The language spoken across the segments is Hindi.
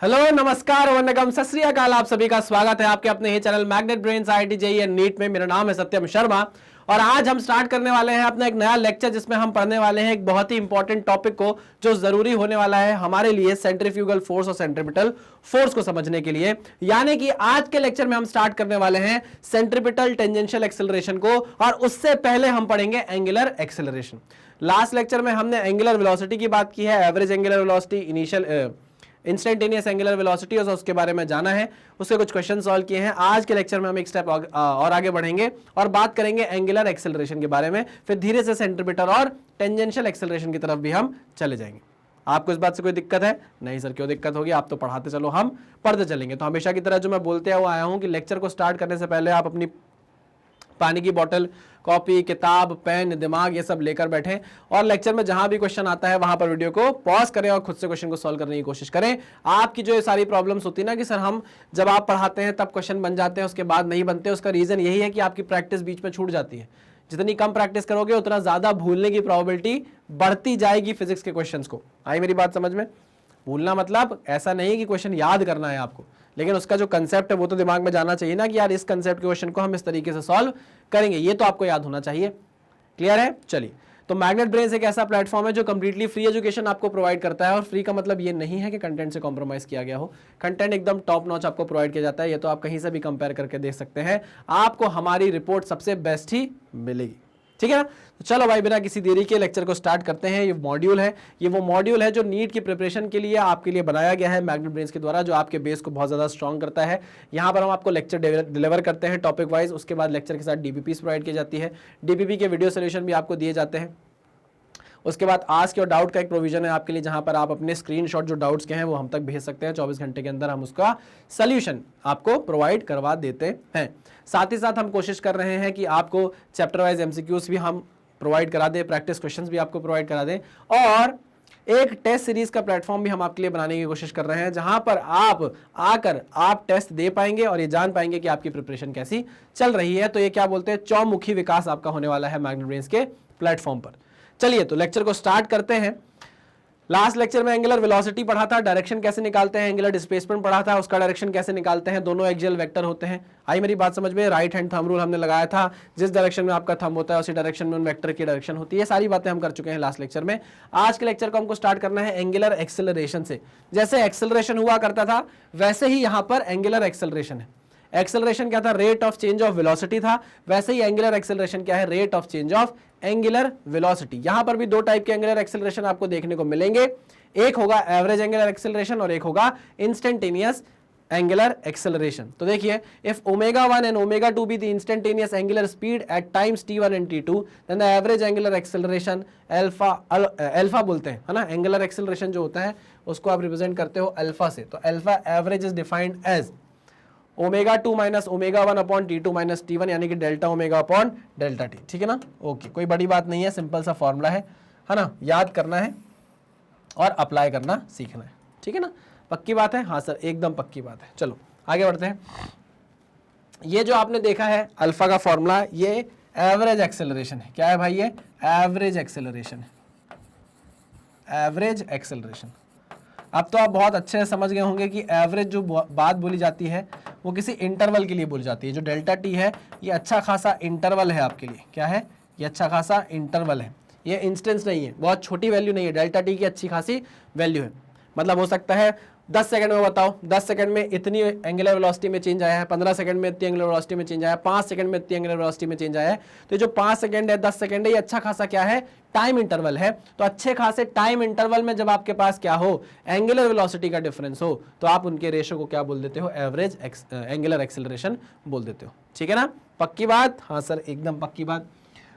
हेलो, नमस्कार, वंदनम, सत श्री अकाल। आप सभी का स्वागत है आपके अपने ही channel Magnet Brains IIT JEE and NEET में। मेरा नाम है सत्यम शर्मा और आज हम स्टार्ट करने वाले हैं अपना एक नया लेक्चर जिसमें हम पढ़ने वाले हैं एक बहुत ही इंपॉर्टेंट टॉपिक को जो जरूरी होने वाला है हमारे लिए सेंट्रीफ्यूगल फोर्स और सेंट्रीपिटल फोर्स को समझने के लिए। यानी कि आज के लेक्चर में हम स्टार्ट करने वाले हैं सेंट्रीपिटल टेंजेंशियल एक्सेलरेशन को और उससे पहले हम पढ़ेंगे एंगुलर एक्सेलरेशन। लास्ट लेक्चर में हमने एंगुलर वेलोसिटी की बात की है, average angular velocity, initial instantaneous angular velocity और उसके बारे में जाना है, उसके कुछ क्वेश्चन सॉल्व किए हैं। आज के लेक्चर में हम एक स्टेप और आगे बढ़ेंगे और बात करेंगे एंगुलर एक्सेलरेशन के बारे में। फिर धीरे से सेंट्रीपिटल और टेंजेंशियल एक्सेलरेशन की तरफ भी हम चले जाएंगे। आपको इस बात से कोई दिक्कत है? नहीं सर, क्यों दिक्कत होगी, आप तो पढ़ाते चलो, हम पढ़ते चलेंगे। तो हमेशा की तरह जो मैं बोलते हुए आया हूं कि लेक्चर को स्टार्ट करने से पहले आप अपनी पानी की बोतल, कॉपी, किताब, पेन, दिमाग ये सब लेकर बैठें और लेक्चर में जहां भी क्वेश्चन आता है वहां पर वीडियो को पॉज करें और खुद से क्वेश्चन को सॉल्व करने की कोशिश करें। आपकी जो ये सारी प्रॉब्लम्स होती है ना कि सर हम जब आप पढ़ाते हैं तब क्वेश्चन बन जाते हैं उसके बाद नहीं बनते, उसका रीजन यही है कि आपकी प्रैक्टिस बीच में छूट जाती है। जितनी कम प्रैक्टिस करोगे उतना ज्यादा भूलने की प्रोबेबिलिटी बढ़ती जाएगी फिजिक्स के क्वेश्चंस को। आई मेरी बात समझ में? भूलना मतलब ऐसा नहीं कि क्वेश्चन याद करना है आपको, लेकिन उसका जो कंसेप्ट है वो तो दिमाग में जाना चाहिए ना कि यार इस कंसेप्ट के क्वेश्चन को हम इस तरीके से सॉल्व करेंगे, ये तो आपको याद होना चाहिए। क्लियर है? चलिए, तो मैग्नेट ब्रेन्स एक ऐसा प्लेटफॉर्म है जो कंप्लीटली फ्री एजुकेशन आपको प्रोवाइड करता है और फ्री का मतलब ये नहीं है कि कंटेंट से कॉम्प्रोमाइज किया गया हो। कंटेंट एकदम टॉप नॉच आपको प्रोवाइड किया जाता है, ये तो आप कहीं से भी कंपेयर करके देख सकते हैं, आपको हमारी रिपोर्ट सबसे बेस्ट ही मिलेगी। ठीक है ना? तो चलो भाई बिना किसी देरी के लेक्चर को स्टार्ट करते हैं। ये मॉड्यूल है, ये वो मॉड्यूल है जो नीट की प्रिपरेशन के लिए आपके लिए बनाया गया है मैग्नेट ब्रेन्स के द्वारा, जो आपके बेस को बहुत ज़्यादा स्ट्रॉन्ग करता है। यहाँ पर हम आपको लेक्चर डिलीवर करते हैं टॉपिक वाइज, उसके बाद लेक्चर के साथ DPPs प्रोवाइड की जाती है। DPP के वीडियो सोल्यूशन भी आपको दिए जाते हैं। उसके बाद आस्क योर डाउट का एक प्रोविजन है आपके लिए, जहां पर आप अपने स्क्रीनशॉट जो डाउट्स के हैं वो हम तक भेज सकते हैं। 24 घंटे के अंदर हम उसका सॉल्यूशन आपको प्रोवाइड करवा देते हैं। साथ ही साथ हम कोशिश कर रहे हैं कि आपको चैप्टर वाइज MCQs भी हम प्रोवाइड करा दें, प्रैक्टिस क्वेश्चंस भी आपको प्रोवाइड करा दें और एक टेस्ट सीरीज का प्लेटफॉर्म भी हम आपके लिए बनाने की कोशिश कर रहे हैं, जहां पर आप आकर आप टेस्ट दे पाएंगे और ये जान पाएंगे कि आपकी प्रिपरेशन कैसी चल रही है। तो ये क्या बोलते हैं, चौमुखी विकास आपका होने वाला है मैग्नेट ब्रेन्स के प्लेटफॉर्म पर। चलिए तो लेक्चर को स्टार्ट करते हैं। लास्ट लेक्चर में एंगुलर वेलोसिटी पढ़ा था, डायरेक्शन कैसे निकालते हैं, एंगुलर डिस्प्लेसमेंट पढ़ा था, उसका डायरेक्शन कैसे निकालते हैं, दोनों एक्सियल वेक्टर होते हैं। आई मेरी बात समझ में? राइट हैंड थंब रूल हमने लगाया था, जिस डायरेक्शन में आपका थंब होता है उसी डायरेक्शन में उन वेक्टर की डायरेक्शन होती है। सारी बातें हम कर चुके हैं लास्ट लेक्चर में। आज के लेक्चर को हमको स्टार्ट करना है एंगुलर एक्सेलरेशन से। जैसे एक्सेलरेशन हुआ करता था वैसे ही यहाँ पर एंगुलर एक्सेलरेशन है। एक्सेलरेशन क्या था? Rate of change of velocity था। वैसे ही एंगुलर एक्सेलरेशन क्या है? Rate of change of angular velocity. यहां पर भी दो टाइप के एंगुलर एक्सेलरेशन आपको देखने को मिलेंगे, एक होगा एवरेज एंगुलर एक्सेलरेशन और एक होगा इंस्टेंटेनियस एंगुलर एक्सेलरेशन। तो देखिए, if ω1 and ω2 be the instantaneous angular speed at times t1 and t2, then the average angular acceleration alpha बोलते हैं, है ना? एंगुलर एक्सेलरेशन जो होता है उसको आप रिप्रेजेंट करते हो अल्फा से। तो alpha average is defined as ω2 minus ω1 upon t2 minus t1, यानी कि delta omega upon delta t। ठीक है ना? ओके, कोई बड़ी बात नहीं है, सिंपल सा फॉर्मूला है ना? याद करना है और अप्लाई करना सीखना है। ठीक है ना? पक्की बात है? हाँ सर, एकदम पक्की बात है। चलो आगे बढ़ते हैं। ये जो आपने देखा है अल्फा का फॉर्मूला, ये एवरेज एक्सेलरेशन है। क्या है भाई? ये एवरेज एक्सेलरेशन है, एवरेज एक्सेलरेशन। अब तो आप बहुत अच्छे से समझ गए होंगे कि एवरेज जो बात बोली जाती है वो किसी इंटरवल के लिए बोली जाती है। जो डेल्टा टी है ये अच्छा खासा इंटरवल है आपके लिए। क्या है? ये अच्छा खासा इंटरवल है, ये इंस्टेंस नहीं है, बहुत छोटी वैल्यू नहीं है। डेल्टा टी की अच्छी खासी वैल्यू है। मतलब हो सकता है 10 सेकंड में, बताओ 10 सेकंड में इतनी एंगुलर वेलोसिटी में चेंज आया है, 15 सेकंड में इतनी एंगुलर वेलोसिटी में चेंज आया है, 5 सेकंड में इतनी एंगुलर वेलोसिटी में चेंज आया है। तो जो 5 सेकंड है, 10 सेकंड है, ये अच्छा खासा क्या है? टाइम इंटरवल है। तो अच्छे खासे टाइम इंटरवल में जब आपके पास क्या हो, एंगुलर वेलोसिटी का डिफरेंस हो, तो आप उनके रेशो को क्या बोल देते हो? एवरेज एंगुलर एक्सेलरेशन बोल देते हो। ठीक है ना? पक्की बात? हाँ सर, एकदम पक्की बात।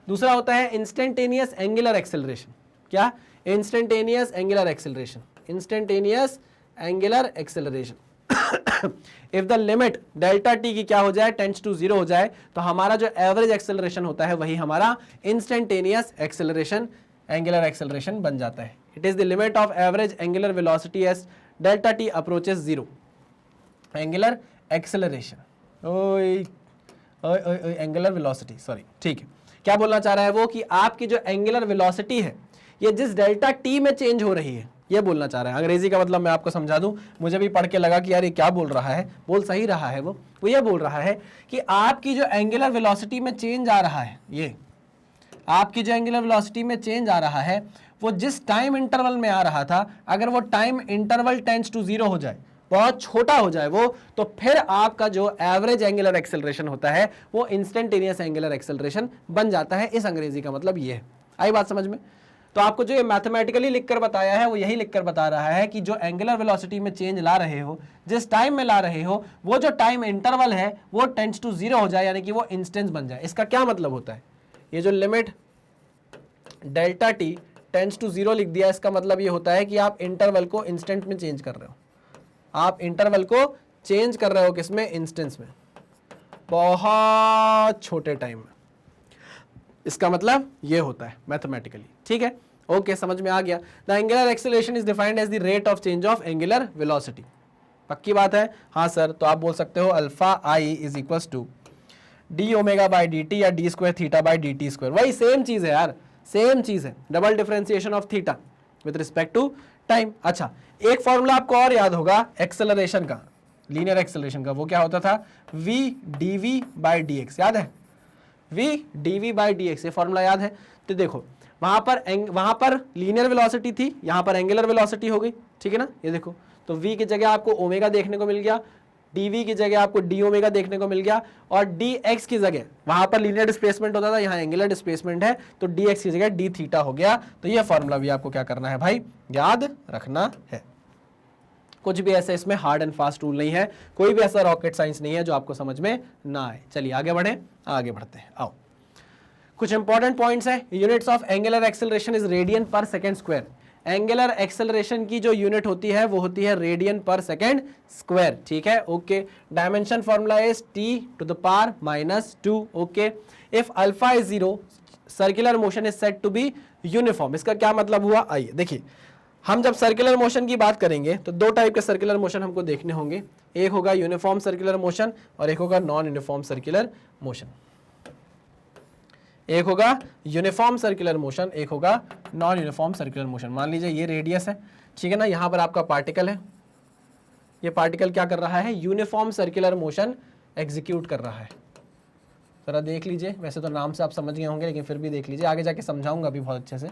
दूसरा होता है इंस्टेंटेनियस एंगुलर एक्सेलरेशन। क्या? Instantaneous angular acceleration, instantaneous angular acceleration. If the limit delta T की क्या हो जाए? टेंड्स टू 0 हो जाए, तो हमारा जो एवरेज एक्सेलरेशन होता है वही हमारा इंस्टेंटेनियस एक्सेलरेशन, एंगुलर एक्सेलरेशन बन जाता है। It is the limit of average angular velocity as delta t approaches 0, angular acceleration. Angular velocity, sorry. ठीक है, क्या बोलना चाह रहा है वो कि आपकी जो एंगुलर वेलोसिटी है ये जिस डेल्टा टी में चेंज हो रही है ये बोलना चाह रहा है। अंग्रेजी का मतलब मैं आपको समझा दूं, मुझे भी पढ़ के लगा कि यार ये क्या बोल रहा है, बोल सही रहा है। वो ये बोल रहा है कि आपकी जो एंगुलर वेलोसिटी में चेंज आ रहा है, ये आपकी जो एंगुलर वेलोसिटी में चेंज आ रहा है, वो जिस टाइम इंटरवल में आ रहा था, अगर वो टाइम इंटरवल टेंड्स टू 0 हो जाए, बहुत छोटा हो जाए वो, तो फिर आपका जो एवरेज एंगुलर एक्सेलरेशन होता है वो इंस्टेंटेनियस एंगुलर एक्सेलरेशन बन जाता है। इस अंग्रेजी का मतलब ये है। आई बात समझ में? तो आपको जो ये मैथमेटिकली लिखकर बताया है वो यही लिखकर बता रहा है कि जो एंगुलर वेलोसिटी में चेंज ला रहे हो, जिस टाइम में ला रहे हो, वो जो टाइम इंटरवल है वो टेंड्स टू 0 हो जाए, यानी कि वो इंस्टेंस बन जाए। इसका क्या मतलब होता है? ये जो limit delta t tends to 0 लिख दिया, इसका मतलब ये होता है कि आप इंटरवल को इंस्टेंट में चेंज कर रहे हो। आप इंटरवल को चेंज कर रहे हो किसमें? इंस्टेंस में, बहुत छोटे टाइम में। इसका मतलब ये होता है मैथमेटिकली। ठीक है, ओके, समझ में आ गया। The angular acceleration is defined as the rate of change of angular velocity. पक्की बात है? हाँ सर, तो आप बोल सकते हो alpha i is equals to d omega by d t या d square theta by d t square. वही सेम चीज है यार, सेम चीज है, double differentiation of theta with respect to time. अच्छा, एक फॉर्मूला आपको और याद होगा एक्सेलरेशन का, लीनियर एक्सेलरेशन का। वो क्या होता था? v dv बाई dx, याद है? v dv बाई dx, ये फॉर्मूला याद है? तो देखो वहां पर लीनियर वेलोसिटी थी, यहां पर एंगुलर वेलोसिटी हो गई। ठीक है ना? ये देखो, तो v की जगह आपको ओमेगा देखने को मिल गया, dv की जगह आपको डी ओमेगा देखने को मिल गया, और dx की जगह वहां पर लीनियर डिस्प्लेसमेंट होता था, यहाँ एंगुलर डिस्प्लेसमेंट है, तो dx की जगह d थीटा हो गया। तो ये फॉर्मूला भी आपको क्या करना है भाई? याद रखना है। कुछ भी ऐसे इसमें हार्ड एंड फास्ट रूल नहीं है, कोई भी ऐसा रॉकेट साइंस नहीं है जो आपको समझ में ना आए। चलिए आगे बढ़े, आगे बढ़ते हैं। आओ, कुछ इंपॉर्टेंट पॉइंट्स है। Units of angular acceleration is radian per second square. Angular acceleration की जो यूनिट होती है वो होती है रेडियन पर सेकेंड स्क्वायर। ठीक है, okay. Dimension formula is t to the power -2। Okay, if alpha is 0 circular motion is said to be uniform. इसका क्या मतलब हुआ? आइए देखिए, हम जब सर्कुलर मोशन की बात करेंगे तो दो टाइप के सर्कुलर मोशन हमको देखने होंगे। एक होगा यूनिफॉर्म सर्कुलर मोशन और एक होगा नॉन यूनिफॉर्म सर्कुलर मोशन। एक होगा यूनिफॉर्म सर्कुलर मोशन, एक होगा नॉन यूनिफॉर्म सर्कुलर मोशन। मान लीजिए ये रेडियस है, ठीक है ना, यहाँ पर आपका पार्टिकल है, ये पार्टिकल क्या कर रहा है? यूनिफॉर्म सर्कुलर मोशन एग्जीक्यूट कर रहा है। जरा देख लीजिए, वैसे तो नाम से आप समझ गए होंगे लेकिन फिर भी देख लीजिए, आगे जाके समझाऊंगा अभी बहुत अच्छे से।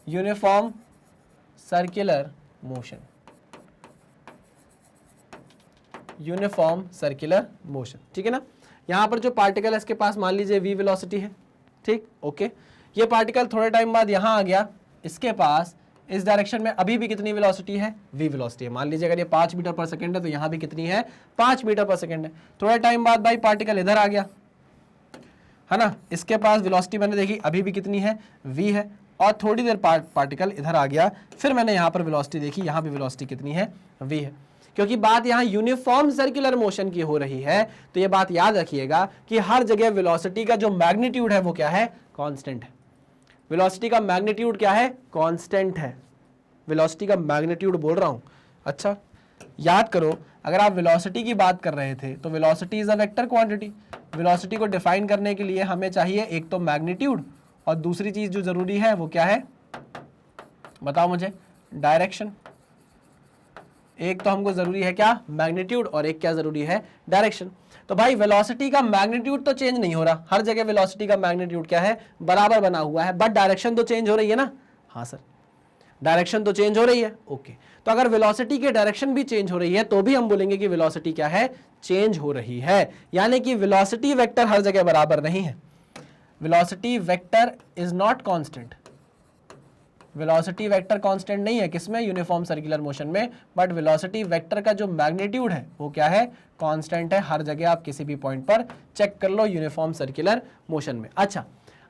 Uniform circular motion, uniform circular motion, ठीक है ना। यहां पर जो पार्टिकल है इसके पास मान लीजिए v वेलोसिटी है, ठीक, ओके। ये पार्टिकल थोड़े टाइम बाद यहां आ गया, इसके पास इस डायरेक्शन में अभी भी कितनी वेलोसिटी है? v वेलोसिटी है। मान लीजिए अगर ये 5 मीटर पर सेकंड है तो यहां भी कितनी है? 5 मीटर पर सेकंड है। थोड़े टाइम बाद भाई पार्टिकल इधर आ गया, है ना, इसके पास वेलोसिटी मैंने देखी अभी भी कितनी है? v है। और थोड़ी देर पार्टिकल इधर आ गया, फिर मैंने यहाँ पर वेलोसिटी देखी, यहाँ भी वेलोसिटी कितनी है? v है। क्योंकि बात यहाँ यूनिफॉर्म सर्कुलर मोशन की हो रही है, तो ये बात याद रखिएगा कि हर जगह वेलोसिटी का जो मैग्नीट्यूड है वो क्या है? कांस्टेंट है। वेलोसिटी का मैग्नीट्यूड क्या है? कांस्टेंट है। वेलोसिटी का मैग्नीट्यूड बोल रहा हूं। अच्छा, याद करो, अगर आप वेलोसिटी की बात कर रहे थे तो velocity is a vector quantity. Velocity को डिफाइन करने के लिए हमें चाहिए एक तो मैग्नीट्यूड, और दूसरी चीज जो जरूरी है वो क्या है? बताओ मुझे, डायरेक्शन। एक तो हमको जरूरी है क्या? मैग्नीट्यूड, और एक क्या जरूरी है? डायरेक्शन। तो भाई वेलोसिटी का मैग्नीट्यूड तो चेंज नहीं हो रहा, हर जगह वेलोसिटी का मैग्नीट्यूड क्या है? बराबर बना हुआ है, बट डायरेक्शन तो चेंज हो रही है ना। हाँ सर, डायरेक्शन तो चेंज हो रही है, ओके। तो अगर वेलोसिटी की डायरेक्शन भी चेंज हो रही है तो भी हम बोलेंगे कि वेलोसिटी क्या है? चेंज हो रही है। यानी कि वेलोसिटी वेक्टर हर जगह बराबर नहीं है। Velocity vector is not constant. Velocity vector constant नहीं है किसमें? यूनिफॉर्म सर्कुलर मोशन में। बट वेलोसिटी वेक्टर का जो मैग्नीट्यूड है वो क्या है? कांस्टेंट है। हर जगह आप किसी भी पॉइंट पर चेक कर लो यूनिफॉर्म सर्कुलर मोशन में। अच्छा,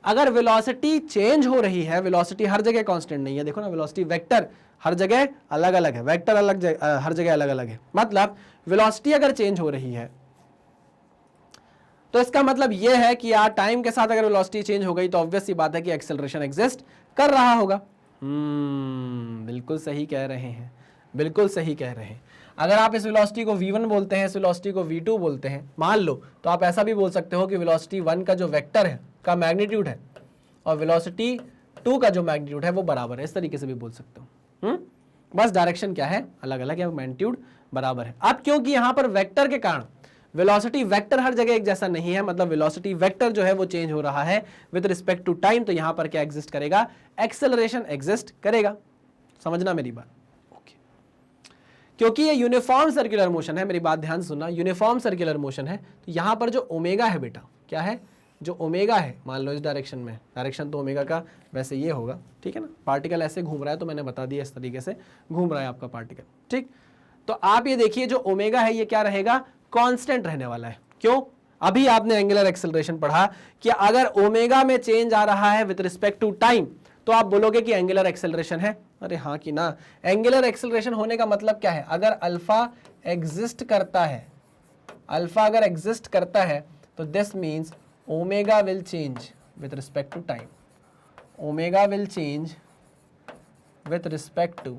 अगर वेलोसिटी चेंज हो रही है, वेलोसिटी हर जगह कांस्टेंट नहीं है, देखो ना, वेलोसिटी वेक्टर हर जगह अलग अलग है, वेक्टर हर जगह अलग अलग है। मतलब वेलोसिटी अगर चेंज हो रही है तो इसका मतलब यह है कि यार टाइम के साथ अगर वेलोसिटी चेंज हो गई तो ऑब्वियस सी बात है कि एक्सेलरेशन एग्जिस्ट कर रहा होगा। बिल्कुल सही कह रहे हैं, बिल्कुल सही कह रहे हैं। अगर आप इस वेलोसिटी को v1 बोलते हैं, इस वेलोसिटी को v2 बोलते हैं, मान लो, तो आप ऐसा भी बोल सकते हो कि वेलोसिटी 1 का जो वेक्टर है का मैग्नीट्यूड है और वेलोसिटी 2 का जो मैग्नीट्यूड है वो बराबर है, इस तरीके से भी बोल सकते हो। बस डायरेक्शन क्या है, अलग अलग है, मैग्नीट्यूड बराबर है। अब क्योंकि यहां पर वेक्टर के कारण वेलोसिटी वेक्टर हर जगह एक जैसा नहीं है, मतलब वेलोसिटी वेक्टर जो है वो चेंज हो रहा है विद रिस्पेक्ट टू टाइम, तो यहां पर क्या एग्जिस्ट करेगा, एक्सेलरेशन एग्जिस्ट करेगा। समझना मेरी बात, ओके। क्योंकि ये यूनिफॉर्म सर्कुलर मोशन है, मेरी बात ध्यान से सुनना, यूनिफॉर्म सर्कुलर मोशन है, तो यहां पर जो ओमेगा है बेटा, क्या है, जो ओमेगा है, मान लो इस डायरेक्शन में, डायरेक्शन तो ओमेगा का वैसे ये होगा, ठीक है ना, पार्टिकल ऐसे घूम रहा है तो मैंने बता दिया इस तरीके से घूम रहा है आपका पार्टिकल, ठीक। तो आप ये देखिए जो ओमेगा है ये क्या रहेगा, कांस्टेंट रहने वाला है। क्यों, अभी आपने एंगुलर एक्सेलरेशन पढ़ा कि अगर ओमेगा में चेंज आ रहा है विद रिस्पेक्ट टू टाइम तो आप बोलोगे कि एंगुलर एक्सेलरेशन है। अरे हाँ कि ना, एंगुलर एक्सेलरेशन होने का मतलब क्या है, अगर अल्फा एग्जिस्ट करता है, अल्फा अगर एग्जिस्ट करता है तो this means omega will change with respect to time, omega will change with respect to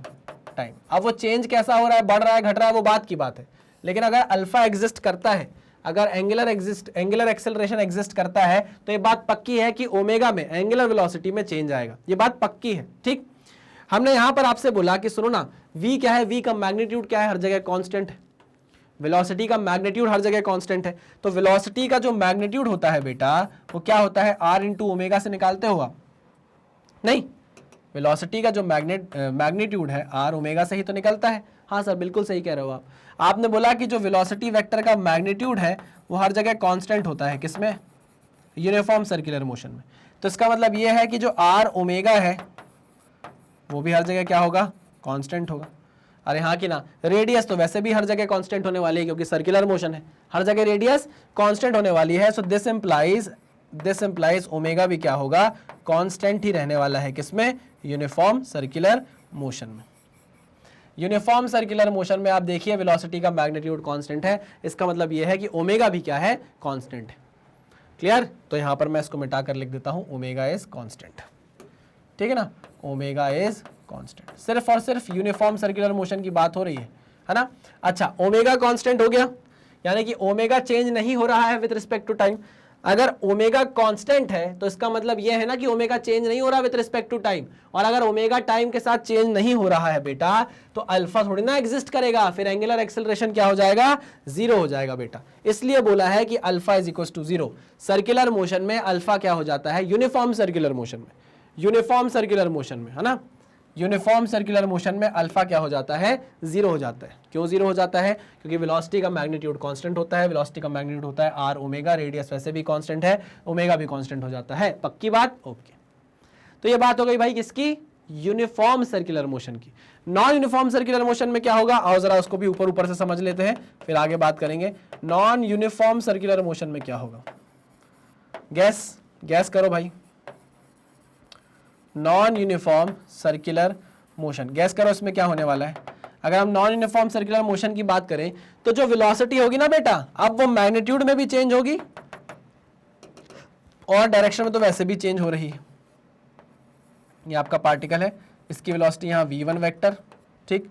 time. अब वो चेंज कैसा हो रहा है, बढ़ रहा है, घट रहा है, वो बात की बात है, लेकिन अगर अल्फा एग्जिस्ट करता है, अगर एंगुलर एक्सेलरेशन एग्जिस्ट करता है तो ये बात पक्की है कि ओमेगा में, एंगुलर वेलोसिटी में चेंज आएगा, ये बात पक्की है, ठीक। हमने यहां पर आपसे बोला कि सुनो ना, v क्या है, v का मैग्नीट्यूड क्या है, हर जगह कांस्टेंट है, वेलोसिटी का मैग्नीट्यूड हर जगह कांस्टेंट है, तो वेलोसिटी का जो मैग्नीट्यूड होता है बेटा वो क्या होता है, r इंटू ओमेगा से निकालते हो आप, नहीं, वेलोसिटी का जो मैग्नीट्यूड है r ओमेगा से ही तो निकलता है। हाँ सर बिल्कुल सही कह रहे हो आप, आपने बोला कि जो वेलोसिटी वेक्टर का मैग्नीट्यूड है वो हर जगह कांस्टेंट होता है, किसमें, यूनिफॉर्म सर्कुलर मोशन में। तो इसका मतलब ये है कि जो r ओमेगा है वो भी हर जगह क्या होगा, कांस्टेंट होगा। अरे हाँ कि ना, रेडियस तो वैसे भी हर जगह कांस्टेंट होने वाली है क्योंकि सर्कुलर मोशन है, हर जगह रेडियस कांस्टेंट होने वाली है। सो दिस इंप्लाइज ओमेगा भी क्या होगा, कांस्टेंट ही रहने वाला है, किसमें, यूनिफॉर्म सर्कुलर मोशन में। यूनिफॉर्म सर्कुलर मोशन में आप देखिए वेलोसिटी का मैग्नीट्यूड कांस्टेंट है, इसका मतलब यह है कि ओमेगा भी क्या है, कांस्टेंट है। क्लियर, तो यहां पर मैं इसको मिटाकर लिख देता हूं, ओमेगा इज कांस्टेंट, ठीक है ना, ओमेगा इज कांस्टेंट। सिर्फ और सिर्फ यूनिफॉर्म सर्कुलर मोशन की बात हो रही है ना। अच्छा, ओमेगा कांस्टेंट हो गया, यानी कि ओमेगा चेंज नहीं हो रहा है विद रिस्पेक्ट टू टाइम। अगर ओमेगा कांस्टेंट है तो इसका मतलब यह है ना कि ओमेगा चेंज नहीं हो रहा विद रिस्पेक्ट टू टाइम, और अगर ओमेगा टाइम के साथ चेंज नहीं हो रहा है बेटा तो अल्फा थोड़ी ना एग्जिस्ट करेगा, फिर एंगुलर एक्सेलरेशन क्या हो जाएगा, जीरो हो जाएगा बेटा। इसलिए बोला है कि alpha is equal to zero. Circular motion में अल्फा क्या हो जाता है, यूनिफॉर्म सर्कुलर मोशन में, यूनिफॉर्म सर्कुलर मोशन में, है ना, यूनिफॉर्म सर्कुलर मोशन में अल्फा क्या हो जाता है, जीरो हो जाता है। क्यों जीरो हो जाता है, क्योंकि वेलोसिटी का मैग्नीट्यूड कांस्टेंट होता है, वेलोसिटी का मैग्नीट्यूड होता है आर ओमेगा, रेडियस वैसे भी कांस्टेंट है, ओमेगा भी कांस्टेंट हो जाता है। पक्की बात, ओके। तो ये बात हो गई भाई किसकी, यूनिफॉर्म सर्कुलर मोशन की। नॉन यूनिफॉर्म सर्कुलर मोशन में क्या होगा, आओ जरा उसको भी ऊपर ऊपर से समझ लेते हैं, फिर आगे बात करेंगे। नॉन यूनिफॉर्म सर्कुलर मोशन में क्या होगा, गैस करो भाई, non uniform circular motion, gas करो इसमें क्या होने वाला है। अगर हम नॉन यूनिफॉर्म सर्कुलर मोशन की बात करें तो जो वेलोसिटी होगी ना बेटा, अब वो मैग्नीट्यूड में भी चेंज होगी और डायरेक्शन में तो वैसे भी चेंज हो रही है। ये आपका पार्टिकल है, इसकी वेलोसिटी यहाँ v1 वेक्टर, ठीक,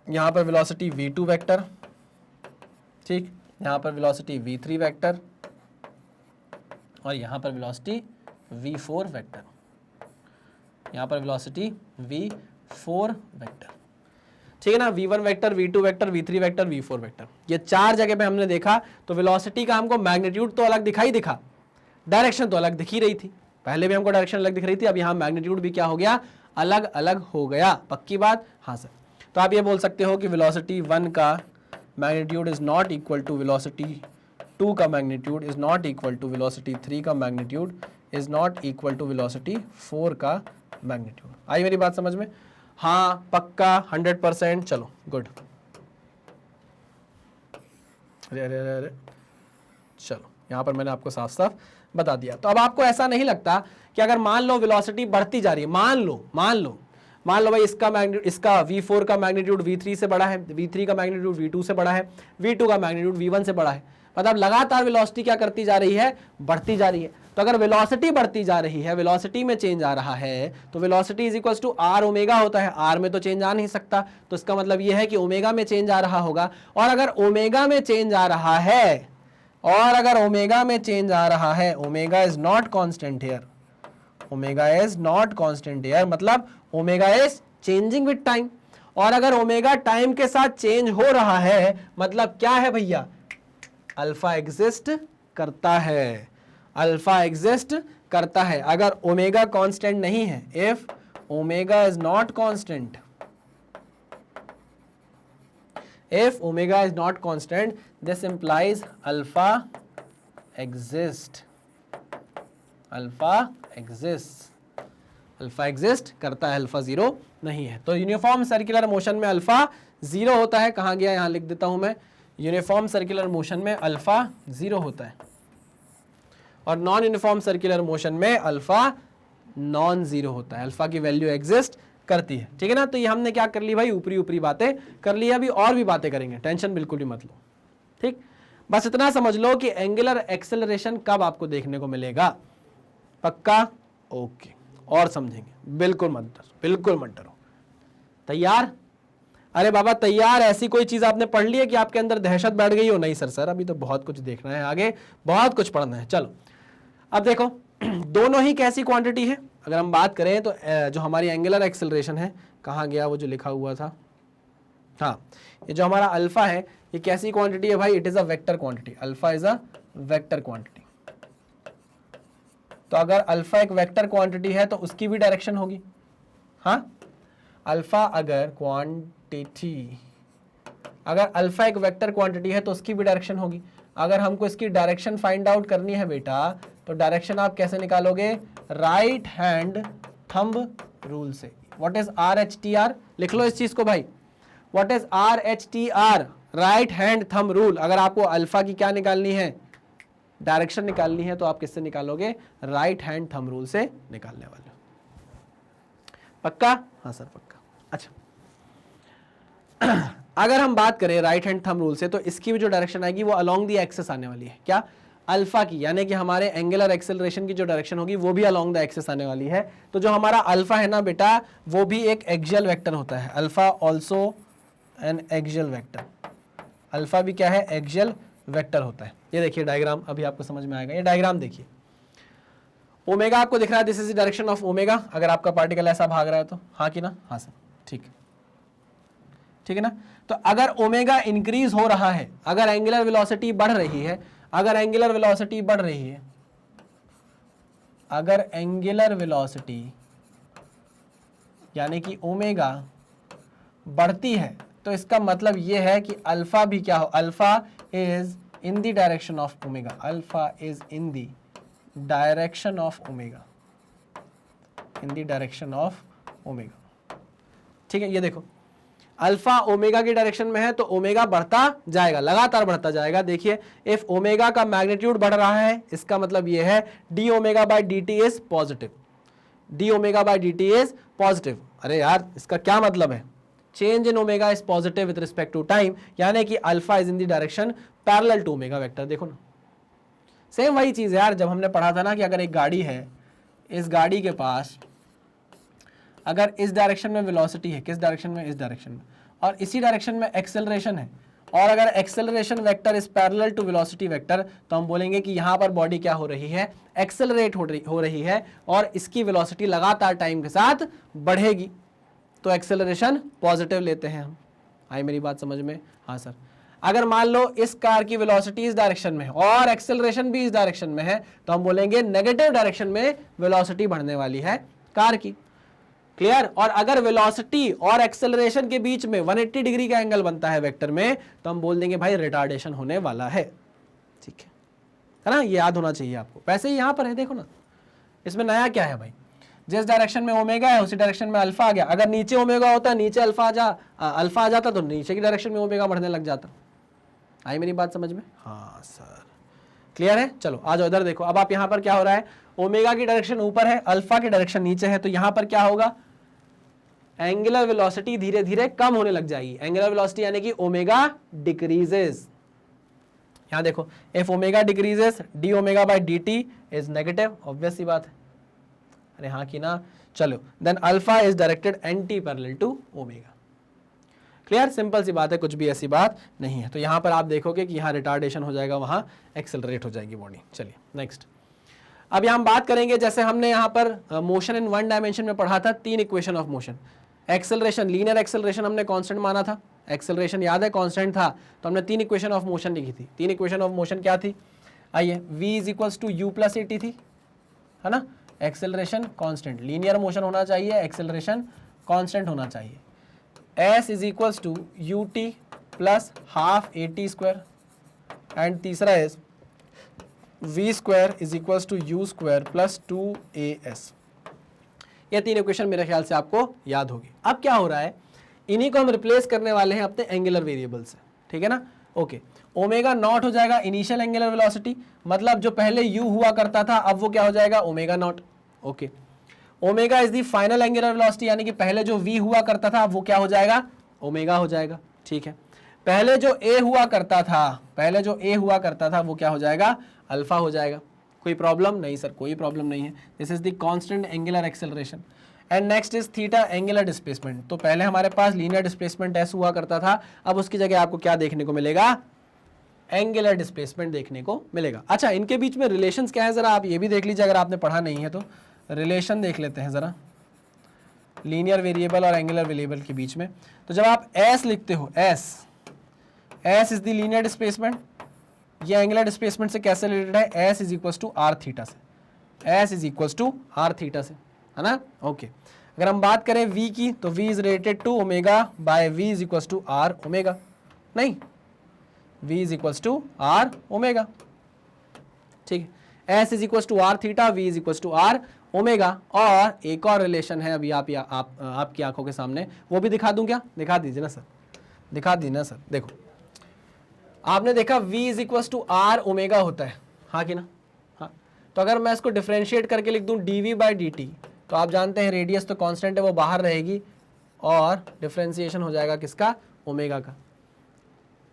यहाँ पर वेलोसिटी v2 वेक्टर, ठीक, यहाँ पर वेलोसिटी v3 वेक्टर और यहाँ पर वेलोसिटी v4 वेक्टर, यहाँ पर वेलोसिटी v4 वेक्टर, ठीक है ना, v1 vector, v2 vector, v3 vector, v4 vector. ये चार जगह पे हमने देखा तो वेलोसिटी का हमको मैग्नीट्यूड तो अलग दिखा, डायरेक्शन तो अलग दिख ही रही थी, पहले भी हमको डायरेक्शन अलग दिख रही थी, अब यहाँ मैग्नीट्यूड भी क्या हो गया, अलग अलग हो गया। पक्की बात, हाँ सर। तो आप ये बोल सकते हो कि वेलोसिटी 1 का magnitude is not equal to velocity 2 का magnitude is not equal to velocity 3 का magnitude is not equal to velocity 4 का मैग्नीट्यूड। आई मेरी बात समझ में, हाँ पक्का 100%। चलो गुड, अरे चलो यहाँ पर मैंने आपको साफ साफ बता दिया। तो अब आपको ऐसा नहीं लगता कि अगर मान लो वेलोसिटी बढ़ती जा रही है, मान लो भाई इसका v4 का मैग्नीट्यूड v3 से बड़ा है, v3 का मैग्नीट्यूड v2 से बड़ा है, v2 का मैग्नीट्यूड v1 से बड़ा है, मतलब लगातार वेलोसिटी क्या करती जा रही है, बढ़ती जा रही है। तो अगर वेलोसिटी बढ़ती जा रही है, वेलोसिटी में चेंज आ रहा है, तो velocity is equal to are omega होता है, आर में तो चेंज आ नहीं सकता, तो इसका मतलब यह है कि ओमेगा में चेंज आ रहा होगा। और अगर ओमेगा में चेंज आ रहा है, omega is not constant here, omega is not constant here, मतलब omega is changing with time. और अगर ओमेगा टाइम के साथ चेंज हो रहा है मतलब क्या है भैया, अल्फा एग्जिस्ट करता है, अल्फा एग्जिस्ट करता है। अगर ओमेगा कांस्टेंट नहीं है, if omega is not constant, if omega is not constant, this implies alpha exists, alpha exists, alpha exist करता है, अल्फा जीरो नहीं है। तो यूनिफॉर्म सर्कुलर मोशन में अल्फा जीरो होता है, कहां गया, यहां लिख देता हूं मैं, यूनिफॉर्म सर्कुलर मोशन में अल्फा जीरो होता है और नॉन यूनिफॉर्म सर्कुलर मोशन में अल्फा नॉन जीरो होता है, अल्फा की वैल्यू एग्जिस्ट करती है। ठीक है ना, तो ये हमने क्या कर ली भाई, ऊपरी ऊपरी बातें कर ली, अभी और भी बातें करेंगे, टेंशन बिल्कुल भी मत लो। ठीक, बस इतना समझ लो कि एंगुलर एक्सेलरेशन कब आपको देखने को मिलेगा, पक्का, ओके, और समझेंगे, बिल्कुल मत डरो, बिल्कुल मत डरो। तैयार? अरे बाबा तैयार, ऐसी कोई चीज आपने पढ़ ली है कि आपके अंदर दहशत बैठ गई हो? नहीं सर अभी तो बहुत कुछ देखना है, आगे बहुत कुछ पढ़ना है। चलो अब देखो दोनों ही कैसी क्वांटिटी है, अगर हम बात करें तो जो हमारी एंगुलर एक्सेलरेशन है, कहाँ गया वो जो लिखा हुआ था, हाँ, ये जो हमारा अल्फा है ये कैसी क्वांटिटी है भाई, it is a vector quantity, alpha is a vector quantity. तो अगर अल्फा एक वेक्टर क्वांटिटी है तो उसकी भी डायरेक्शन होगी, हाँ, अल्फा अगर क्वांटिटी, अगर अल्फा एक वेक्टर क्वांटिटी है तो उसकी भी डायरेक्शन होगी। अगर हमको इसकी डायरेक्शन फाइंड आउट करनी है बेटा, तो डायरेक्शन आप कैसे निकालोगे, राइट हैंड थंब रूल से। व्हाट इज RHTR, लिख लो इस चीज को भाई, what is RHTR, right hand thumb rule. अगर आपको अल्फा की क्या निकालनी है, डायरेक्शन निकालनी है, तो आप किससे निकालोगे, राइट हैंड थंब रूल से निकालने वाले। पक्का? हाँ सर पक्का। अच्छा अगर हम बात करें राइट हैंड थंब रूल से, तो इसकी भी जो डायरेक्शन आएगी वो अलोंग दी एक्सिस आने वाली है, क्या, अल्फा की, यानी कि हमारे एंगुलर एक्सेलरेशन की जो डायरेक्शन होगी वो भी अलोंग द एक्सिस आने वाली है। तो जो हमारा अल्फा है ना बेटा, वो भी एक एक्सियल वेक्टर होता है, alpha also an axial vector, alpha भी क्या है, एक्सियल वेक्टर होता है। ये देखिए डायग्राम, अभी आपको समझ में आएगा, ये डायग्राम देखिए, ओमेगा आपको दिख रहा है, this is the direction of omega, अगर आपका पार्टिकल ऐसा भाग रहा है तो, हाँ कि ना, हाँ सर, ठीक है ना। तो अगर ओमेगा इंक्रीज हो रहा है, अगर एंगुलर वेलोसिटी बढ़ रही है, अगर एंगुलर वेलोसिटी बढ़ रही है, अगर एंगुलर वेलोसिटी यानी कि ओमेगा बढ़ती है, तो इसका मतलब यह है कि अल्फा भी क्या हो, alpha is in the direction of omega, alpha is in the direction of omega, in the direction of omega. ठीक है, ये देखो अल्फा ओमेगा की डायरेक्शन में है तो ओमेगा बढ़ता जाएगा, लगातार बढ़ता जाएगा। देखिए इफ ओमेगा का मैग्नीट्यूड बढ़ रहा है, इसका मतलब ये है d omega by d t is positive, d omega by d t is positive. अरे यार इसका क्या मतलब है, change in omega is positive with respect to time, यानी कि alpha is in the direction parallel to omega vector. देखो ना, सेम वही चीज है यार, जब हमने पढ़ा था ना कि अगर एक गाड़ी है, इस गाड़ी के पास अगर इस डायरेक्शन में वेलोसिटी है, किस डायरेक्शन में, इस डायरेक्शन में, और इसी डायरेक्शन में एक्सेलरेशन है, और अगर acceleration vector is parallel to velocity vector, तो हम बोलेंगे कि यहाँ पर बॉडी क्या हो रही है, एक्सेलरेट हो रही है, और इसकी वेलोसिटी लगातार टाइम के साथ बढ़ेगी, तो एक्सेलरेशन पॉजिटिव लेते हैं हम। आई मेरी बात समझ में? हाँ सर। अगर मान लो इस कार की वेलोसिटी इस डायरेक्शन में है और एक्सेलरेशन भी इस डायरेक्शन में है, तो हम बोलेंगे नेगेटिव डायरेक्शन में वेलोसिटी बढ़ने वाली है कार की। क्लियर? और अगर वेलोसिटी और एक्सेलरेशन के बीच में 180 डिग्री का एंगल बनता है वेक्टर में, तो हम बोल देंगे भाई रिटार्डेशन होने वाला है। ठीक है ना, ये याद होना चाहिए आपको। वैसे ही यहां पर है, देखो ना, इसमें नया क्या है भाई, जिस डायरेक्शन में ओमेगा है उसी डायरेक्शन में अल्फा आ गया। अगर नीचे ओमेगा होता, नीचे अल्फा आ जाता, तो नीचे की डायरेक्शन में ओमेगा बढ़ने लग जाता। आई मेरी बात समझ में? हाँ सर, क्लियर है। चलो आ जाओ इधर देखो, अब आप यहां पर क्या हो रहा है, ओमेगा की डायरेक्शन ऊपर है, अल्फा की डायरेक्शन नीचे है, तो यहां पर क्या होगा, एंगुलर वेलोसिटी धीरे धीरे कम होने लग जाएगी। एंगुलर वेलोसिटी यानी कि ओमेगा डिक्रीजेस। यहां देखो, if omega decreases d omega by d t is negative, obvious सी बात है। अरे हाँ कि ना, चलो then alpha is directed anti parallel to omega. Clear? Simple सी बात है, कुछ भी ऐसी बात नहीं है। तो यहां पर आप देखोगे कि यहां रिटार्डेशन हो जाएगा, वहां एक्सेलरेट हो जाएगी बॉडी। चलिए नेक्स्ट, अब यहां हम बात करेंगे, जैसे हमने यहां पर मोशन इन वन डायमेंशन में पढ़ा था, 3 equation of motion. Acceleration, linear acceleration हमने कांस्टेंट माना था, एक्सेलरेशन याद है कांस्टेंट था, तो हमने 3 इक्वेशन ऑफ मोशन लिखी थी। 3 इक्वेशन ऑफ मोशन क्या थी, आइए, v is equals to u plus a t थी, है ना, एक्सेलरेशन कांस्टेंट, लीनियर मोशन होना चाहिए, एक्सेलरेशन कांस्टेंट होना चाहिए, s is equals to u t plus half a t square, and तीसरा है v square is equals to u square plus 2as। ये 3 इक्वेशन मेरे ख्याल से आपको याद होगी। अब क्या हो रहा है, इन्हीं को हम रिप्लेस करने वाले हैं अपने एंगुलर वेरिएबल से, ठीक है ना, ओके। ओमेगा नॉट हो जाएगा इनिशियल एंगुलर वेलोसिटी, मतलब जो पहले u हुआ करता था अब वो क्या हो जाएगा omega naught, okay. Omega is the final angular velocity, यानी कि पहले जो v हुआ करता था अब वो क्या हो जाएगा ओमेगा हो जाएगा, ठीक है। पहले जो a हुआ करता था, पहले जो a हुआ करता था वो क्या हो जाएगा अल्फा हो जाएगा। कोई प्रॉब्लम नहीं सर, कोई प्रॉब्लम नहीं है। This is the constant angular acceleration and next is theta angular displacement. तो पहले हमारे पास लीनियर डिस्प्लेसमेंट s हुआ करता था, अब उसकी जगह आपको क्या देखने को मिलेगा, एंगुलर डिस्प्लेसमेंट देखने को मिलेगा। अच्छा, इनके बीच में रिलेशंस क्या है जरा आप ये भी देख लीजिए, अगर आपने पढ़ा नहीं है तो रिलेशन देख लेते हैं जरा, लीनियर वेरिएबल और एंगुलर वेरिएबल के बीच में। तो जब आप s लिखते हो, s is the linear displacement, ये एंगुलर डिस्प्लेसमेंट से कैसे रिलेटेड है, s is equals to are theta से, s is equals to are theta से, है ना, ओके। अगर हम बात करें v की तो v is related to omega by v is equals to are omega, नहीं v is equals to are omega, ठीक है। s is equals to are theta, v is equals to are omega. और एक और रिलेशन है अभी आपकी आंखों के सामने, वो भी दिखा दूं क्या, दिखा दीजिए ना सर, दिखा दीजिए ना सर। देखो आपने देखा v is equals to are omega होता है, हाँ कि ना, हाँ। तो अगर मैं इसको डिफरेंशिएट करके लिख दूं dv बाई dt, तो आप जानते हैं रेडियस तो कांस्टेंट है वो बाहर रहेगी और डिफरेंशिएशन हो जाएगा किसका, ओमेगा का,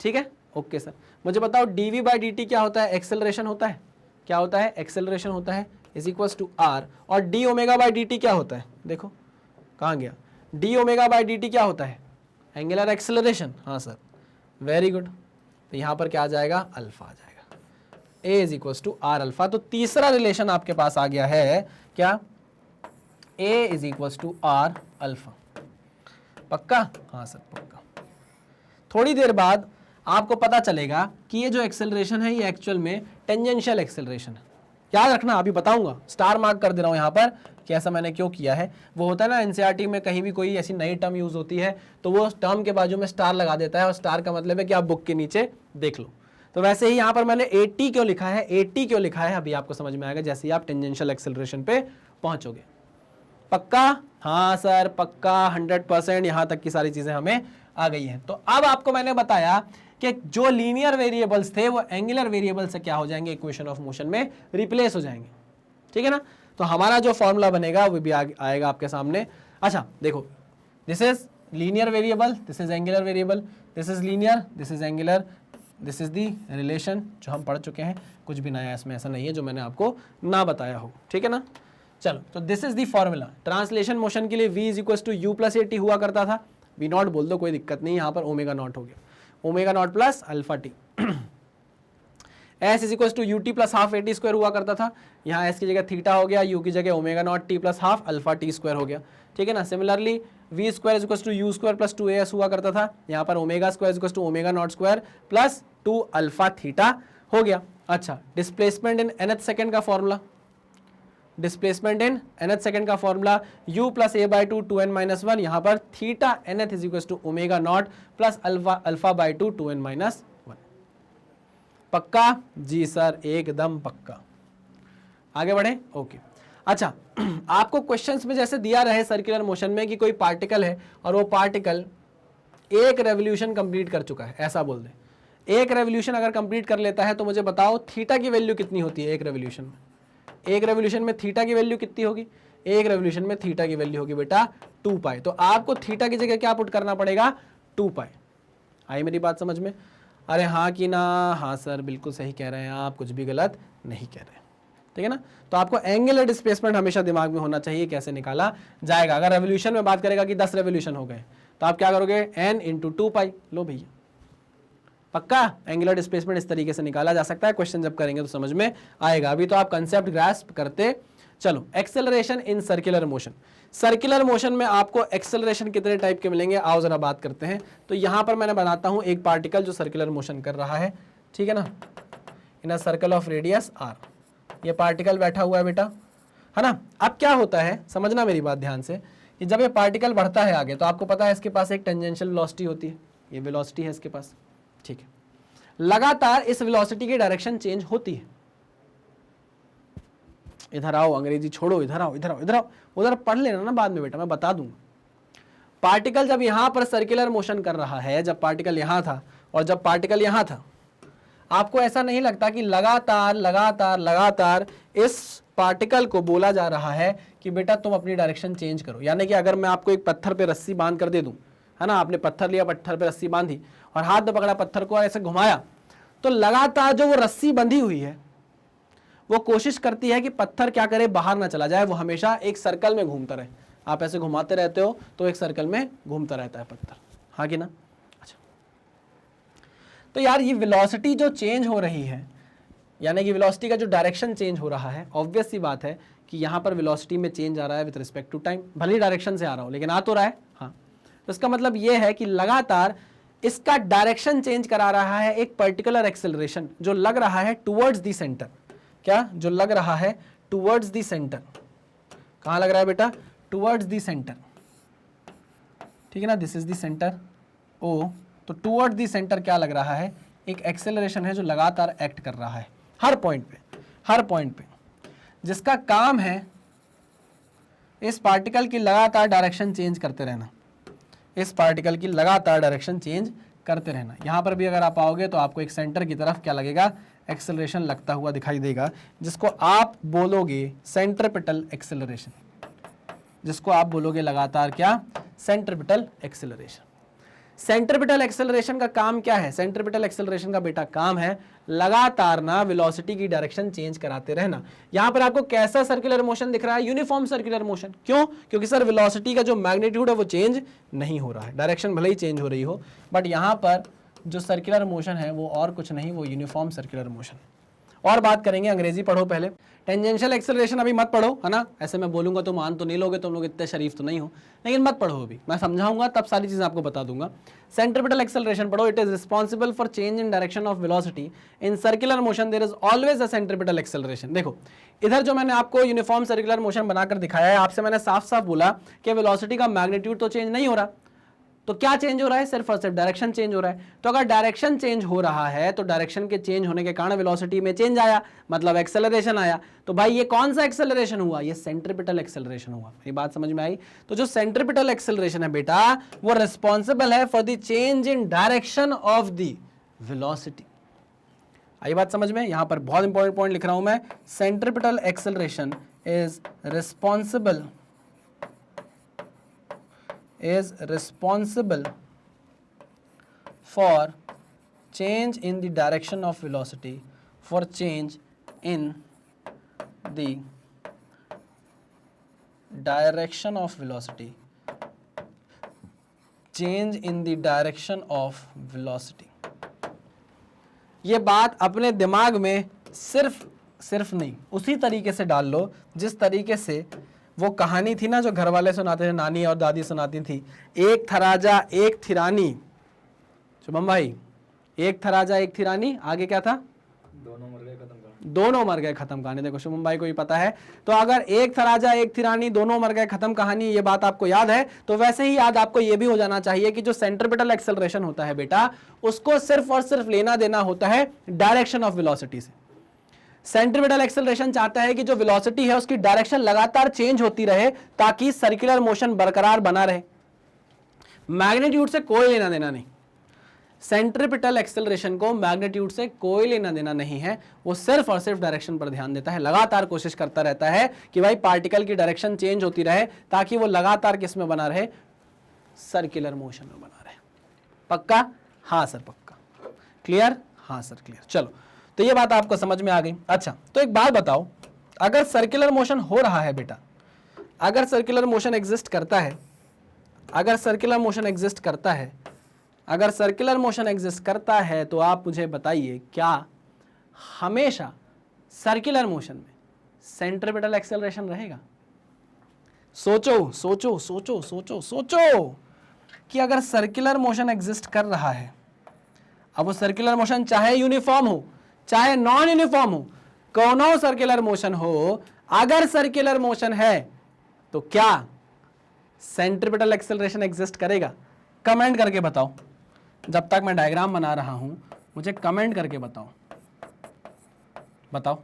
ठीक है, ओके सर। मुझे बताओ dv बाई dt क्या होता है, एक्सेलरेशन होता है, क्या होता है, एक्सेलरेशन होता है, इज इक्वल्स टू आर। और d ओमेगा बाई dt क्या होता है, देखो कहाँ गया, d ओमेगा बाई dt क्या होता है, एंगुलर एक्सेलरेशन, हाँ सर, वेरी गुड। तो यहाँ पर क्या आ जाएगा, अल्फा आ जाएगा, a is equals to are alpha. तो तीसरा रिलेशन आपके पास आ गया है क्या, a is equals to are alpha, पक्का, हाँ सर पक्का। थोड़ी देर बाद आपको पता चलेगा कि ये जो एक्सेलरेशन है ये एक्चुअल में टेंजेंशियल एक्सेलरेशन है। याद रखना, अभी बताऊंगा, स्टार मार्क कर दे रहा हूँ यहाँ पर कि ऐसा मैंने क्यों किया है। वो होता है ना एनसीईआरटी में कहीं भी कोई ऐसी नई टर्म यूज होती है तो वो टर्म के बाजू में स्टार लगा देता है, और स्टार का मतलब है कि आप बुक के नीचे देख लो। तो वैसे ही यहाँ पर मैंने 80 क्यों लिखा है, 80 क्यों लिखा है अभी आपको समझ में आएगा जैसे ही आप टेंजेंशियल एक्सेलरेशन पे पहुंचोगे। पक्का, हाँ सर पक्का, 100%। यहाँ तक की सारी चीजें हमें आ गई हैं। तो अब आपको मैंने बताया कि जो लीनियर वेरिएबल्स थे वो एंगुलर वेरिएबल से क्या हो जाएंगे, इक्वेशन ऑफ मोशन में रिप्लेस हो जाएंगे, ठीक है ना। तो हमारा जो फॉर्मूला बनेगा वो भी आएगा आपके सामने। अच्छा देखो, this is linear variable, this is angular variable, this is linear, this is angular, this is the relation जो हम पढ़ चुके हैं, कुछ भी नया इसमें ऐसा नहीं है जो मैंने आपको ना बताया हो, ठीक है ना। चलो, तो this is the formula. Translation motion के लिए v is equal to u plus a t हुआ करता था, वी नॉट बोल दो कोई दिक्कत नहीं, यहाँ पर ओमेगा नॉट हो गया, omega not plus alpha t. s is equal to u t plus half a t square हुआ करता था, यहाँ s की जगह थीटा हो गया, u की जगह omega not t plus half alpha t square हो गया, ठीक है ना। Similarly v square is equal to u square plus 2as हुआ करता था, यहाँ पर omega square is equal to omega not square plus 2 alpha theta हो गया। अच्छा, डिस्प्लेसमेंट इन nth सेकंड का formula, displacement in nth second का formula u plus a by 2 2n minus 1, यहाँ पर theta nth is equal to omega not plus alpha by 2 2n minus 1। पक्का जी सर, एकदम पक्का। आगे बढ़े, ओके। अच्छा, आपको क्वेश्चंस में जैसे दिया रहे सर्कुलर मोशन में कि कोई पार्टिकल है और वो पार्टिकल एक रेवोल्यूशन कंप्लीट कर चुका है, ऐसा बोल दे। एक रेवोल्यूशन अगर कंप्लीट कर लेता है तो मुझे बताओ थीटा की वैल्यू कितनी होती है एक रेवोल्यूशन में। एक रेवोल्यूशन में थीटा की वैल्यू कितनी होगी, एक रेवोल्यूशन में थीटा की वैल्यू होगी बेटा 2 पाई। तो आपको थीटा की जगह क्या पुट करना पड़ेगा, 2 पाई। आई मेरी बात समझ में? अरे हाँ कि ना, हाँ सर बिल्कुल सही कह रहे हैं आप, कुछ भी गलत नहीं कह रहे हैं, ठीक है ना। तो आपको एंगुलर डिस्प्लेसमेंट हमेशा दिमाग में होना चाहिए, कैसे निकाला जाएगा। अगर रेवोल्यूशन में बात करेगा कि 10 रेवोल्यूशन हो गए तो आप क्या करोगे, n इंटू 2 पाई। लो भैया, पक्का एंगुलर डिस्प्लेसमेंट इस तरीके से निकाला जा सकता है। क्वेश्चन जब करेंगे तो समझ में आएगा, अभी तो आप कंसेप्ट ग्रास्प करते चलो, acceleration in circular motion. Circular motion में आपको एक्सेलरेशन कितने टाइप के मिलेंगे, आओ जरा बात करते हैं। तो यहां पर मैंने बनाता हूं एक पार्टिकल जो सर्कुलर मोशन कर रहा है, ठीक है ना, in a circle of radius r। ये पार्टिकल बैठा हुआ है बेटा, है ना। अब क्या होता है, समझना मेरी बात ध्यान से, कि जब ये पार्टिकल बढ़ता है आगे तो आपको पता है इसके पास एक टेंजेंशियल वेलोसिटी होती है, ये वेलोसिटी है इसके पास, ठीक है। लगातार इस वेलोसिटी की डायरेक्शन चेंज होती है। इधर आओ, अंग्रेजी छोड़ो, इधर आओ, इधर आओ, इधर आओ, उधर पढ़ लेना ना बाद में बेटा, मैं बता दूंगा। पार्टिकल जब यहां पर सर्कुलर मोशन कर रहा है, जब पार्टिकल यहां था और जब पार्टिकल यहां था, आपको ऐसा नहीं लगता कि लगातार लगातार लगातार इस पार्टिकल को बोला जा रहा है कि बेटा तुम अपनी डायरेक्शन चेंज करो। यानी कि अगर मैं आपको एक पत्थर पे रस्सी बांध कर दे दूं, है ना, आपने पत्थर लिया, पत्थर पे रस्सी बांधी और हाथ में पकड़ा पत्थर को ऐसे घुमाया, तो लगातार जो वो रस्सी बंधी हुई है वो कोशिश करती है कि पत्थर क्या करे, बाहर ना चला जाए, वो हमेशा एक सर्कल में घूमता रहे। आप ऐसे घुमाते रहते हो तो एक सर्कल में घूमता रहता है पत्थर, हाँ कि ना। अच्छा, तो यार ये वेलोसिटी जो चेंज हो रही है, यानी कि वेलोसिटी का जो डायरेक्शन चेंज हो रहा है, ऑब्वियस सी बात है कि यहाँ पर वेलोसिटी में चेंज आ रहा है विद रिस्पेक्ट टू टाइम, भले ही डायरेक्शन से आ रहा हो लेकिन आ तो रहा है, हाँ। तो इसका मतलब ये है कि लगातार इसका डायरेक्शन चेंज करा रहा है एक पर्टिकुलर एक्सेलरेशन जो लग रहा है टुवर्ड्स दी सेंटर। क्या, जो लग रहा है टुवर्ड्स दी सेंटर। कहाँ लग रहा है बेटा, टुवर्ड्स दी सेंटर, ठीक है ना, this is the centre o. तो टुवर्ड्स दी सेंटर क्या लग रहा है, एक एक्सेलरेशन है जो लगातार एक्ट कर रहा है हर पॉइंट पे, हर पॉइंट पे, जिसका काम है इस पार्टिकल की लगातार डायरेक्शन चेंज करते रहना, इस पार्टिकल की लगातार डायरेक्शन चेंज करते रहना। यहां पर भी अगर आप आओगे तो आपको एक सेंटर की तरफ क्या लगेगा, एक्सेलरेशन लगता हुआ दिखाई देगा, जिसको आप बोलोगे सेंट्रिपिटल एक्सेलरेशन, जिसको आप बोलोगे लगातार क्या, सेंट्रिपिटल एक्सेलरेशन। सेंट्रिपिटल एक्सेलरेशन का काम क्या है, सेंट्रिपिटल एक्सेलरेशन का बेटा काम है लगातार ना वेलोसिटी की डायरेक्शन चेंज कराते रहना। यहां पर आपको कैसा सर्कुलर मोशन दिख रहा है, यूनिफॉर्म सर्कुलर मोशन। क्यों, क्योंकि सर वेलोसिटी का जो मैग्नीट्यूड है वो चेंज नहीं हो रहा है, डायरेक्शन भले ही चेंज हो रही हो, बट यहां पर जो सर्कुलर मोशन है वो और कुछ नहीं, वो यूनिफॉर्म सर्कुलर मोशन। और बात करेंगे, अंग्रेजी पढ़ो पहले, टेंजेंशियल एक्सेलरेशन अभी मत पढ़ो, है ना, ऐसे मैं बोलूंगा तो मान तो नहीं लोगे, तुम लोग इतने शरीफ तो नहीं हो, लेकिन मत पढ़ो अभी, मैं समझाऊंगा तब सारी चीजें आपको बता दूंगा। सेंट्रिपिटल एक्सेलरेशन पढ़ो, it is responsible for change in direction of velocity in circular motion, there is always a centripetal acceleration. देखो इधर जो मैंने आपको यूनिफॉर्म सर्कुलर मोशन बनाकर दिखाया है, आपसे मैंने साफ साफ बोला कि वेलोसिटी का मैग्नीट्यूड तो चेंज नहीं हो रहा, तो क्या चेंज हो रहा है, सिर्फ और सिर्फ डायरेक्शन चेंज हो रहा है। तो अगर डायरेक्शन चेंज हो रहा है तो डायरेक्शन के चेंज होने के कारण वेलोसिटी में चेंज आया, मतलब एक्सेलरेशन आया। तो भाई ये कौन सा एक्सेलरेशन हुआ, ये सेंट्रिपिटल एक्सेलरेशन हुआ। ये बात समझ में आई। तो जो सेंट्रिपिटल एक्सेलरेशन है बेटा, वो रिस्पॉन्सिबल है for the change in direction of the velocity. आई बात समझ में। यहां पर बहुत इंपॉर्टेंट पॉइंट लिख रहा हूं मैं, centripetal acceleration is responsible for change in the direction of velocity, for change in the direction of velocity, change in the direction of velocity। ये बात अपने दिमाग में सिर्फ नहीं, उसी तरीके से डाल लो जिस तरीके से वो कहानी थी ना जो घर वाले सुनाते थे, नानी और दादी सुनाती थी, एक था राजा एक थी रानी। शुभम भाई, एक था राजा एक थी रानी, आगे क्या था, दोनों मर गए खत्म कहानी, दोनों मर गए खत्म कहानी। देखो शुभम भाई को भी पता है। तो अगर एक था राजा एक थी रानी, दोनों मर गए खत्म कहानी, ये बात आपको याद है, तो वैसे ही याद आपको ये भी हो जाना चाहिए कि जो सेंट्रिपिटल एक्सेलरेशन होता है बेटा, उसको सिर्फ और सिर्फ लेना देना होता है डायरेक्शन ऑफ वेलोसिटी से। सेंट्रिपिटल एक्सेलरेशन चाहता है कि जो वेलोसिटी है उसकी डायरेक्शन लगातार चेंज होती रहे ताकि सर्कुलर मोशन बरकरार बना रहे, मैग्नीट्यूड से कोई लेना देना नहीं। सेंट्रिपिटल एक्सेलरेशन को मैग्नीट्यूड से कोई लेना देना नहीं है, वो सिर्फ और सिर्फ डायरेक्शन पर ध्यान देता है, लगातार कोशिश करता रहता है कि भाई पार्टिकल की डायरेक्शन चेंज होती रहे ताकि वो लगातार किस में बना रहे, सर्कुलर मोशन में बना रहे। पक्का? हाँ सर पक्का। क्लियर? हाँ सर क्लियर। चलो, तो ये बात आपको समझ में आ गई। अच्छा, तो एक बात बताओ, अगर सर्कुलर मोशन हो रहा है बेटा, अगर सर्कुलर मोशन एग्जिस्ट करता है, अगर सर्कुलर मोशन एग्जिस्ट करता है, अगर सर्कुलर मोशन एग्जिस्ट करता है, तो आप मुझे बताइए क्या हमेशा सर्कुलर मोशन में सेंट्रिपिटल एक्सेलरेशन रहेगा। सोचो सोचो सोचो सोचो सोचो कि अगर सर्कुलर मोशन एग्जिस्ट कर रहा है, अब वो सर्कुलर मोशन चाहे यूनिफॉर्म हो चाहे नॉन यूनिफॉर्म हो, कोनो सर्कुलर मोशन हो, अगर सर्कुलर मोशन है तो क्या सेंट्रिपिटल एक्सेलरेशन एग्जिस्ट करेगा? कमेंट करके बताओ। जब तक मैं डायग्राम बना रहा हूं मुझे कमेंट करके बताओ। बताओ।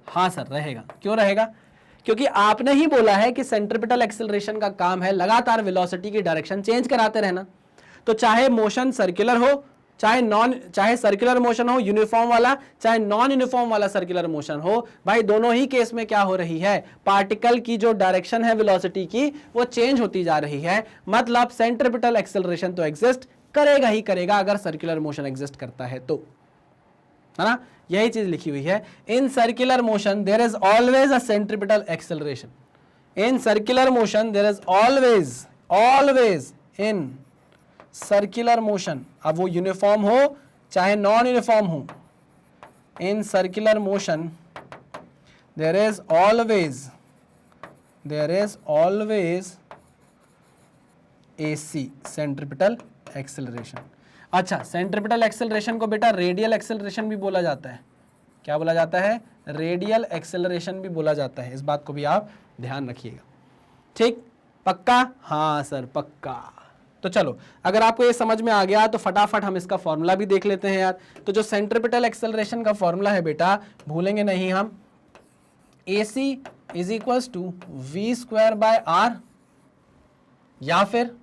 हाँ सर रहेगा। क्यों रहेगा? क्योंकि आपने ही बोला है कि सेंट्रिपिटल एक्सेलरेशन का काम है लगातार वेलोसिटी की डायरेक्शन चेंज कराते रहना। तो चाहे मोशन सर्कुलर हो, चाहे सर्कुलर मोशन हो यूनिफॉर्म वाला, चाहे नॉन यूनिफॉर्म वाला सर्कुलर मोशन हो, भाई दोनों ही केस में क्या हो रही है, पार्टिकल की जो डायरेक्शन है वेलोसिटी की वो चेंज होती जा रही है। मतलब सेंट्रिपिटल एक्सेलरेशन तो एग्जिस्ट करेगा ही करेगा अगर सर्कुलर मोशन एग्जिस्ट करता है तो, है ना? यही चीज लिखी हुई है। In circular motion there is always a centripetal acceleration. In circular motion there is always in circular motion, अब वो यूनिफॉर्म हो चाहे नॉन यूनिफॉर्म हो, in circular motion there is always AC centripetal acceleration. अच्छा, सेंट्रिपिटल एक्सेलरेशन को बेटा रेडियल एक्सेलरेशन भी बोला जाता है। क्या बोला जाता है? रेडियल एक्सेलरेशन भी बोला जाता है। इस बात को भी आप ध्यान रखिएगा। ठीक, पक्का? हाँ सर पक्का। तो चलो, अगर आपको ये समझ में आ गया तो फटाफट हम इसका फॉर्मूला भी देख लेते हैं यार। तो जो सेंट्रिपिटल एक्सेलरेशन का फॉर्मूला है बेटा, भूलेंगे नहीं हम, AC is equals to v²/r या फिर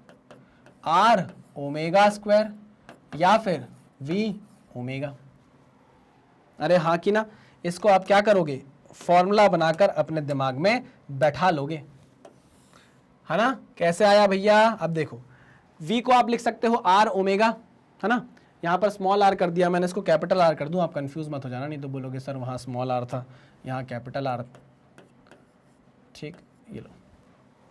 r ओमेगा स्क्वायर या फिर v ओमेगा। अरे हाँ कि ना? इसको आप क्या करोगे? फॉर्मूला बनाकर अपने दिमाग में बैठा लोगे, है ना? कैसे आया भैया? अब देखो, v को आप लिख सकते हो r ओमेगा, है ना? यहाँ पर स्मॉल r कर दिया मैंने, इसको कैपिटल R कर दूं, आप कंफ्यूज मत हो जाना, नहीं तो बोलोगे सर वहाँ स्मॉल r था यहाँ कैपिटल R। ठीक, ये लो,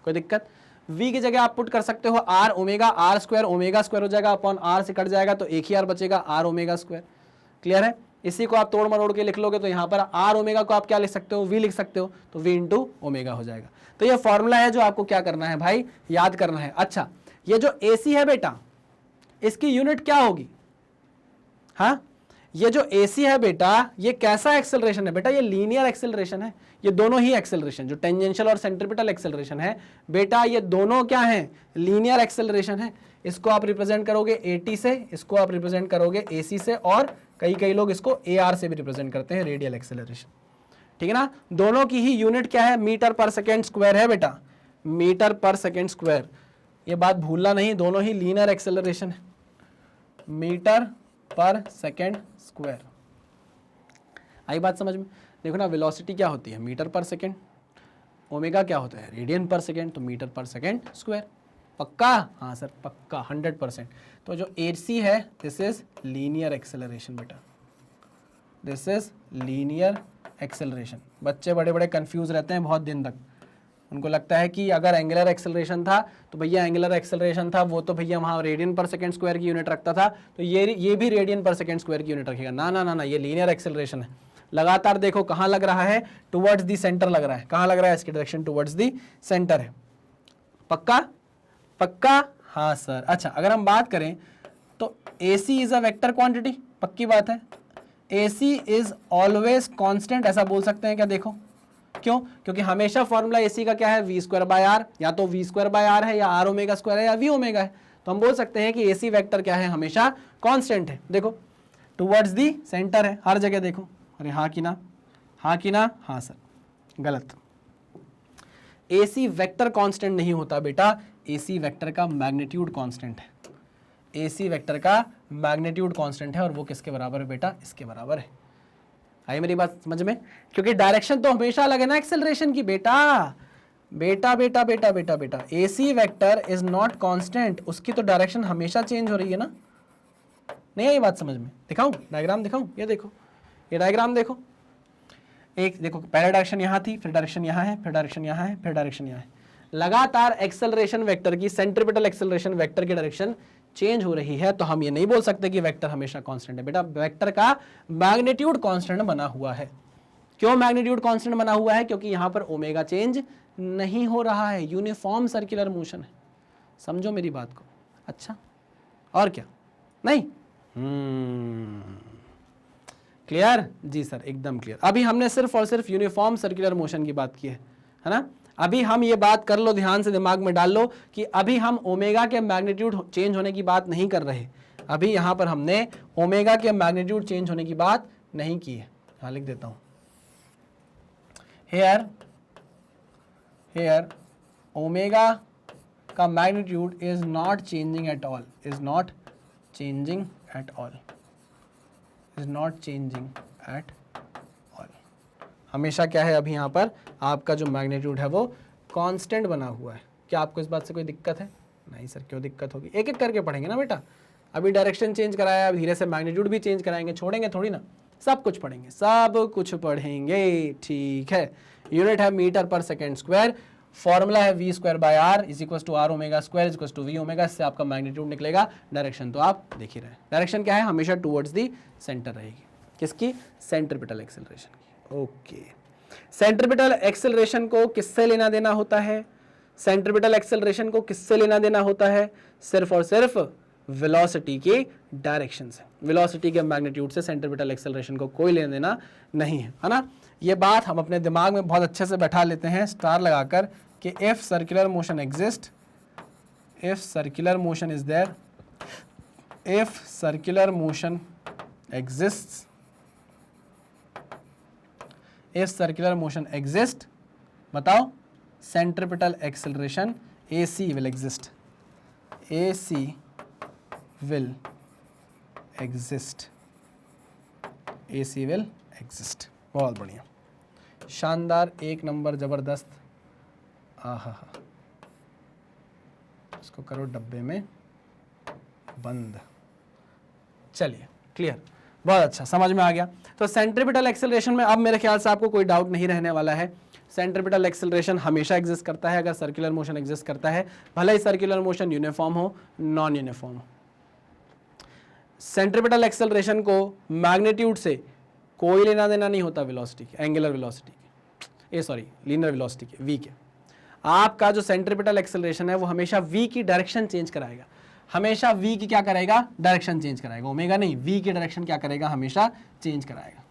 कोई दिक्कत? v की जगह आप पुट कर सकते हो r omega, r square omega square हो जाएगा, अपॉन r से कट जाएगा तो एक ही r बचेगा, r ओमेगा स्क्वायर। क्लियर है? इसी को आप तोड़ मरोड़ के लिख लोगे तो यहाँ पर r ओमेगा को आप क्या लिख सकते हो? v लिख सकते हो, तो v इंटू ओमेगा हो जाएगा। तो ये फॉर्मूला है जो आपको क्या करना है भाई? याद करना है। अच्छा, ये जो AC है बेटा, इसकी यूनिट क्या होगी? हाँ, ये जो AC है बेटा, ये कैसा एक्सेलरेशन है बेटा? ये लीनियर एक्सेलरेशन है। ये दोनों ही एक्सेलरेशन, जो टेंजेंशियल और सेंट्रिपिटल एक्सेलरेशन है बेटा, ये दोनों क्या है? लीनियर एक्सेलरेशन है। इसको आप रिप्रेजेंट करोगे AT से, इसको आप रिप्रेजेंट करोगे AC से, और कई लोग इसको AR से भी रिप्रेजेंट करते हैं, रेडियल एक्सेलरेशन। ठीक है ना? दोनों की ही यूनिट क्या है? मीटर पर सेकेंड स्क्वायर है बेटा, मीटर पर सेकेंड स्क्वायर। ये बात भूलना नहीं, दोनों ही लीनियर एक्सेलरेशन है, मीटर पर सेकेंड स्क्वायर। आई बात समझ में? देखो ना, वेलोसिटी क्या होती है? मीटर पर सेकेंड। ओमेगा क्या होता है? रेडियन पर सेकेंड, तो मीटर पर सेकेंड स्क्वायर। पक्का? हाँ सर पक्का, 100%। तो जो AC है, दिस इज लीनियर एक्सेलरेशन बेटा, दिस इज लीनियर एक्सेलरेशन। बच्चे बड़े बड़े कंफ्यूज रहते हैं बहुत दिन तक, उनको लगता है कि अगर एंगुलर एक्सेलरेशन था तो भैया एंगुलर एक्सेलरेशन था वो तो भैया वहाँ रेडियन पर सेकेंड स्क्वायर की यूनिट रखता था, तो ये भी रेडियन पर सेकेंड स्क्वायर की यूनिट रखेगा। ना ना ना ना, ये लीनियर एक्सेलरेशन है। लगातार देखो कहाँ लग रहा है? टुवर्ड्स दी सेंटर लग रहा है। कहाँ लग रहा है? इसकी डायरेक्शन टुवर्ड्स दी सेंटर है। पक्का? पक्का? हाँ सर। अच्छा, अगर हम बात करें तो AC is a vector quantity, पक्की बात है। AC इज ऑलवेज कांस्टेंट, ऐसा बोल सकते हैं क्या? देखो क्यों? क्योंकि हमेशा फॉर्मूला AC का क्या है? v²/r, या तो v²/r है या r ओमेगा स्क्वायर है या v ओमेगा है। तो हम बोल सकते हैं कि AC वेक्टर क्या है? हमेशा कांस्टेंट है। देखो टुवर्ड्स दी सेंटर है हर जगह। देखो, अरे हाँ कि ना? हाँ कि ना? हाँ सर, गलत। AC वेक्टर कांस्टेंट नहीं होता बेटा, AC वेक्टर का मैग्नीट्यूड कांस्टेंट है। AC वेक्टर का मैग्नीट्यूड कांस्टेंट है, और वो किसके बराबर है बेटा? इसके बराबर है। आई मेरी बात समझ में? क्योंकि डायरेक्शन तो हमेशा अलग है ना एक्सेलरेशन की बेटा। बेटा बेटा बेटा बेटा बेटा AC vector is not constant, उसकी तो डायरेक्शन हमेशा चेंज हो रही है ना। नहीं आई बात समझ में? दिखाऊं डायग्राम? दिखाऊं? ये देखो, ये डायग्राम देखो। एक देखो, पहले डायरेक्शन यहाँ थी, फिर डायरेक्शन यहाँ है, फिर डायरेक्शन यहाँ है, फिर डायरेक्शन यहाँ है। लगातार एक्सेलरेशन वेक्टर की, सेंट्रिपिटल एक्सेलरेशन वेक्टर की डायरेक्शन चेंज हो रही है। तो हम ये नहीं बोल सकते कि वेक्टर हमेशा कांस्टेंट है बेटा, वेक्टर का मैग्नीट्यूड कांस्टेंट बना हुआ है। क्यों मैग्नीट्यूड कांस्टेंट बना हुआ है? क्योंकि यहां पर ओमेगा चेंज नहीं हो रहा है, यूनिफॉर्म सर्कुलर मोशन है। समझो मेरी बात को। अच्छा, और क्या? नहीं? क्लियर? जी सर, एकदम क्लियर। अभी हमने सिर्फ और सिर्फ यूनिफॉर्म सर्कुलर मोशन की बात की है ना? अभी हम ये बात कर लो, ध्यान से दिमाग में डाल लो कि अभी हम ओमेगा के मैग्नीट्यूड चेंज होने की बात नहीं कर रहे। अभी यहां पर हमने ओमेगा के मैग्नीट्यूड चेंज होने की बात नहीं की है। हाँ, लिख देता हूं। हेयर ओमेगा का magnitude is not changing at all, is not changing at all, is not changing at all. हमेशा क्या है, अभी यहाँ पर आपका जो मैग्नीट्यूड है वो कांस्टेंट बना हुआ है। क्या आपको इस बात से कोई दिक्कत है? नहीं सर, क्यों दिक्कत होगी? एक एक करके पढ़ेंगे ना बेटा। अभी डायरेक्शन चेंज कराया, धीरे से मैग्नीट्यूड भी चेंज कराएंगे, छोड़ेंगे थोड़ी ना, सब कुछ पढ़ेंगे, सब कुछ पढ़ेंगे। ठीक है, यूनिट है मीटर पर सेकेंड स्क्वायर, फॉर्मूला है v square by r is equal to r omega square is equal to v omega. इससे आपका मैग्नीट्यूड निकलेगा। डायरेक्शन तो आप देख ही रहे हैं, डायरेक्शन क्या है, हमेशा टुवर्ड्स दी सेंटर रहेगी। किसकी? सेंट्रीपिटल एक्सेलरेशन की। ओके, सेंट्रीपिटल एक्सेलरेशन को किससे लेना देना होता है? सेंट्रीपिटल एक्सेलरेशन को किससे लेना देना होता है? सिर्फ और सिर्फ वेलोसिटी के डायरेक्शन से। वेलोसिटी के मैग्नीट्यूड से सेंट्रीपिटल एक्सेलरेशन को कोई लेना देना नहीं है ना? ये बात हम अपने दिमाग में बहुत अच्छे से बैठा लेते हैं स्टार लगाकर कि if circular motion exist, if circular motion is there, if circular motion exists, if circular motion exist, बताओ, centripetal acceleration AC will exist, AC will exist, AC will exist। बहुत बढ़िया, शानदार, एक नंबर, जबरदस्त। आहा, इसको करो डब्बे में बंद। चलिए, क्लियर, बहुत अच्छा, समझ में आ गया। तो सेंट्रीपिटल एक्सेलरेशन में अब मेरे ख्याल से आपको कोई डाउट नहीं रहने वाला है। सेंट्रीपिटल एक्सेलरेशन हमेशा एग्जिस्ट करता है अगर सर्कुलर मोशन एग्जिस्ट करता है, भले ही सर्कुलर मोशन यूनिफॉर्म हो, नॉन यूनिफॉर्म हो। सेंट्रीपिटल एक्सेलरेशन को मैग्नीट्यूड से कोई लेना देना नहीं होता वेलोसिटी के, एंगुलर वेलोसिटी के, लीनियर वेलोसिटी के, v के। आपका जो सेंट्रीपिटल एक्सेलरेशन है वो हमेशा v की डायरेक्शन चेंज कराएगा, हमेशा v की क्या करेगा? डायरेक्शन चेंज कराएगा। ओमेगा नहीं, v की डायरेक्शन क्या करेगा? हमेशा चेंज कराएगा।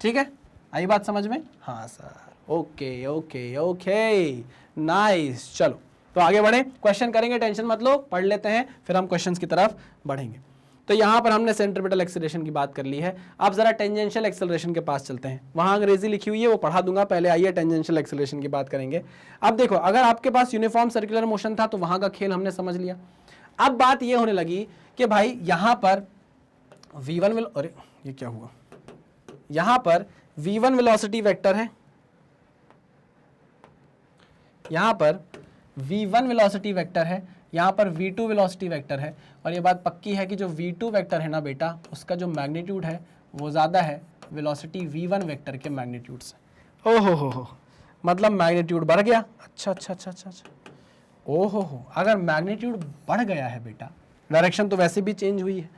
ठीक है, आई बात समझ में? हाँ sir, okay okay okay, nice. चलो तो आगे बढ़े, क्वेश्चन करेंगे, टेंशन मत लो, पढ़ लेते हैं, फिर हम क्वेश्चंस की तरफ बढ़ेंगे। तो यहाँ पर हमने सेंट्रीपिटल एक्सेलरेशन की बात कर ली है। अब जरा टेंजेंशियल एक्सेलरेशन के पास चलते हैं, वहाँ अंग्रेजी लिखी हुई है वो पढ़ा दूंगा, पहले आइए टेंजेंशियल एक्सेलरेशन की बात करेंगे। अब देखो, अगर आपके पास यूनिफॉर्म सर्कुलर मोशन था तो वहाँ का खेल हमने समझ लिया। अब बात ये होने लगी कि भाई यहाँ पर v1 विल, अरे ये क्या हुआ, यहाँ पर v1 वेलोसिटी वेक्टर है, यहाँ पर v1 वेलोसिटी वेक्टर है, यहाँ पर v2 वेलोसिटी वेक्टर है, और ये बात पक्की है कि जो v2 वेक्टर है ना बेटा, उसका जो मैग्नीट्यूड है वो ज़्यादा है वेलोसिटी v1 वेक्टर के मैग्नीट्यूड से। ओहो हो, मतलब मैग्नीट्यूड बढ़ गया। अच्छा अच्छा अच्छा अच्छा अच्छा, ओहो हो, अगर मैग्नीट्यूड बढ़ गया है बेटा, डायरेक्शन तो वैसे भी चेंज हुई है,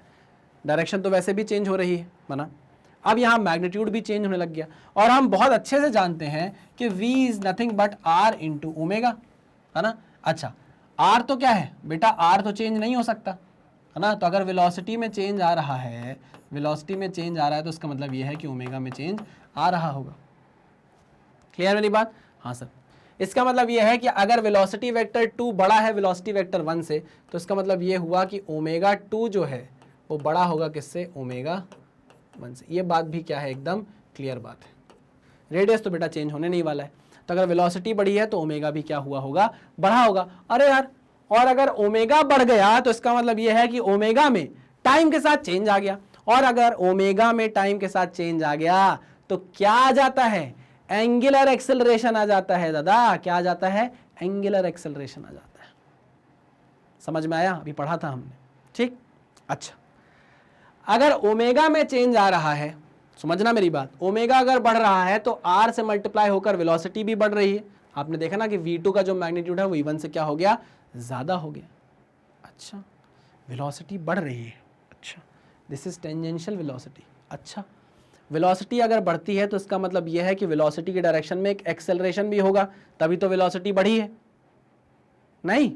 डायरेक्शन तो वैसे भी चेंज हो रही है माना, अब यहाँ मैग्नीट्यूड भी चेंज होने लग गया। और हम बहुत अच्छे से जानते हैं कि v is nothing but r into omega, है ना? अच्छा, r तो क्या है बेटा? r तो चेंज नहीं हो सकता, है ना? तो अगर वेलोसिटी में चेंज आ रहा है, वेलोसिटी में चेंज आ रहा है, तो उसका मतलब ये है कि ओमेगा में चेंज आ रहा होगा। क्लियर मेरी बात? हाँ सर, इसका मतलब ये है कि अगर वेलोसिटी वेक्टर 2 बड़ा है वेलोसिटी वेक्टर 1 से, तो इसका मतलब ये हुआ कि ओमेगा 2 जो है वो बड़ा होगा किससे? ओमेगा 1 से। ये बात भी क्या है, एकदम क्लियर बात है। रेडियस तो बेटा चेंज होने नहीं वाला है, तो अगर वेलोसिटी बढ़ी है तो ओमेगा भी क्या हुआ होगा? बढ़ा होगा। अरे यार, और अगर ओमेगा बढ़ गया तो इसका मतलब यह है कि ओमेगा में टाइम के साथ चेंज आ गया, और अगर ओमेगा में टाइम के साथ चेंज आ गया तो क्या आ जाता है? एंगुलर एक्सेलरेशन आ जाता है दादा। क्या आ जाता है? एंगुलर एक्सेलरेशन आ जाता है। समझ में आया? अभी पढ़ा था हमने, ठीक? अच्छा, अगर ओमेगा में चेंज आ रहा है, समझना मेरी बात, ओमेगा अगर बढ़ रहा है तो r से मल्टीप्लाई होकर वेलोसिटी भी बढ़ रही है। आपने देखा ना कि v2 का जो मैग्नीट्यूड है वो v1 से क्या हो गया? ज़्यादा हो गया। अच्छा, वेलोसिटी बढ़ रही है। अच्छा, दिस इज टेंजेंशियल वेलोसिटी। अच्छा, वेलोसिटी अगर बढ़ती है तो इसका मतलब यह है कि वेलोसिटी की डायरेक्शन में एक एक्सेलरेशन भी होगा, तभी तो वेलोसिटी बढ़ी है। नहीं,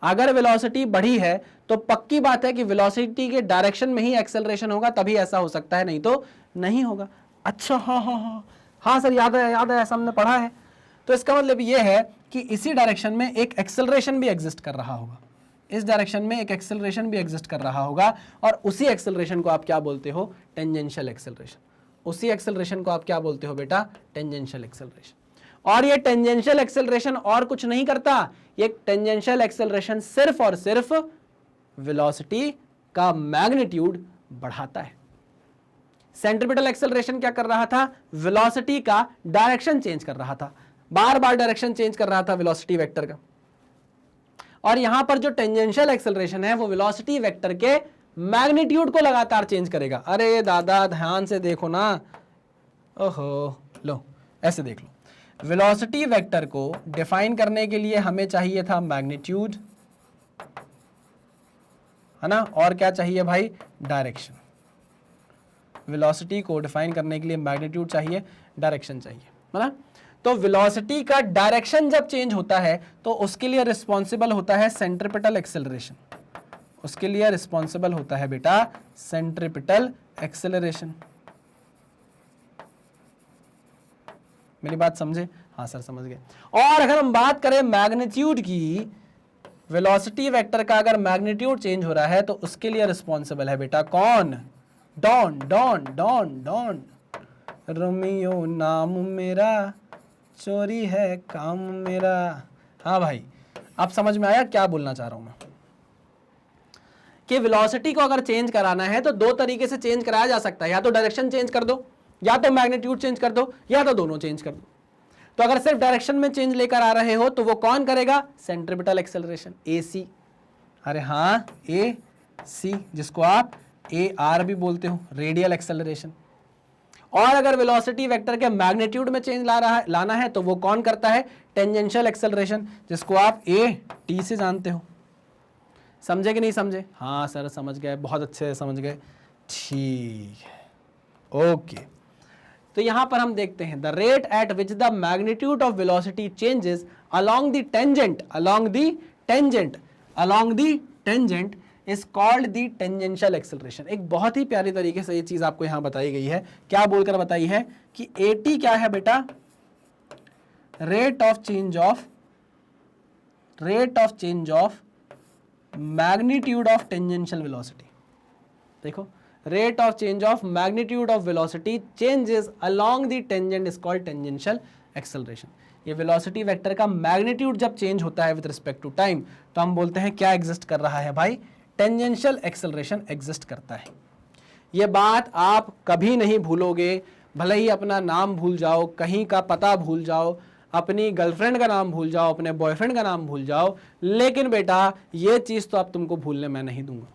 अगर वेलोसिटी बढ़ी है तो पक्की बात है कि वेलोसिटी के डायरेक्शन में ही एक्सेलरेशन होगा, तभी ऐसा हो सकता है, नहीं तो नहीं होगा। अच्छा, हाँ हाँ हाँ हाँ सर, याद है, ऐसा हमने पढ़ा है। तो इसका मतलब यह है कि इसी डायरेक्शन में एक एक्सेलरेशन भी एग्जिस्ट कर रहा होगा, इस डायरेक्शन में एक एक्सेलरेशन भी एग्जिस्ट कर रहा होगा, और उसी एक्सेलरेशन को आप क्या बोलते हो? Tangential acceleration. उसी एक्सेलरेशन को आप क्या बोलते हो बेटा? Tangential acceleration. और ये टेंजेंशियल एक्सेलरेशन और कुछ नहीं करता, ये टेंजेंशियल एक्सेलरेशन सिर्फ और सिर्फ वेलोसिटी का मैग्नीट्यूड बढ़ाता है। सेंट्रीपिटल एक्सेलरेशन क्या कर रहा था? वेलोसिटी का डायरेक्शन चेंज कर रहा था, बार बार डायरेक्शन चेंज कर रहा था वेलोसिटी वेक्टर का। और यहां पर जो टेंजेंशियल एक्सेलरेशन है वो वेलोसिटी वेक्टर के मैग्नीट्यूड को लगातार चेंज करेगा। अरे दादा ध्यान से देखो ना, ओहो, लो ऐसे देख लो, वेलोसिटी वेक्टर को डिफाइन करने के लिए हमें चाहिए था मैग्नीट्यूड, है ना, और क्या चाहिए भाई? डायरेक्शन। वेलोसिटी को डिफाइन करने के लिए मैग्नीट्यूड चाहिए, डायरेक्शन चाहिए, है ना। तो वेलोसिटी का डायरेक्शन जब चेंज होता है तो उसके लिए रिस्पॉन्सिबल होता है सेंट्रीपिटल एक्सेलरेशन, उसके लिए रिस्पॉन्सिबल होता है बेटा सेंट्रीपिटल एक्सेलरेशन। मेरी बात समझे? हाँ सर समझ गए। और अगर हम बात करें मैग्नीट्यूड की, वेलोसिटी वेक्टर का अगर मैग्नीट्यूड चेंज हो रहा है तो उसके लिए रिस्पॉन्सिबल है बेटा कौन? Don Don Don Don. Romeo नाम मेरा, चोरी है काम मेरा। हाँ भाई, आप समझ में आया क्या बोलना चाह रहा हूं मैं? कि वेलोसिटी को अगर चेंज कराना है तो दो तरीके से चेंज कराया जा सकता है, या तो डायरेक्शन चेंज कर दो, या तो मैग्नीट्यूड चेंज कर दो, या तो दोनों चेंज कर दो। तो अगर सिर्फ डायरेक्शन में चेंज लेकर आ रहे हो तो वो कौन करेगा? Centripetal acceleration, AC। अरे हाँ, AC, जिसको आप AR भी बोलते हो, रेडियल एक्सेलरेशन। और अगर वेलोसिटी वेक्टर के मैग्नीट्यूड में चेंज लाना है तो वो कौन करता है? टेंजेंशियल एक्सेलरेशन, जिसको आप AT से जानते हो। समझे कि नहीं समझे? हाँ सर समझ गए, बहुत अच्छे से समझ गए, ठीक है, ओके। तो यहां पर हम देखते हैं the rate at which the magnitude of velocity changes along the tangent is called the tangential acceleration. एक बहुत ही प्यारी तरीके से ये चीज आपको यहां बताई गई है। क्या बोलकर बताई है कि AT क्या है बेटा? Rate of change of magnitude of tangential velocity. देखो, rate of change of magnitude of velocity changes along the tangent is called tangential acceleration. ये वेलोसिटी वेक्टर का मैग्नीट्यूड जब चेंज होता है विद रिस्पेक्ट टू टाइम तो हम बोलते हैं क्या एग्जिस्ट कर रहा है भाई? टेंजेंशियल एक्सेलरेशन एग्जिस्ट करता है। ये बात आप कभी नहीं भूलोगे, भले ही अपना नाम भूल जाओ, कहीं का पता भूल जाओ, अपनी गर्लफ्रेंड का नाम भूल जाओ, अपने बॉयफ्रेंड का नाम भूल जाओ, लेकिन बेटा ये चीज तो अब तुमको भूलने मैं नहीं दूंगा।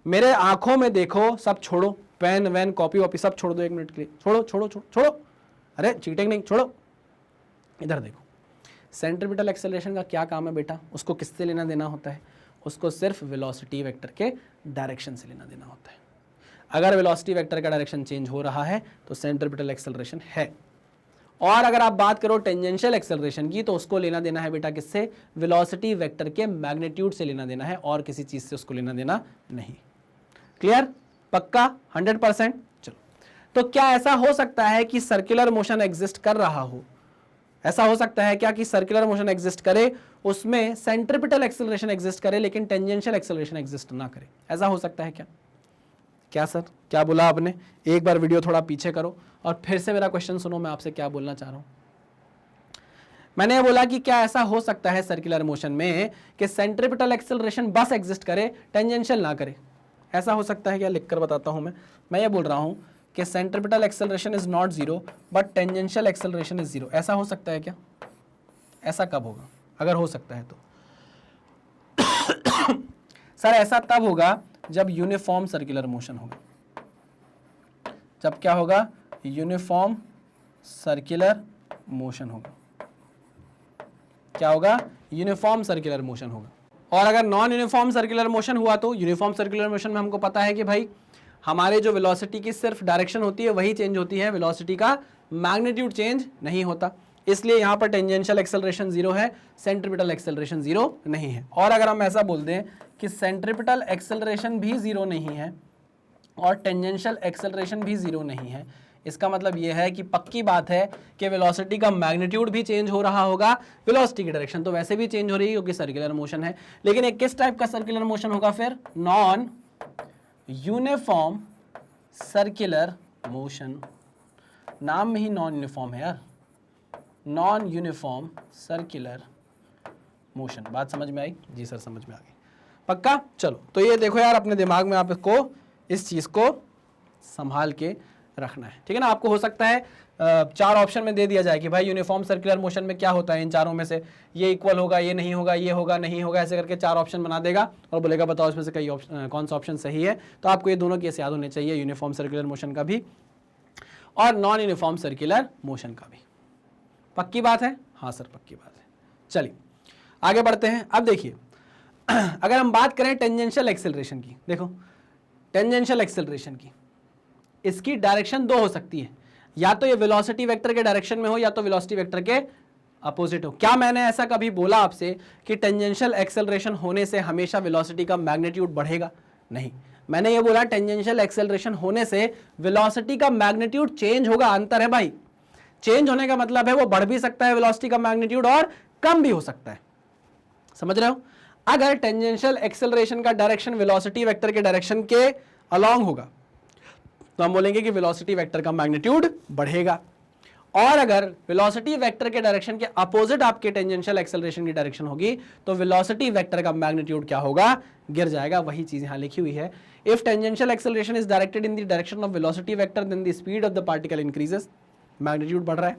मेरे आंखों में देखो, सब छोड़ो, पेन वैन कॉपी वॉपी सब छोड़ दो, 1 मिनट के लिए छोड़ो छोड़ो छोड़ो छोड़ो, अरे चीटिंग नहीं, छोड़ो, इधर देखो। सेंट्रीपिटल एक्सेलरेशन का क्या काम है बेटा? उसको किससे लेना देना होता है? उसको सिर्फ वेलोसिटी वेक्टर के डायरेक्शन से लेना देना होता है। अगर वेलोसिटी वेक्टर का डायरेक्शन चेंज हो रहा है तो सेंट्रीपिटल एक्सेलरेशन है। और अगर आप बात करो टेंजेंशियल एक्सेलरेशन की तो उसको लेना देना है बेटा किससे? वेलोसिटी वेक्टर के मैग्नीट्यूड से लेना देना है, और किसी चीज से उसको लेना देना नहीं। क्लियर? पक्का? 100%? चलो, तो क्या ऐसा हो सकता है कि सर्कुलर मोशन एग्जिस्ट कर रहा हो? ऐसा हो सकता है क्या कि सर्कुलर मोशन एग्जिस्ट करे, उसमें सेंट्रीपिटल एक्सेलरेशन एग्जिस्ट करे लेकिन टेंजेंशियल एक्सेलरेशन एग्जिस्ट ना करे? ऐसा हो सकता है क्या? क्या सर, क्या बोला आपने? एक बार वीडियो थोड़ा पीछे करो और फिर से मेरा क्वेश्चन सुनो, मैं आपसे क्या बोलना चाह रहा हूं। मैंने बोला कि क्या ऐसा हो सकता है सर्कुलर मोशन में कि सेंट्रीपिटल एक्सेलरेशन बस एग्जिस्ट करे, टेंजेंशियल ना करे? ऐसा हो सकता है क्या? लिखकर बताता हूं मैं ये बोल रहा हूं कि centripetal acceleration is not zero but tangential acceleration is zero. ऐसा हो सकता है क्या? ऐसा कब होगा अगर हो सकता है तो? सर ऐसा तब होगा जब यूनिफॉर्म सर्कुलर मोशन होगा। जब क्या होगा? यूनिफॉर्म सर्कुलर मोशन होगा। क्या होगा? यूनिफॉर्म सर्कुलर मोशन होगा। और अगर नॉन यूनिफॉर्म सर्कुलर मोशन हुआ तो यूनिफॉर्म सर्कुलर मोशन में हमको पता है कि भाई हमारे जो वेलोसिटी की सिर्फ डायरेक्शन होती है वही चेंज होती है, वेलोसिटी का मैग्नीट्यूड चेंज नहीं होता। इसलिए यहां पर टेंजेंशियल एक्सेलरेशन 0 है, सेंट्रीपिटल एक्सेलरेशन 0 नहीं है। और अगर हम ऐसा बोल दें कि सेंट्रीपिटल एक्सेलरेशन भी 0 नहीं है और टेंजेंशियल एक्सेलरेशन भी 0 नहीं है, इसका मतलब यह है कि पक्की बात है कि वेलोसिटी का मैग्नीट्यूड भी चेंज हो रहा होगा, वेलोसिटी की डायरेक्शन तो वैसे भी चेंज हो रही है क्योंकि सर्कुलर मोशन है। लेकिन एक किस टाइप का सर्कुलर मोशन होगा फिर? Non uniform circular motion. नाम में ही नॉन यूनिफॉर्म है यार, नॉन यूनिफॉर्म सर्कुलर मोशन। बात समझ में आई? जी सर समझ में आ गई, पक्का। चलो तो ये देखो यार, अपने दिमाग में आप इसको, इस चीज को संभाल के रखना है, ठीक है ना। आपको हो सकता है 4 ऑप्शन में दे दिया जाए कि भाई यूनिफॉर्म सर्कुलर मोशन में क्या होता है, इन चारों में से ये इक्वल होगा, ये नहीं होगा, ये होगा, नहीं होगा, ऐसे करके 4 ऑप्शन बना देगा और बोलेगा बताओ इसमें से कई कौन सा ऑप्शन सही है। तो आपको ये दोनों केस याद होने चाहिए, यूनिफॉर्म सर्कुलर मोशन का भी और नॉन यूनिफॉर्म सर्कुलर मोशन का भी। पक्की बात है? हाँ सर पक्की बात है। चलिए आगे बढ़ते हैं। अब देखिए अगर हम बात करें टेंजेंशियल एक्सेलरेशन की, देखो टेंजेंशियल एक्सेलरेशन की, इसकी डायरेक्शन 2 हो सकती है, या तो ये वेलोसिटी वेक्टर के डायरेक्शन में हो या तो वेलोसिटी वेक्टर के अपोजिट हो। क्या मैंने ऐसा कभी बोला आपसे कि टेंजेंशियल एक्सेलरेशन होने से हमेशा वेलोसिटी का मैग्नीट्यूड बढ़ेगा? नहीं, मैंने ये बोला टेंजेंशियल एक्सेलरेशन होने से वेलोसिटी का मैग्नीट्यूड चेंज होगा। अंतर है भाई, चेंज होने का मतलब है वो बढ़ भी सकता है वेलोसिटी का मैग्नीट्यूड और कम भी हो सकता है, समझ रहे हो। अगर टेंजेंशियल एक्सेलरेशन का डायरेक्शन वेलोसिटी वेक्टर के डायरेक्शन के अलोंग होगा तो हम बोलेंगे कि वेलोसिटी वेक्टर का मैग्नीट्यूड बढ़ेगा, और अगर वेलोसिटी वेक्टर के डायरेक्शन के अपोजिट आपके टेंजेंशियल एक्सेलरेशन की डायरेक्शन होगी तो वेलोसिटी वेक्टर का मैग्नीट्यूड क्या होगा? गिर जाएगा। वही चीज यहां लिखी हुई है, if tangential acceleration is directed in the direction of velocity vector then the speed of the particle increases. Magnitude बढ़ रहा है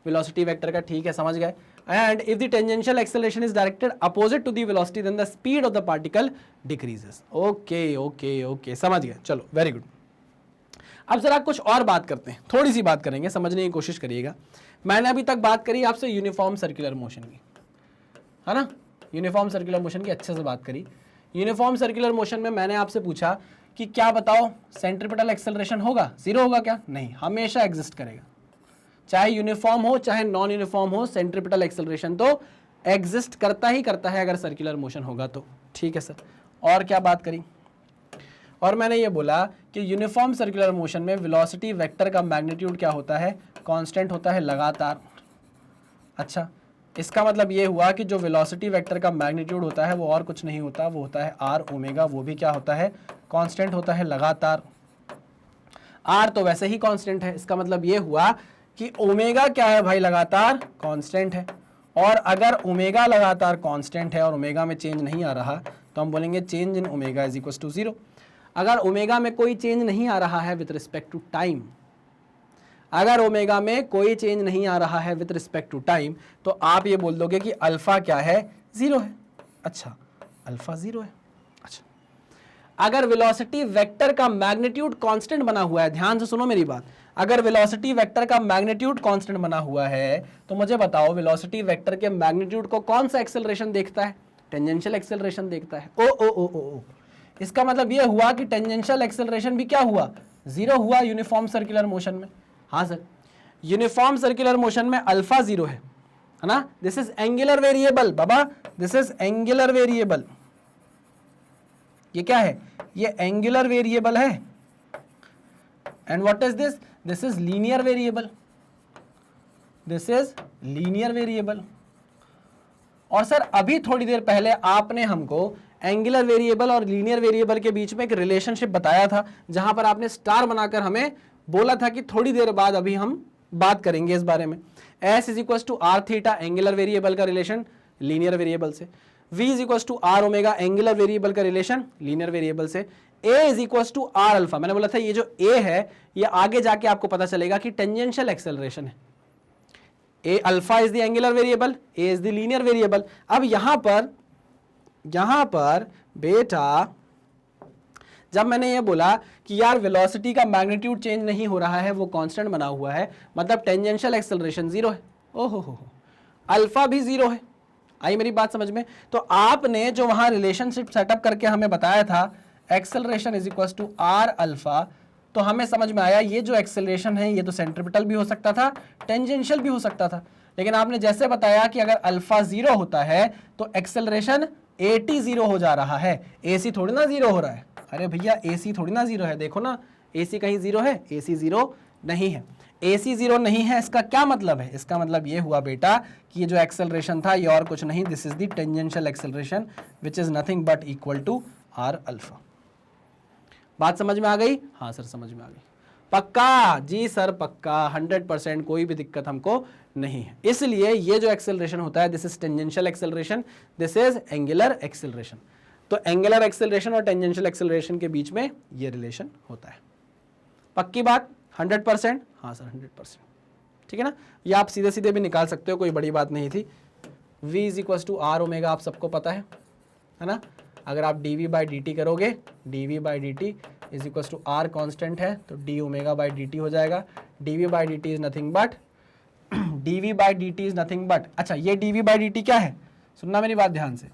वेलोसिटी वेक्टर का, ठीक है समझ गए। And if the tangential acceleration is directed opposite to the velocity then the speed of the particle decreases. Okay okay okay, समझ गए, चलो वेरी गुड। अब जरा कुछ और बात करते हैं, थोड़ी सी बात करेंगे, समझने की कोशिश करिएगा। मैंने अभी तक बात करी आपसे यूनिफॉर्म सर्कुलर मोशन की, है ना, यूनिफॉर्म सर्कुलर मोशन की अच्छे से बात करी। यूनिफॉर्म सर्कुलर मोशन में मैंने आपसे पूछा कि क्या बताओ सेंट्रीपिटल एक्सेलरेशन होगा? 0 होगा क्या? नहीं, हमेशा एग्जिस्ट करेगा, चाहे यूनिफॉर्म हो चाहे नॉन यूनिफॉर्म हो, सेंट्रीपिटल एक्सेलरेशन तो एग्जिस्ट करता ही करता है अगर सर्कुलर मोशन होगा तो, ठीक है सर। और क्या बात करी? और मैंने ये बोला कि यूनिफॉर्म सर्कुलर मोशन में वेलोसिटी वेक्टर का मैग्नीट्यूड क्या होता है? कांस्टेंट होता है, लगातार। अच्छा, इसका मतलब ये हुआ कि जो वेलोसिटी वेक्टर का मैग्नीट्यूड होता है वो और कुछ नहीं होता, वो होता है आर ओमेगा, वो भी क्या होता है? कांस्टेंट होता है, लगातार। आर तो वैसे ही कांस्टेंट है, इसका मतलब ये हुआ कि ओमेगा क्या है भाई? लगातार कांस्टेंट है। और अगर ओमेगा लगातार कांस्टेंट है और ओमेगा में चेंज नहीं आ रहा तो हम बोलेंगे change in omega is equal to 0। अगर ओमेगा में कोई चेंज नहीं आ रहा है विथ रिस्पेक्ट टू टाइम, अगर ओमेगा में कोई चेंज नहीं आ रहा है विथ रिस्पेक्ट टू टाइम तो आप ये बोल दोगे कि अल्फा क्या है? 0 है। अच्छा, अल्फा 0 है। अच्छा, अगर वेलोसिटी वेक्टर का मैग्नीट्यूड कांस्टेंट बना हुआ है, ध्यान से सुनो मेरी बात, अगर वेलोसिटी वेक्टर का मैग्नीट्यूड कांस्टेंट बना हुआ है तो मुझे बताओ वेलोसिटी वेक्टर के मैग्नीट्यूड को कौन सा एक्सेलरेशन देखता है? टेंजेंशियल एक्सेलरेशन देखता है। ओ ओ ओ ओ ओ, इसका मतलब यह हुआ कि टेंजेंशियल एक्सेलरेशन भी क्या हुआ? 0 हुआ यूनिफॉर्म सर्कुलर मोशन में। हाँ सर, यूनिफॉर्म सर्कुलर मोशन में अल्फा 0 है ना। This is angular variable Baba, this is angular variable. ये क्या है? ये एंगुलर वेरिएबल है। And what is this? This is linear variable, this is linear variable. और सर अभी थोड़ी देर पहले आपने हमको एंगुलर वेरिएबल और लीनियर वेरिएबल के बीच में एक रिलेशनशिप बताया था, जहां पर आपने स्टार बनाकर हमें बोला था कि थोड़ी देर बाद अभी हम बात करेंगे इस बारे में। S is equal to are theta angular variable का रिलेशन लीनियर वेरिएबल से, V is equal to are omega angular variable का रिलेशन लीनियर वेरिएबल से, A is equal to are alpha. मैंने बोला था ये जो A है ये आगे जाके आपको पता चलेगा कि टेंजेंशियल एक्सेलरेशन है। A alpha is the angular variable, A is the linear variable. अब यहां पर बेटा जब मैंने ये बोला कि यार वेलोसिटी का मैग्नीट्यूड चेंज नहीं हो रहा है, वो कांस्टेंट बना हुआ है, मतलब टेंजेंशियल एक्सेलरेशन 0 है। ओहो हो, अल्फा भी 0 है। आई मेरी बात समझ में? तो आपने जो वहां रिलेशनशिप सेटअप करके हमें बताया था acceleration is equal to are alpha, तो हमें समझ में आया ये जो एक्सेलरेशन है ये तो सेंट्रिपिटल भी हो सकता था, टेंजेंशियल भी हो सकता था, लेकिन आपने जैसे बताया कि अगर अल्फा 0 होता है तो एक्सेलरेशन AT 0 हो जा रहा है, AC थोड़ी ना 0 हो रहा है। अरे भैया AC थोड़ी ना 0 है, देखो ना AC कहीं 0 है? AC 0 नहीं है। AC 0 नहीं है, इसका क्या मतलब है? इसका मतलब ये हुआ बेटा कि ये जो एक्सेलरेशन था ये और कुछ नहीं, this is the tangential acceleration which is nothing but equal to are alpha. बात समझ में आ गई? हाँ सर समझ में आ गई। पक्का? जी सर पक्का, 100%, कोई भी दिक्कत हमको नहीं है। इसलिए ये जो एक्सेलरेशन होता है this is tangential acceleration, this is angular acceleration. तो एंगुलर एक्सेलरेशन और टेंजेंशियल एक्सेलरेशन के बीच में ये रिलेशन होता है। पक्की बात? 100%? हाँ सर 100%। ठीक है ना, ये आप सीधे सीधे भी निकाल सकते हो, कोई बड़ी बात नहीं थी। V is equal to are omega आप सबको पता है ना। अगर आप dv बाई dt करोगे, dv by dt is equal to R constant है तो d ओमेगा बाई dt हो जाएगा। dv by dt is nothing but dv by dt is nothing but, अच्छा ये dv बाई dt क्या है? सुनना मेरी बात ध्यान से,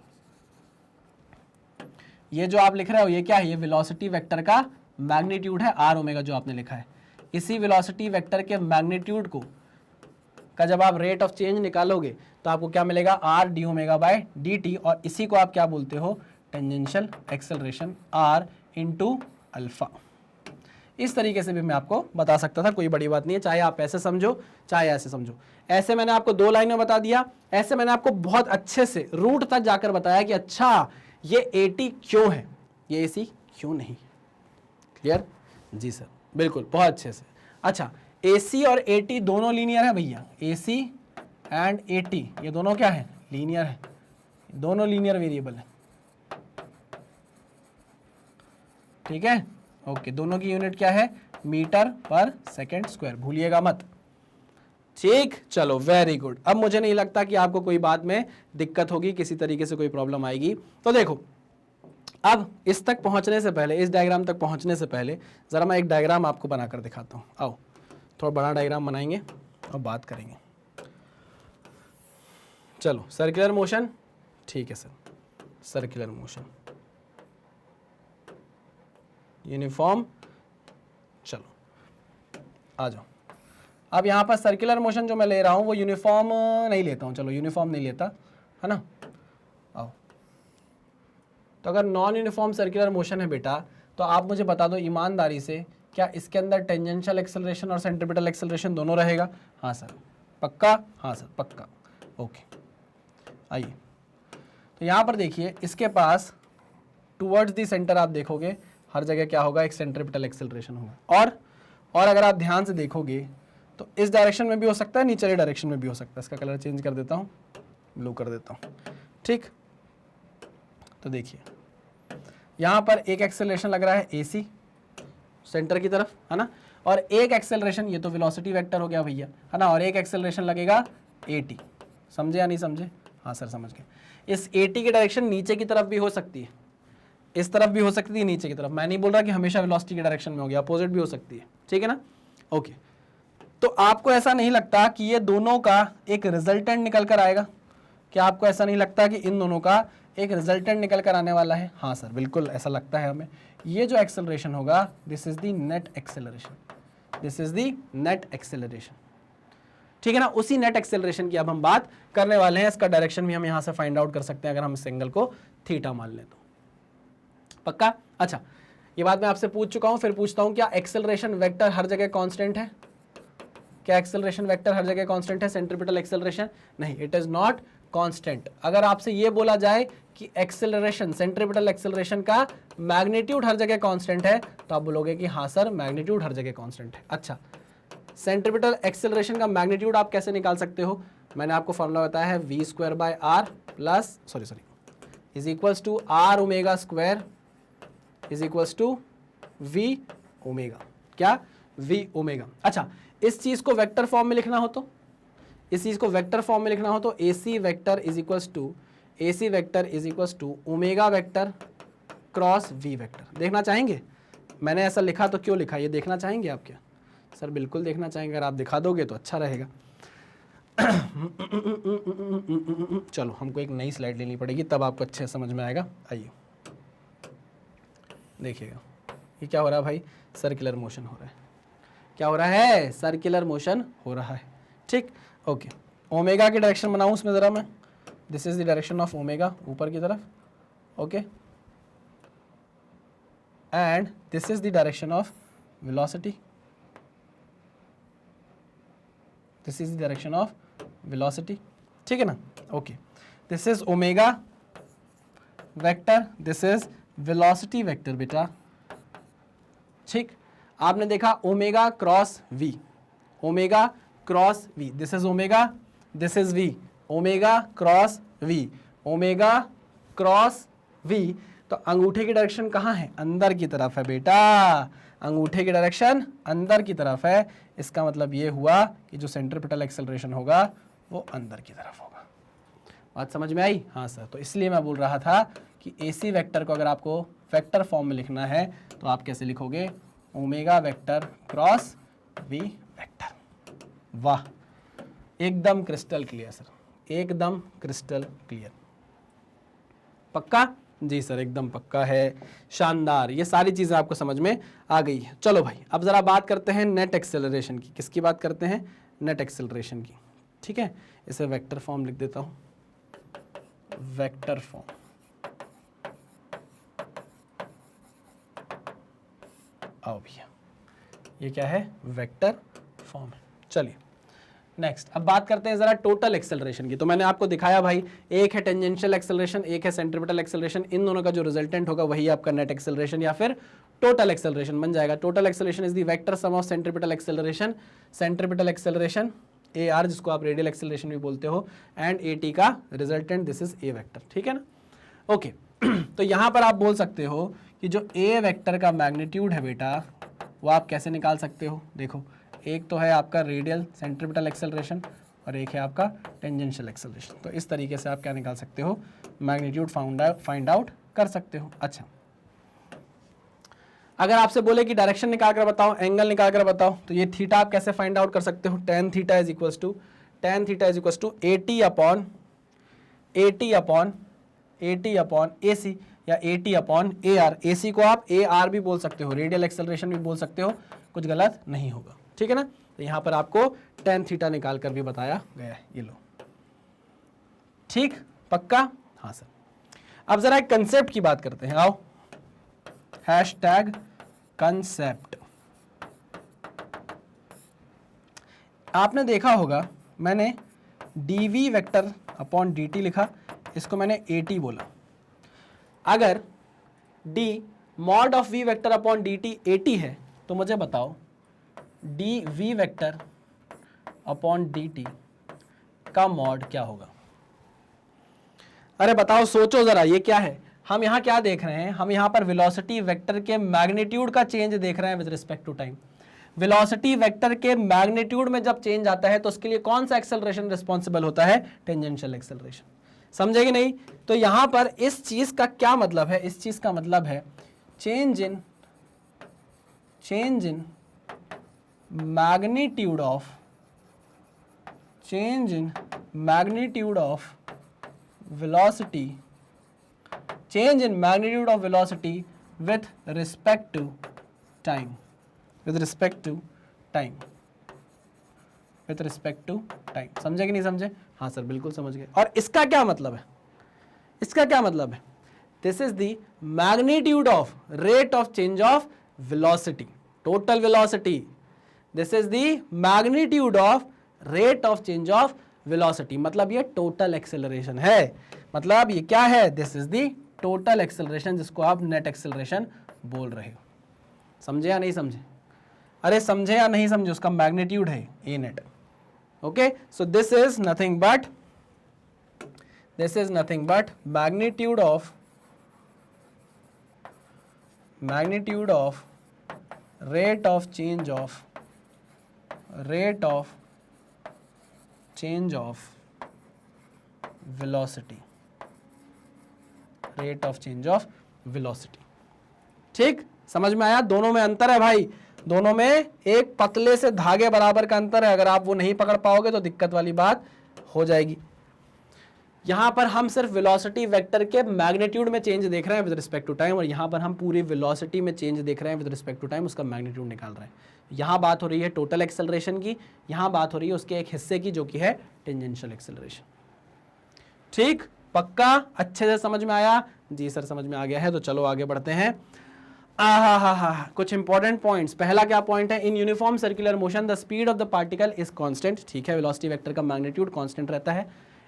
ये जो आप लिख रहे हो ये क्या है? ये वेलोसिटी वेक्टर का मैग्नीट्यूड है, आर ओमेगा जो आपने लिखा है। इसी वेलोसिटी वेक्टर के मैग्नीट्यूड को का जब आप रेट ऑफ चेंज निकालोगे तो आपको क्या मिलेगा? R D omega by D T, और इसी को आप क्या बोलते हो? Tangential acceleration R into alpha. इस तरीके से भी मैं आपको बता सकता था, कोई बड़ी बात नहीं है, चाहे आप ऐसे समझो चाहे ऐसे समझो। ऐसे मैंने आपको 2 लाइन में बता दिया, ऐसे मैंने आपको बहुत अच्छे से रूट तक जाकर बताया कि अच्छा ये AT क्यों है, ये AC क्यों नहीं। क्लियर? जी सर बिल्कुल, बहुत अच्छे से। अच्छा AC और AT दोनों लीनियर है भैया, AC एंड AT ये दोनों क्या है? लीनियर है, दोनों लीनियर वेरिएबल है। ठीक है, ओके, दोनों की यूनिट क्या है? मीटर पर सेकेंड स्क्वायर, भूलिएगा मत। ठीक, चलो वेरी गुड। अब मुझे नहीं लगता कि आपको कोई बात में दिक्कत होगी, किसी तरीके से कोई प्रॉब्लम आएगी। तो देखो अब इस तक पहुंचने से पहले, इस डायग्राम तक पहुंचने से पहले जरा मैं एक डायग्राम आपको बनाकर दिखाता हूं। आओ थोड़ा बड़ा डायग्राम बनाएंगे और बात करेंगे। चलो सर्कुलर मोशन, ठीक है सर, सर्कुलर मोशन, यूनिफॉर्म, चलो आ जाओ। अब यहाँ पर सर्कुलर मोशन जो मैं ले रहा हूँ वो यूनिफॉर्म नहीं लेता हूँ, चलो यूनिफॉर्म नहीं लेता, है ना। आओ, तो अगर नॉन यूनिफॉर्म सर्कुलर मोशन है बेटा, तो आप मुझे बता दो ईमानदारी से, क्या इसके अंदर टेंजेंशियल एक्सेलरेशन और सेंट्रिपिटल एक्सेलरेशन दोनों रहेगा? हाँ सर पक्का, हाँ सर पक्का, ओके। आइए तो यहाँ पर देखिए, इसके पास टुवर्ड्स दी सेंटर आप देखोगे हर जगह क्या होगा? एक सेंट्रिपिटल एक्सेलरेशन होगा। और अगर आप ध्यान से देखोगे तो इस डायरेक्शन में भी हो सकता है, नीचे वाले डायरेक्शन में भी हो सकता है। इसका कलर चेंज कर देता हूँ, ब्लू कर देता हूँ। ठीक, तो देखिए यहाँ पर एक एक्सेलरेशन लग रहा है AC सेंटर की तरफ, है ना, और एक एक्सेलरेशन, ये तो वेलोसिटी वेक्टर हो गया भैया, है ना, और एक एक्सेलरेशन लगेगा AT। समझे या नहीं समझे? हाँ सर समझ गए। इस AT की डायरेक्शन नीचे की तरफ भी हो सकती है, इस तरफ भी हो सकती है, नीचे की तरफ। मैं नहीं बोल रहा कि हमेशा वेलोसिटी की डायरेक्शन में होगी, अपोजिट भी हो सकती है। ठीक है ना, ओके। तो आपको ऐसा नहीं लगता कि ये दोनों का एक रिजल्टेंट निकल कर आएगा? क्या आपको ऐसा नहीं लगता कि इन दोनों का एक रिजल्टेंट निकल कर आने वाला है? हाँ सर बिल्कुल ऐसा लगता है हमें। ये जो एक्सेलरेशन होगा this is the net acceleration, this is the net acceleration. ठीक है ना, उसी नेट एक्सेलरेशन की अब हम बात करने वाले हैं। इसका डायरेक्शन भी हम यहाँ से फाइंड आउट कर सकते हैं अगर हम इस एंगल को थीटा मान लें तो। पक्का? अच्छा, ये बात मैं आपसे पूछ चुका हूं, फिर पूछता हूं, क्या एक्सेलरेशन वेक्टर हर जगह कांस्टेंट है? क्या एक्सेलरेशन वेक्टर हर जगह कांस्टेंट है? सेंट्रिपिटल एक्सेलरेशन नहीं, इट इज नॉट कांस्टेंट। अगर आपसे ये बोला जाए कि एक्सेलरेशन, सेंट्रिपिटल एक्सेलरेशन का मैग्नीट्यूड हर जगह कांस्टेंट है, तो आप बोलोगे कि हाँ सर मैग्नीट्यूड हर जगह कांस्टेंट है। अच्छा, सेंट्रिपिटल एक्सेलरेशन का मैग्नीट्यूड आप कैसे निकाल सकते हो? मैंने आपको फॉर्मूला बताया है v square by r plus is equals to are omega square is equals to v omega. क्या? V omega. अच्छा, इस चीज को वेक्टर फॉर्म में लिखना हो तो, इस चीज को वेक्टर फॉर्म में लिखना हो तो AC vector is equals to omega vector cross V vector. देखना चाहेंगे मैंने ऐसा लिखा तो क्यों लिखा, ये देखना चाहेंगे आप? क्या सर बिल्कुल देखना चाहेंगे, अगर आप दिखा दोगे तो अच्छा रहेगा। चलो हमको एक नई स्लाइड लेनी पड़ेगी, तब आपको अच्छे से समझ में आएगा। आइए देखिएगा ये क्या हो रहा है भाई, सर्कुलर मोशन हो रहा है। क्या हो रहा है, सर्कुलर मोशन हो रहा है। ठीक, ओके। ओमेगा की डायरेक्शन बनाऊं उसमें ज़रा मैं, this is the direction of omega, ऊपर की तरफ, okay, and this is the direction of velocity, this is the direction of velocity, ठीक है ना, okay. This is omega vector, this is velocity vector बेटा। ठीक, आपने देखा omega cross V, omega cross V, this is omega, this is V, omega cross V, omega cross V. तो अंगूठे की डायरेक्शन कहाँ है, अंदर की तरफ है बेटा, अंगूठे की डायरेक्शन अंदर की तरफ है। इसका मतलब ये हुआ कि जो सेंट्रीपिटल एक्सेलरेशन होगा वो अंदर की तरफ होगा। बात समझ में आई? हाँ सर। तो इसलिए मैं बोल रहा था कि AC वेक्टर को अगर आपको वेक्टर फॉर्म में लिखना है तो आप कैसे लिखोगे, omega vector cross V vector. वाह, एकदम क्रिस्टल क्लियर सर, एकदम क्रिस्टल क्लियर। पक्का? जी सर, एकदम पक्का है, शानदार। ये सारी चीज़ें आपको समझ में आ गई है। चलो भाई, अब ज़रा बात करते हैं नेट एक्सेलरेशन की। किसकी बात करते हैं? नेट एक्सेलरेशन की। ठीक है, इसे वेक्टर फॉर्म लिख देता हूँ, वेक्टर फॉर्म। आओ भैया, ये क्या है, वेक्टर फॉर्म है। चलिए नेक्स्ट, अब बात करते हैं जरा टोटल एक्सेलरेशन की। तो मैंने आपको दिखाया भाई, एक है टेंजेंशियल एक्सेलरेशन, एक है सेंट्रीपिटल एक्सेलरेशन। इन दोनों का जो रिजल्टेंट होगा वही आपका नेट एक्सेलरेशन या फिर टोटल एक्सेलरेशन बन जाएगा। Total acceleration is the vector sum of centripetal acceleration, centripetal acceleration AR, जिसको आप रेडियल एक्सेलरेशन भी बोलते हो, एंड AT का resultant, this is A vector. ठीक है ना, ओके। तो यहां पर आप बोल सकते हो कि जो A वेक्टर का मैग्नीट्यूड है बेटा, वो आप कैसे निकाल सकते हो। देखो, एक तो है आपका रेडियल सेंट्रीपिटल एक्सेलरेशन और एक है आपका टेंजेंशियल एक्सेलरेशन। तो इस तरीके से आप क्या निकाल सकते हो, मैग्नीट्यूड फाइंड आउट कर सकते हो। अच्छा, अगर आपसे बोले कि डायरेक्शन निकाल कर बताओ, एंगल निकाल कर बताओ, तो ये थीटा आप कैसे फाइंड आउट कर सकते हो। tan theta is equal to AT upon AC या AT अपॉन AR। AC को आप AR भी बोल सकते हो, रेडियल एक्सेलरेशन भी बोल सकते हो, कुछ गलत नहीं होगा। ठीक है ना, तो यहां पर आपको tan थीटा निकाल कर भी बताया गया है, ये लो। ठीक, पक्का? हाँ सर। अब जरा एक कंसेप्ट की बात करते हैं, आओ, हैशटैग कंसेप्ट। आपने देखा होगा मैंने dv वेक्टर अपॉन dt लिखा, इसको मैंने AT बोला। अगर d mod of v vector upon dt AT है तो मुझे बताओ dv वेक्टर अपॉन dt का मॉड क्या होगा। अरे बताओ, सोचो जरा, ये क्या है। हम यहाँ क्या देख रहे हैं, हम यहाँ पर वेलोसिटी वेक्टर के मैग्नीट्यूड का चेंज देख रहे हैं with respect to time. Velocity vector के मैग्नीट्यूड में जब चेंज आता है तो उसके लिए कौन सा एक्सेलरेशन रिस्पॉन्सिबल होता है, टेंजेंशियल एक्सेलरेशन। समझेगी नहीं? तो यहां पर इस चीज का क्या मतलब है, इस चीज का मतलब है change in magnitude of velocity, change in magnitude of velocity with respect to time, with respect to time, with respect to time। समझे कि नहीं समझे? हाँ सर, बिल्कुल समझ गए। और इसका क्या मतलब है, इसका क्या मतलब है, this is the magnitude of rate of change of velocity, total velocity. This is the magnitude of rate of change of velocity, मतलब ये टोटल एक्सेलरेशन है। मतलब ये क्या है, this is the total acceleration, जिसको आप नेट एक्सेलरेशन बोल रहे हो। समझे या नहीं समझे? अरे समझे या नहीं समझे, उसका मैग्नीट्यूड है a net. Okay, so this is nothing but magnitude of rate of change of velocity, rate of change of velocity. ठीक, समझ में आया? दोनों में अंतर है भाई, दोनों में एक पतले से धागे बराबर का अंतर है। अगर आप वो नहीं पकड़ पाओगे तो दिक्कत वाली बात हो जाएगी। यहां पर हम सिर्फ वेलोसिटी वेक्टर के मैग्नीट्यूड में चेंज देख रहे हैं विद रिस्पेक्ट टू टाइम, और यहां पर हम पूरी वेलोसिटी में चेंज देख रहे हैं विद रिस्पेक्ट टू टाइम, उसका मैग्नीट्यूड निकाल रहे हैं। यहां बात हो रही है टोटल एक्सेलरेशन की, यहां बात हो रही है उसके एक हिस्से की जो कि है टेंजेंशियल एक्सेलरेशन। ठीक, पक्का, अच्छे से समझ में आया? जी सर समझ में आ गया है। तो चलो आगे बढ़ते हैं। कुछ इंपॉर्टेंट पॉइंट्स। पहला क्या पॉइंट है? In uniform circular motion the speed of the particle is constant. ठीक है, वेलोसिटी वेक्टर का मैग्नीट्यूड कांस्टेंट रहता है।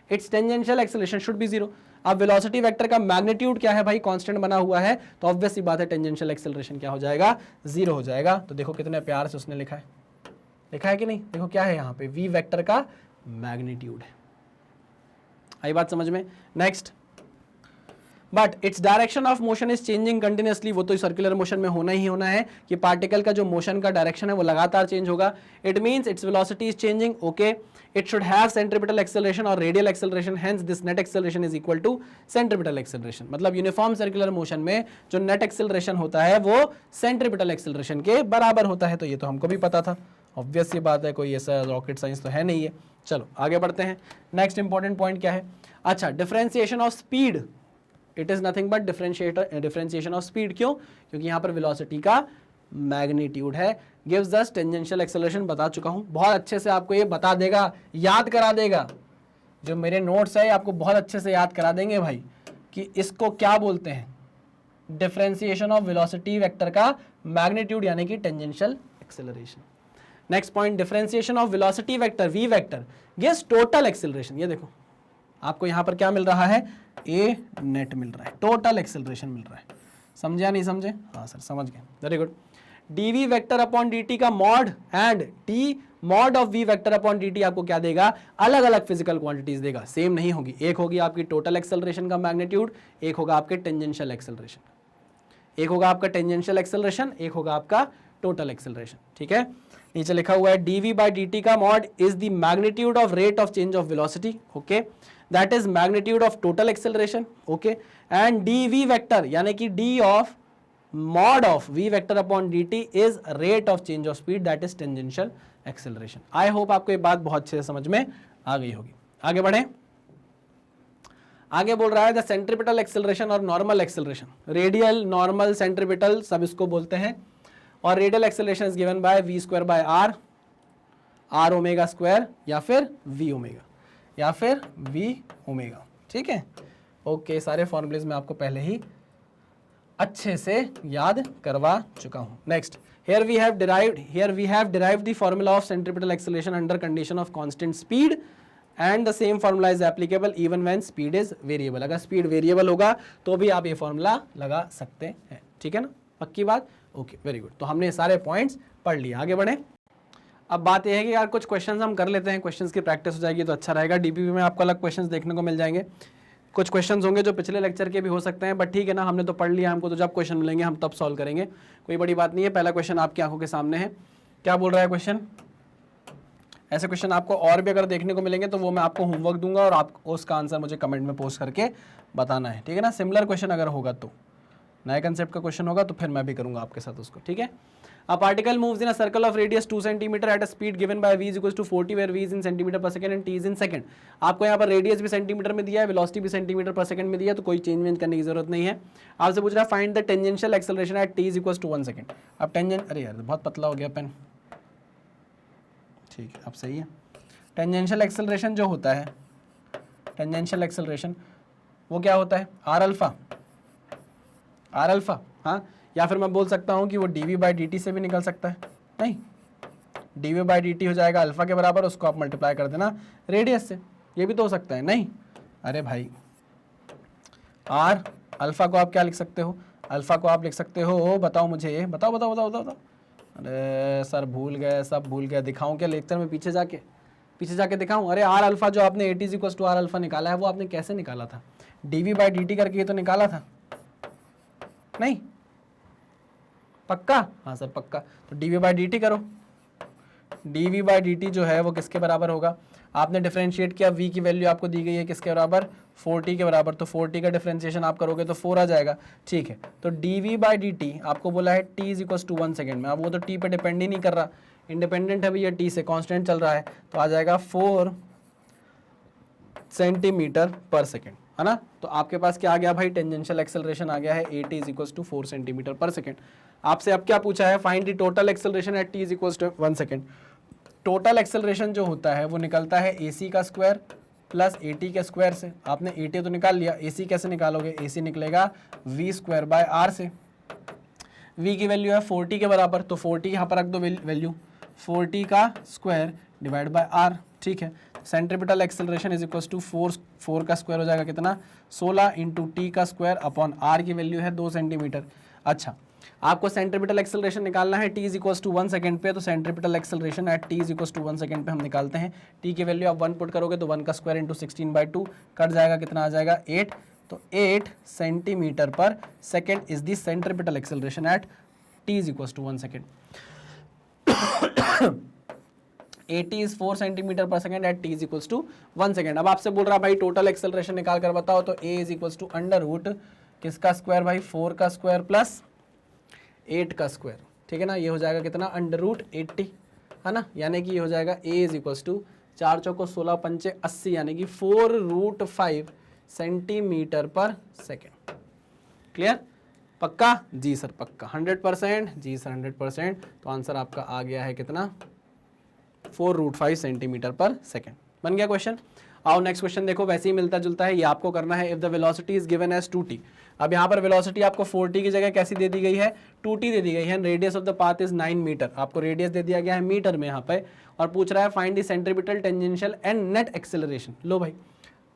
It's tangential acceleration should be zero. अब वेलोसिटी वेक्टर का मैग्नीट्यूड क्या है भाई? कांस्टेंट बना हुआ है, तो ऑब्वियस सी बात है टेंजेंशियल एक्सेलरेशन क्या हो जाएगा? जीरो हो जाएगा। तो देखो कितने प्यार से उसने लिखा है कि नहीं? देखो क्या है यहाँ पे, वी वेक्टर का मैग्नीट्यूड है। आई बात समझ में? Next, but its direction of motion is changing continuously. वो तो सर्कुलर मोशन में होना ही होना है कि पार्टिकल का जो मोशन का डायरेक्शन है वो लगातार चेंज होगा। It means its velocity is changing. Okay, it should have centripetal acceleration और radial acceleration, hence this net acceleration is equal to centripetal acceleration. मतलब यूनिफॉर्म सर्कुलर मोशन में जो नेट एक्सेलरेशन होता है वो सेंट्रीपिटल एक्सेलरेशन के बराबर होता है। तो ये तो हमको भी पता था, ऑब्वियस ये बात है, कोई ऐसा रॉकेट साइंस तो है नहीं है। चलो आगे बढ़ते हैं। नेक्स्ट इंपॉर्टेंट पॉइंट क्या है? अच्छा, differentiation of speed. It is nothing but differentiation of speed. क्यों? क्योंकि यहां पर वेलोसिटी का मैग्नीट्यूड है, गिव्स अस टेंजेंशियल एक्सेलरेशन। बता चुका हूं, बहुत अच्छे से आपको ये बता देगा, याद करा देगा। जो मेरे नोट्स है आपको बहुत अच्छे से याद करा देंगे भाई कि इसको क्या बोलते हैं, डिफरेंशिएशन ऑफ वेलोसिटी वेक्टर का मैग्नीट्यूड यानी कि tangential acceleration. Next point, differentiation of velocity vector V vector gives total acceleration. ये देखो आपको यहां पर क्या मिल रहा है? ए नेट मिल रहा है, टोटल एक्सेलरेशन मिल रहा है। समझे या नहीं समझे? हाँ सर समझ गए, very good. dv vector upon dt का mod and d mod of v vector upon dt आपको क्या देगा? अलग अलग फिजिकल क्वांटिटीज देगा, सेम नहीं होगी। एक होगी आपकी टोटल एक्सेलरेशन का मैग्नीट्यूड, एक होगा आपके टेंजेंशियल एक्सेलरेशन। एक होगा आपका टेंजेंशियल एक्सेलरेशन, एक होगा आपका टोटल एक्सेलरेशन। ठीक है, नीचे लिखा हुआ है dv बाई dt का mod is the magnitude of rate of change of velocity. Okay, that is magnitude of total acceleration. Okay, and dv vector यानी कि d of mod of v vector upon dt is rate of change of speed, that is tangential acceleration. I hope आपको ये बात बहुत अच्छे से समझ में आ गई होगी। आगे बढ़े। आगे बोल रहा है द सेंट्रीपिटल एक्सेलरेशन और normal acceleration. Radial, normal, centripetal सब इसको बोलते हैं। और radial acceleration is given bye v square by r omega square या फिर v ओमेगा या फिर v ओमेगा। ठीक है, ओके, सारे फॉर्मूलेज मैं आपको पहले ही अच्छे से याद करवा चुका हूं। Next, here we have derived the formula of centripetal acceleration under condition of constant speed and the same formula is applicable even when speed is variable। अगर स्पीड वेरिएबल होगा तो भी आप ये फॉर्मूला लगा सकते हैं। ठीक है ना, पक्की बात? Okay, very good. तो हमने सारे पॉइंट्स पढ़ लिए, आगे बढ़े। अब बात यह है कि यार कुछ क्वेश्चंस हम कर लेते हैं, क्वेश्चंस की प्रैक्टिस हो जाएगी तो अच्छा रहेगा। डीपीपी में आपको अलग क्वेश्चंस देखने को मिल जाएंगे। कुछ क्वेश्चंस होंगे जो पिछले लेक्चर के भी हो सकते हैं, बट ठीक है ना, हमने तो पढ़ लिया, हमको तो जब क्वेश्चन मिलेंगे हम तब सॉल्व करेंगे, कोई बड़ी बात नहीं है। पहला क्वेश्चन आपकी आंखों के सामने है। क्या बोल रहा है क्वेश्चन? ऐसे क्वेश्चन आपको और भी अगर देखने को मिलेंगे तो वो मैं आपको होमवर्क दूंगा और आपको उसका आंसर मुझे कमेंट में पोस्ट करके बताना है। ठीक है ना, सिमिलर क्वेश्चन अगर होगा तो, नए कंसेप्ट का क्वेश्चन होगा तो फिर मैं भी करूंगा आपके साथ उसको। ठीक है, A particle moves in a circle of radius 2 cm at a speed given by v is equals to 40 where v is in centimeter per second and t is in second। आपको यहाँ पर रेडियस भी सेंटीमीटर में दिया है, वेलोसिटी भी सेंटीमीटर पर सेकंड में दिया है, तो कोई चेंज करने की जरूरत नहीं है। आपसे पूछ रहा है find the tangential acceleration at t is equals to 1 second. अब अरे यार बहुत पतला हो गया पेन। ठीक है, अब सही है। टेंजेंशियल एक्सेलरेशन जो होता है, टेंजेंशियल एक्सेलरेशन वो क्या होता है? R alpha. हाँ, या फिर मैं बोल सकता हूं कि वो dv बाई dt से भी निकल सकता है। नहीं, dv बाई dt हो जाएगा अल्फा के बराबर, उसको आप मल्टीप्लाई कर देना रेडियस से, ये भी तो हो सकता है। नहीं, अरे भाई r अल्फा को आप क्या लिख सकते हो? अल्फा को आप लिख सकते हो, बताओ मुझे, बताओ। अरे सर भूल गए, सब भूल गए। दिखाऊं क्या लेक्चर में? पीछे जाके दिखाऊं? अरे आर अल्फा जो आपने at is equal to are alpha निकाला है वो आपने कैसे निकाला था? dv बाई dt करके ये तो निकाला था। नहीं, पक्का? हाँ सर पक्का। तो dv बाई dt करो। dv बाई dt जो है वो किसके बराबर होगा? आपने डिफरेंशिएट किया, v की वैल्यू आपको दी गई है किसके बराबर? 4t के बराबर। तो 4t का डिफरेंशिएशन आप करोगे तो 4 आ जाएगा। ठीक है, तो dv बाई dt आपको बोला है t is equal to 1 second में। अब वो तो t पे डिपेंड ही नहीं कर रहा, इंडिपेंडेंट है भैया, t से कांस्टेंट चल रहा है, तो आ जाएगा 4 सेंटीमीटर पर सेकेंड, है ना। तो आपके पास क्या आ गया भाई, टेंजेंशियल एक्सेलरेशन आ गया है at is equal to 4 centimetre पर सेकेंड। आपसे अब क्या पूछा है, find the total acceleration at t is equal to 1 second. Total acceleration जो होता है वो निकलता है ac का स्क्वायर प्लस at के स्क्वायर से। आपने at तो निकाल लिया, ac कैसे निकालोगे, ac निकलेगा v स्क्वायर बाय r से। v की वैल्यू है 40 के बराबर, तो 40 यहाँ पर रख दो वैल्यू, 40 का स्क्वायर डिवाइड बाय r, ठीक है। Centripetal acceleration is equal to 4 का स्क्वायर हो जाएगा कितना, 16 इंटू टी का स्क्वायर अपॉन r की वैल्यू है 2 सेंटीमीटर। अच्छा, आपको सेंट्रीपिटल एक्सेलरेशन निकालना है t is equal to 1 second पे, तो centripetal acceleration at t is equal to 1 second पे हम निकालते हैं। t की वैल्यू आप 1 पुट करोगे तो 1 का स्क्वायर इंटू 16/2 कट जाएगा, कितना आ जाएगा 8, तो 8 सेंटीमीटर पर second is the centripetal acceleration at t is equal to 1 second. at is 4 centimetre पर second at t is equal to 1 second. अब आपसे बोल रहा भाई टोटल एक्सेलरेशन निकाल कर बताओ, तो a is equal to under root किसका स्क्वायर भाई, 4 का स्क्वायर प्लस 8 का स्क्वायर, ठीक है ना। ये हो जाएगा कितना, अंडर रूट 80, है ना। यानी कि ये हो जाएगा a इज इक्वल टू 4 चौको 16 पंचे 80, यानी कि 4√5 सेंटीमीटर पर सेकेंड। क्लियर, पक्का जी सर पक्का, 100% जी सर 100%। तो आंसर आपका आ गया है कितना, 4√5 सेंटीमीटर पर सेकेंड। बन गया क्वेश्चन। आओ नेक्स्ट क्वेश्चन देखो, वैसे ही मिलता जुलता है, ये आपको करना है। If the velocity is given as 2t, अब यहाँ पर वेलोसिटी आपको 4t की जगह कैसी दे दी गई है, 2t दे दी गई है। Radius of the path is 9 metre, आपको रेडियस दे दिया गया है मीटर में यहाँ पे, और पूछ रहा है find the centripetal tangential and net acceleration. लो भाई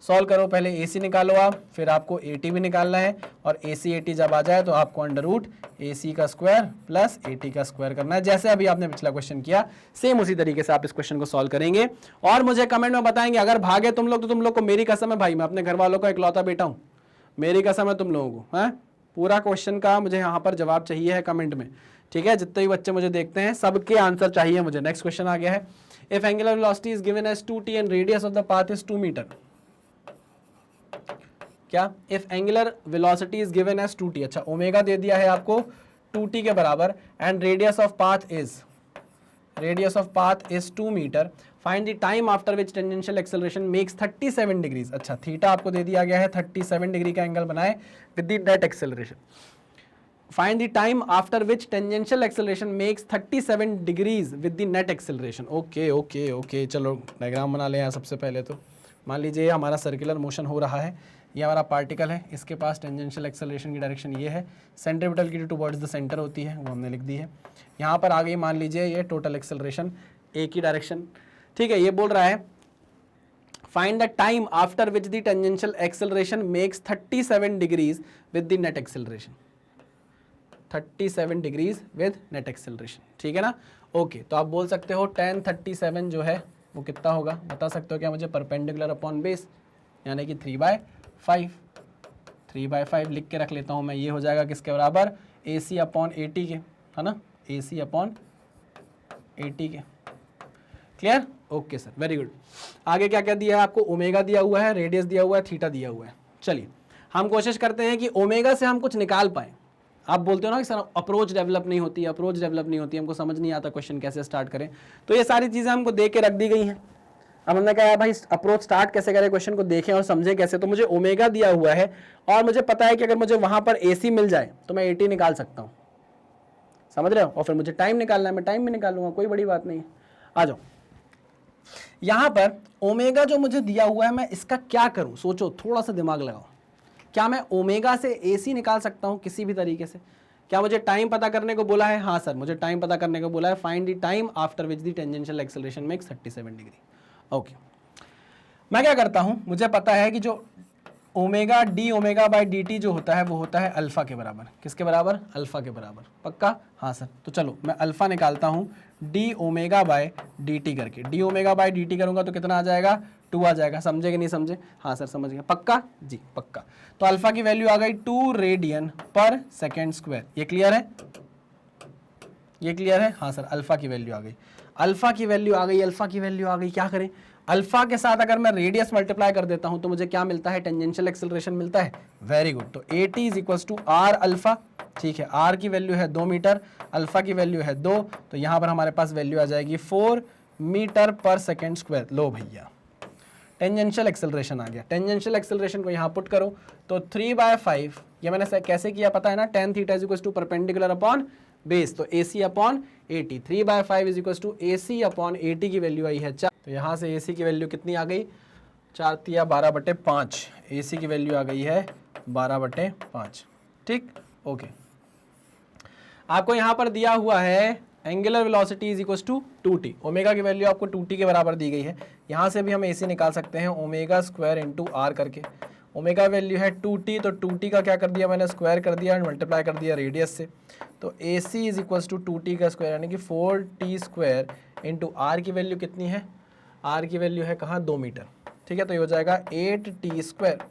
सॉल्व करो, पहले AC निकालो आप, फिर आपको AT भी निकालना है, और AC AT जब आ जाए तो आपको अंडर रूट AC का स्क्वायर प्लस AT का स्क्वायर करना है, जैसे अभी आपने पिछला क्वेश्चन किया सेम उसी तरीके से आप इस क्वेश्चन को सॉल्व करेंगे। और मुझे कमेंट में बताएंगे, अगर भागे तुम लोग तो तुम लोग को मेरी कसम है भाई, मैं अपने घर वालों का इकलौता बेटा हूँ, मेरी कसम है तुम लोगों को, है पूरा क्वेश्चन का मुझे यहाँ पर जवाब चाहिए है कमेंट में, ठीक है। जितने भी बच्चे मुझे देखते हैं सबके आंसर चाहिए मुझे। नेक्स्ट क्वेश्चन आ गया है, if angular velocity is given as 2t and radius of the path is 2 meter. क्या, if angular velocity is given as 2t, अच्छा ओमेगा दे दिया है आपको 2t के बराबर, and radius of path is 2 metre, find the time after which tangential acceleration makes 37 degrees. अच्छा थीटा आपको दे दिया गया है, 37 डिग्री का एंगल बनाए with the net acceleration. Find the time after which tangential acceleration makes 37 degrees with the net acceleration. Okay okay okay, चलो डायग्राम बना लें। सबसे पहले तो मान लीजिए हमारा सर्कुलर मोशन हो रहा है, ये हमारा पार्टिकल है, इसके पास टेंजेंशियल एक्सेलरेशन की डायरेक्शन ये है, सेंट्रीपिटल की टुवर्ड्स द सेंटर होती है, वो हमने लिख दी है। यहाँ पर आ गई मान लीजिए ये टोटल एक्सेलरेशन ए की डायरेक्शन, ठीक है। ये बोल रहा है find the time after which the tangential acceleration makes 37 degrees with the net acceleration, 37 degrees with net acceleration, ठीक है ना। ओके, तो आप बोल सकते हो tan 37 जो है वो कितना होगा, बता सकते हो क्या मुझे, परपेंडिकुलर अपॉन बेस, यानी कि 3/5 लिख के रख लेता हूँ मैं। ये हो जाएगा किसके बराबर, AC अपॉन AT के, है ना, AC अपॉन AT के। Clear, okay sir, very good. आगे क्या क्या दिया है आपको, ओमेगा दिया हुआ है, रेडियस दिया हुआ है, थीटा दिया हुआ है। चलिए हम कोशिश करते हैं कि ओमेगा से हम कुछ निकाल पाए। आप बोलते हो ना कि सर अप्रोच डेवलप नहीं होती, हमको समझ नहीं आता क्वेश्चन कैसे स्टार्ट करें, तो ये सारी चीज़ें हमको दे के रख दी गई हैं। अब हमने कहा भाई अप्रोच स्टार्ट कैसे करें, क्वेश्चन को देखें और समझें कैसे। तो मुझे ओमेगा दिया हुआ है और मुझे पता है कि अगर मुझे वहां पर AC मिल जाए तो मैं AT निकाल सकता हूं, समझ रहे हो। और फिर मुझे टाइम निकालना है, मैं टाइम भी निकालूंगा, कोई बड़ी बात नहीं है। आ जाओ, यहां पर ओमेगा जो मुझे दिया हुआ है मैं इसका क्या करूं, सोचो, थोड़ा सा दिमाग लगाओ। क्या मैं ओमेगा से AC निकाल सकता हूं किसी भी तरीके से? क्या मुझे टाइम पता करने को बोला है? हाँ सर, मुझे टाइम पता करने को बोला है। Find the time after which the tangential acceleration makes 37 degree. Okay, मैं क्या करता हूं, मुझे पता है कि जो omega D omega by d T जो होता है वो होता है अल्फा के बराबर। किसके बराबर? अल्फा के बराबर। पक्का? हाँ सर। तो चलो मैं अल्फा निकालता हूं d omega by D t करके। D omega by D t करूंगा तो कितना आ जाएगा? 2 आ जाएगा। समझे कि नहीं समझे? हाँ सर समझ गया। पक्का जी पक्का। तो अल्फा की वैल्यू आ गई 2 रेडियन पर सेकेंड स्क्वायर। ये क्लियर है? ये क्लियर है? हाँ सर, अल्फा की वैल्यू आ गई, अल्फा की वैल्यू आ गई, अल्फा की वैल्यू आ गई। क्या करें? अल्फा के साथ अगर मैं रेडियस मल्टीप्लाई कर देता हूं तो मुझे क्या मिलता है? टेंजेंशियल एक्सेलरेशन मिलता है। Very good. तो AT is equal to are alpha. ठीक है, आर की वैल्यू है 2 मीटर, अल्फा की वैल्यू है 2, तो यहां पर हमारे पास वैल्यू आ जाएगी 4 मीटर पर सेकेंड स्क्वायर। लो भैया टेंजेंशियल एक्सेलरेशन आ गया। टेंजेंशियल एक्सेलरेशन को यहाँ पुट करो तो 3/5, ये मैंने कैसे किया पता है ना, tan theta is equal to perpendicular upon base, तो AC upon 80, 3/5 is equal to AC upon 80 की वैल्यू आई है 4, तो यहाँ से AC की वैल्यू कितनी आ गई, 4 तिया 12/5, AC की वैल्यू आ गई है 12/5, ठीक, ओके। आपको यहाँ पर दिया हुआ है angular velocity is equal to 2t, omega की वैल्यू आपको 2t के बराबर दी गई है। यहाँ से भी हम AC निकाल सकते हैं ओमेगा स्क्वायर इंटू आर करके, ओमेगा वैल्यू है 2t, तो 2t का क्या कर दिया मैंने, स्क्वायर कर दिया एंड मल्टीप्लाई कर दिया रेडियस से, तो AC is equal to 2t का स्क्वायर यानी कि 4t स्क्वायर इंटू आर की वैल्यू कितनी है, आर की वैल्यू है कहाँ, 2 मीटर, ठीक है, तो ये हो जाएगा 8t स्क्वायर।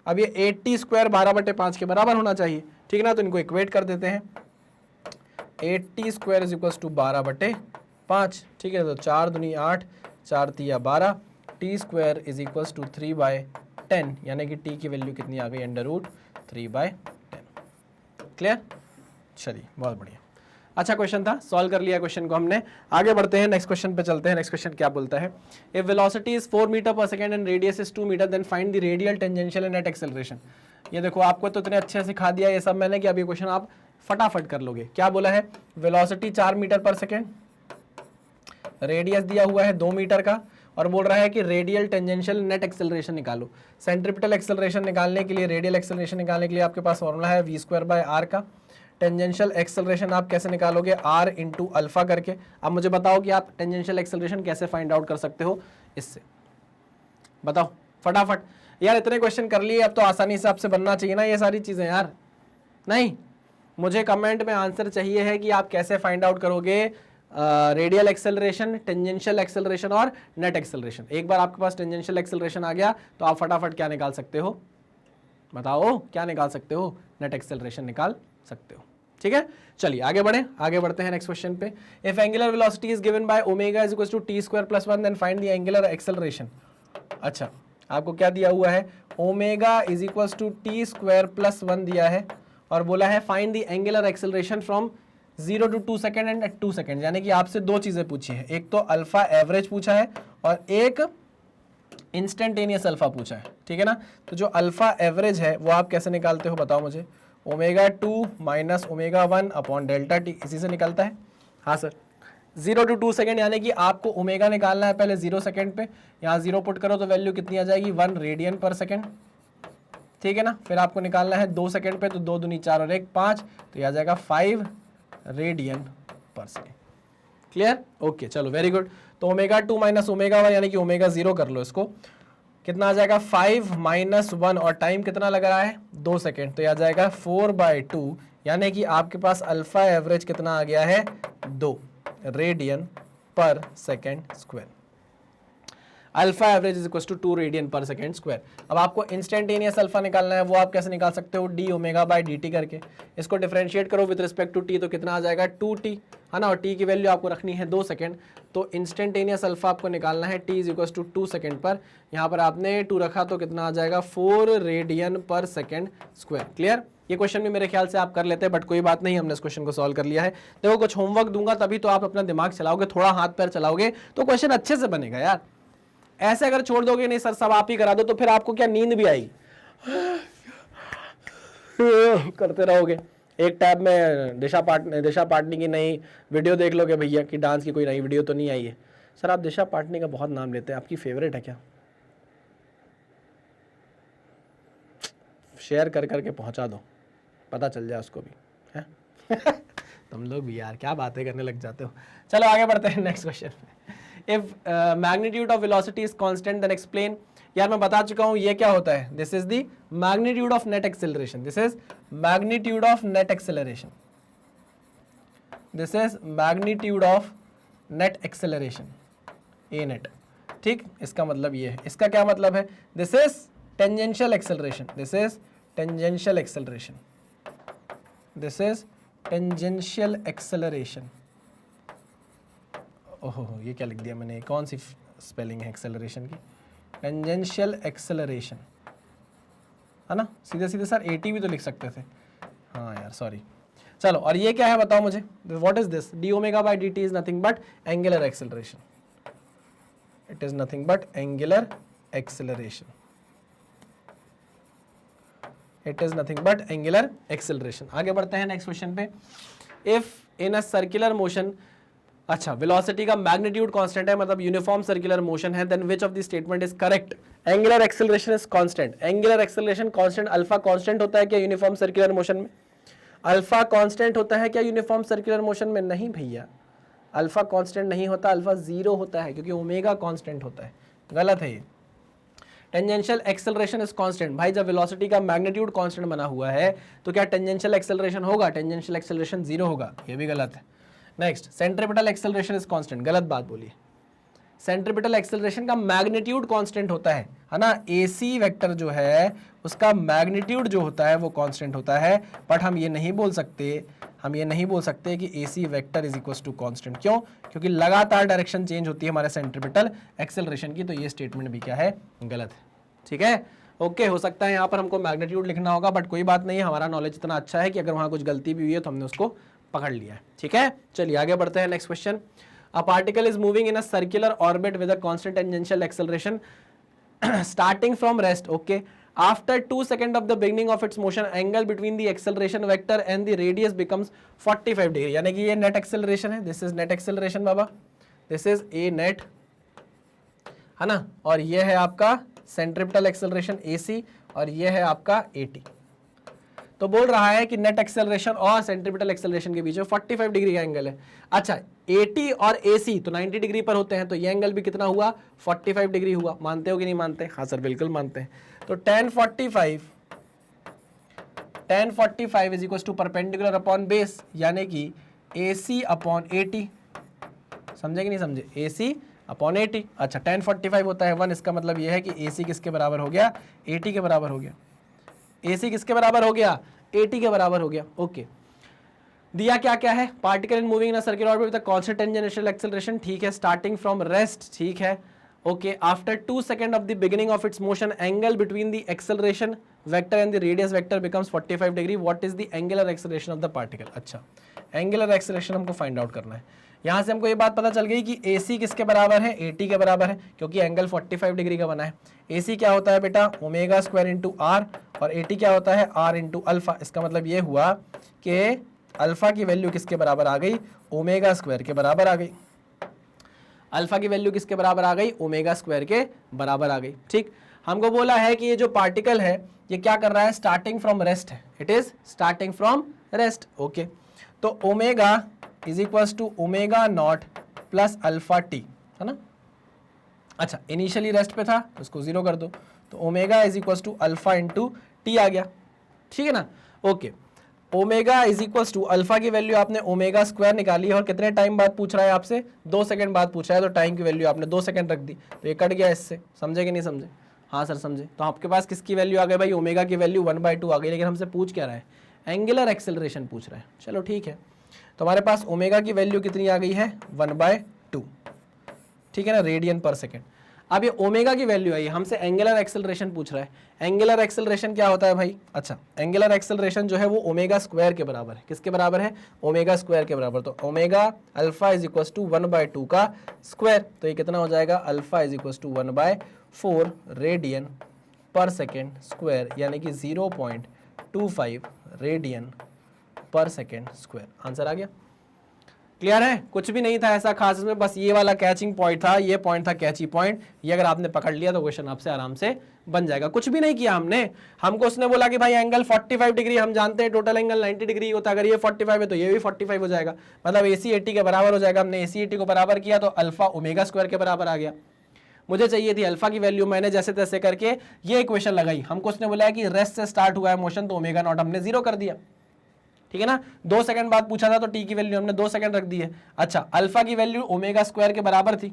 अब ये 8t स्क्वायर 12/5 के बराबर होना चाहिए, ठीक है ना, तो इनको इक्वेट कर देते हैं, 8t square is equal to 12/5, ठीक है, तो 4 दूनी 8, 4 तिया 12, t square is equal to 3/10, यानी कि t की वैल्यू कितनी आ गई, √3/10। क्लियर, चलिए बहुत बढ़िया, अच्छा क्वेश्चन था, सॉल्व कर लिया क्वेश्चन को हमने। आगे बढ़ते हैं, नेक्स्ट क्वेश्चन पे चलते हैं। नेक्स्ट क्वेश्चन क्या बोलता है, if velocity is 4 metre per second and radius is 2 metre then find the radial tangential and net acceleration. ये देखो आपको तो इतने अच्छे से सिखा दिया ये सब मैंने कि अब ये क्वेश्चन आप फटाफट कर लोगे। क्या बोला है, वेलोसिटी 4 मीटर पर सेकेंड, रेडियस दिया हुआ है 2 मीटर का, और बोल रहा है कि रेडियल टेंजेंशियल नेट एक्सेलरेशन निकालो। सेंट्रिपिटल एक्सेलरेशन निकालने के लिए, रेडियल एक्सेलरेशन निकालने के लिए आपके पास फॉर्मूला है v²/r का। टेंजेंशियल एक्सेलरेशन आप कैसे निकालोगे, r इंटू अल्फा करके। अब मुझे बताओ कि आप टेंजेंशियल एक्सेलरेशन कैसे फाइंड आउट कर सकते हो इससे, बताओ फटाफट। यार इतने क्वेश्चन कर लिए, अब तो आसानी से आपसे बनना चाहिए ना ये सारी चीजें यार। नहीं, मुझे कमेंट में आंसर चाहिए है कि आप कैसे फाइंड आउट करोगे रेडियल एक्सेलरेशन, टेंजेंशियल एक्सेलरेशन और नेट एक्सेलरेशन। एक बार आपके पास टेंजेंशियल एक्सेलरेशन आ गया तो आप फटाफट क्या निकाल सकते हो, बताओ क्या निकाल सकते हो, नेट एक्सेलरेशन निकाल सकते हो। ठीक है, चलिए आगे बढ़े, आगे बढ़ते हैं नेक्स्ट क्वेश्चन पे। If angular velocity is given by omega is equal to T square plus 1 then find the angular acceleration. अच्छा, आपको क्या दिया हुआ है, omega is equal to T square plus 1 दिया है, और बोला है find the angular acceleration from 0 to 2 second and at 2 second. यानी कि आपसे दो चीजें पूछी है, एक तो अल्फा एवरेज पूछा है और एक इंस्टेंटेनियस अल्फा पूछा है। ठीक है ना, तो जो अल्फा एवरेज है वो आप कैसे निकालते हो बताओ मुझे, omega 2 minus omega 1 upon delta T, इसी से निकलता है। हाँ सर, 0 to 2 सेकेंड, यानी कि आपको ओमेगा निकालना है पहले 0 सेकेंड पे, यहाँ 0 पुट करो तो वैल्यू कितनी आ जाएगी, 1 रेडियन पर सेकेंड। ठीक है ना, फिर आपको निकालना है 2 सेकेंड पे, तो 2 दूनी 4 और 1 5, तो ये आ जाएगा 5 radian per second. Clear, okay, चलो वेरी गुड। तो ओमेगा 2 माइनस ओमेगा 1 यानी कि ओमेगा 0 कर लो इसको, कितना आ जाएगा 5 माइनस 1, और टाइम कितना लग रहा है 2 सेकेंड, तो यह आ जाएगा 4/2, यानी कि आपके पास अल्फा एवरेज कितना आ गया है 2 radian per second square. Alpha average is equal to 2 radian per second square. अब आपको इंस्टेंटेनियस अल्फा निकालना है, वो आप कैसे निकाल सकते हो, D omega by d t करके। इसको डिफरेंशिएट करो विद रिस्पेक्ट टू टी, तो कितना आ जाएगा 2t, है ना, और टी की वैल्यू आपको रखनी है 2 सेकेंड। तो इंस्टेंटेनियस अल्फा आपको निकालना है t is equal to 2 second पर, यहाँ पर आपने 2 रखा तो कितना आ जाएगा 4 radian per second square. Clear, ये क्वेश्चन भी मेरे ख्याल से आप कर लेते हैं, बट कोई बात नहीं, हमने इस क्वेश्चन को सॉल्व कर लिया है। देखो कुछ होमवर्क दूंगा तभी तो आप अपना दिमाग चलाओगे, थोड़ा हाथ पैर चलाओगे तो क्वेश्चन अच्छे से बनेगा यार। ऐसे अगर छोड़ दोगे नहीं सर सब आप ही करा दो, तो फिर आपको क्या नींद भी आएगी, करते रहोगे। एक टैब में दिशा पाटनी की नई वीडियो देख लोगे भैया कि डांस की कोई नई वीडियो तो नहीं आई है। सर आप दिशा पाटनी का बहुत नाम लेते हैं, आपकी फेवरेट है क्या, शेयर कर करके पहुंचा दो, पता चल जाए उसको भी है। तुम लोग भी यार क्या बातें करने लग जाते हो। चलो आगे बढ़ते हैं next question. If magnitude of velocity is constant then explain. यार मैं बता चुका हूं ये क्या होता है, this is the magnitude of net acceleration, this is magnitude of net acceleration, this is magnitude of net acceleration, A net. ठीक, इसका मतलब ये है, इसका क्या मतलब है, this is tangential acceleration, this is tangential acceleration, this is tangential acceleration. ओहो ये क्या लिख दिया मैंने, कौन सी स्पेलिंग है एक्सेलरेशन की, टेंजेंशियल एक्सेलरेशन, है ना, सीधे सीधे सर 80 भी तो लिख सकते थे, हाँ यार सॉरी। चलो, और ये क्या है बताओ मुझे, what is this, D omega by d t is nothing but angular acceleration, it is nothing but angular acceleration. It is nothing but angular acceleration. आगे बढ़ते हैं नेक्स्ट क्वेश्चन पे. If in a circular motion, अच्छा वेलोसिटी का मैग्नीट्यूड कांस्टेंट है, मतलब यूनिफॉर्म सर्कुलर मोशन है, then which of the statement is correct? Angular acceleration is constant. Angular acceleration constant. Alpha constant होता है क्या यूनिफॉर्म सर्कुलर मोशन में? अल्फा कांस्टेंट होता है क्या यूनिफॉर्म सर्कुलर मोशन में? नहीं भैया, अल्फा कांस्टेंट नहीं होता, अल्फा जीरो होता है क्योंकि ओमेगा कांस्टेंट होता है. गलत है ये. Tangential acceleration is constant. भाई जब वेलोसिटी का मैग्नीट्यूड कांस्टेंट बना हुआ है तो क्या टेंजेंशियल एक्सेलरेशन होगा? टेंजेंशियल एक्सेलरेशन जीरो होगा. ये भी गलत है. Next, centripetal acceleration is constant. गलत बात बोलिए. सेंट्रीपिटल एक्सेलरेशन का मैग्नीट्यूड कांस्टेंट होता है ना. एसी वेक्टर जो है उसका मैग्नीट्यूड जो होता है वो कांस्टेंट होता है, बट हम ये नहीं बोल सकते कि AC vector is equal to constant. क्यों? क्योंकि लगातार डायरेक्शन चेंज होती है हमारे सेंट्रीपिटल एक्सेलरेशन की. तो ये स्टेटमेंट भी क्या है? गलत है. ठीक है, ओके. हो सकता है यहाँ पर हमको मैग्नीट्यूड लिखना होगा, बट कोई बात नहीं, हमारा नॉलेज इतना अच्छा है कि अगर वहाँ कुछ गलती भी हुई है तो हमने उसको पकड़ लिया है. ठीक है, चलिए आगे बढ़ते हैं. Next question. A particle is moving in a circular orbit with a constant tangential acceleration starting from rest. Okay, after 2 seconds of the beginning of its motion, angle between the acceleration vector and the radius becomes 45 degree. यानी कि ये नेट एक्सेलरेशन है. This is net acceleration Baba, this is a net, है ना. और ये है आपका सेंट्रीपिटल एक्सेलरेशन AC, और ये है आपका AT. तो बोल रहा है कि नेट एक्सेलरेशन और सेंट्रीपिटल एक्सेलरेशन के बीच में 45 डिग्री का एंगल है. अच्छा, AT और AC तो 90 डिग्री पर होते हैं, तो ये एंगल भी कितना हुआ? 45 डिग्री हुआ. मानते हो कि नहीं मानते? हाँ सर बिल्कुल मानते हैं. तो tan 45 is equal to perpendicular upon base, यानी कि AC अपॉन AT. समझे कि नहीं समझे? AC upon AT. अच्छा, tan 45 होता है 1. इसका मतलब यह है कि AC किसके बराबर हो गया? AT के बराबर हो गया. AC किसके बराबर हो गया? AT के बराबर हो गया. ओके, दिया क्या क्या है? Particle in moving in a circular orbit with a constant tangential acceleration. ठीक है. Starting from rest. ठीक है. Okay, after 2 seconds of the beginning of its motion, angle between the acceleration vector and the radius vector becomes 45 degree. What is the angular acceleration of the particle? अच्छा, angular acceleration हमको फाइंड आउट करना है. यहाँ से हमको ये बात पता चल गई कि AC किसके बराबर है? AT के बराबर है, क्योंकि एंगल 45 डिग्री का बना है. AC क्या होता है बेटा? ओमेगा स्क्वायर इंटू R, और AT क्या होता है? R into alpha. इसका मतलब ये हुआ कि अल्फा की वैल्यू किसके बराबर आ गई? ओमेगा स्क्वायर के बराबर आ गई. अल्फा की वैल्यू किसके बराबर आ गई? ओमेगा स्क्वायर के बराबर आ गई. ठीक, हमको बोला है कि ये जो पार्टिकल है ये क्या कर रहा है? स्टार्टिंग फ्रॉम रेस्ट है. It is starting from rest. Okay, तो omega is equals to omega not plus alpha t, है ना. अच्छा, इनिशियली रेस्ट पे था तो उसको जीरो कर दो, तो omega is equals to alpha into t आ गया. ठीक है ना. Okay, omega is equals to alpha की वैल्यू आपने ओमेगा स्क्वायर निकाली है, और कितने टाइम बाद पूछ रहा है आपसे? 2 सेकंड बाद पूछ रहा है, तो टाइम की वैल्यू आपने 2 सेकंड रख दी, तो ये कट गया इससे. समझे कि नहीं समझे? हाँ सर समझे. तो आपके पास किसकी वैल्यू आ गई भाई? ओमेगा की वैल्यू 1/2 आ गई. लेकिन हमसे पूछ क्या रहा है? एंगुलर एक्सेलरेशन पूछ रहा है. चलो ठीक है, तो हमारे पास ओमेगा की वैल्यू कितनी आ गई है? 1/2. ठीक है ना, रेडियन पर सेकेंड. अब ये ओमेगा की वैल्यू आई, हमसे एंगुलर एक्सेलरेशन पूछ रहा है. एंगुलर एक्सेलरेशन क्या होता है भाई? अच्छा, एंगुलर एक्सेलरेशन जो है वो ओमेगा स्क्वायर के बराबर है. किसके बराबर है? ओमेगा स्क्वायर के बराबर. तो omega alpha is equal to 1/2 का स्क्वायर. तो ये कितना हो जाएगा? Alpha is equal to 1/4 radian per second square, यानी कि 0.25 radian per second square. Answer आ गया. क्लियर है? कुछ भी नहीं था ऐसा खास इसमें, बस ये वाला कैचिंग पॉइंट था, ये पॉइंट था कैची पॉइंट. ये अगर आपने पकड़ लिया तो क्वेश्चन आपसे आराम से बन जाएगा. कुछ भी नहीं किया हमने. हमको उसने बोला कि भाई एंगल 45 डिग्री, हम जानते हैं टोटल एंगल 90 डिग्री होता है. अगर ये 45 है तो ये भी 45 हो जाएगा, मतलब AC AT के बराबर हो जाएगा. हमने AC AT को बराबर किया तो अल्फा ओमेगा स्क्वायर के बराबर आ गया. मुझे चाहिए थी अल्फा की वैल्यू, मैंने जैसे तैसे करके ये इक्वेशन लगाई. हमको उसने बोला कि रेस्ट से स्टार्ट हुआ है मोशन, तो ओमेगा नॉट हमने 0 कर दिया. ठीक है ना. 2 सेकंड बाद पूछा था तो टी की वैल्यू हमने 2 सेकंड रख दी है. अच्छा, अल्फा की वैल्यू ओमेगा स्क्वायर के बराबर थी.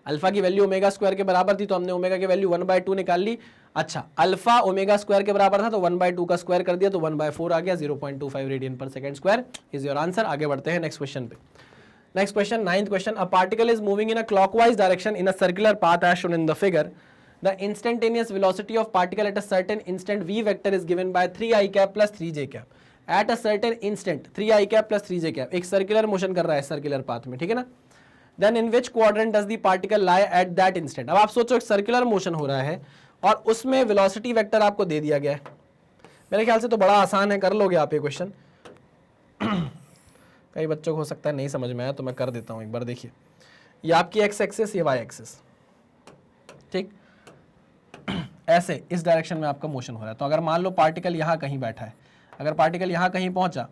अल्फा की वैल्यू ओमेगा स्क्वायर के बराबर थी, तो हमने ओमेगा की वैल्यू 1/2 निकाल ली. अच्छा, अल्फा ओमेगा स्क्वायर के बराबर था तो 1/2 का स्क्वायर कर दिया, तो 1/4 आ गया. 0.25 radian per second square is your answer. आगे बढ़ते हैं नेक्स्ट क्वेश्चन पे. Next question, 9th question. A particle is moving in a clockwise direction in a circular path as shown in the figure. The instantaneous velocity of particle at a certain instant v vector is given by 3i cap plus 3j cap. At a certain instant 3i cap plus 3j cap. एक सर्कुलर मोशन कर रहा है सर्कुलर पाथ में. ठीक है ना. Then in which quadrant does the particle lie at that instant. अब आप सोचो एक सर्कुलर मोशन हो रहा है और उसमें वेलोसिटी वेक्टर आपको दे दिया गया है। मेरे ख्याल से तो बड़ा आसान है, कर लोगे आप ये क्वेश्चन। कई बच्चों को हो सकता है नहीं समझ में आया तो मैं कर देता हूं एक बार। देखिए ये आपकी एक्स एक्सिस, ये वाई एक्सिस, ठीक, ऐसे इस डायरेक्शन में आपका मोशन हो रहा है। तो अगर मान लो पार्टिकल यहां कहीं बैठा है, अगर पार्टिकल यहां कहीं पहुंचा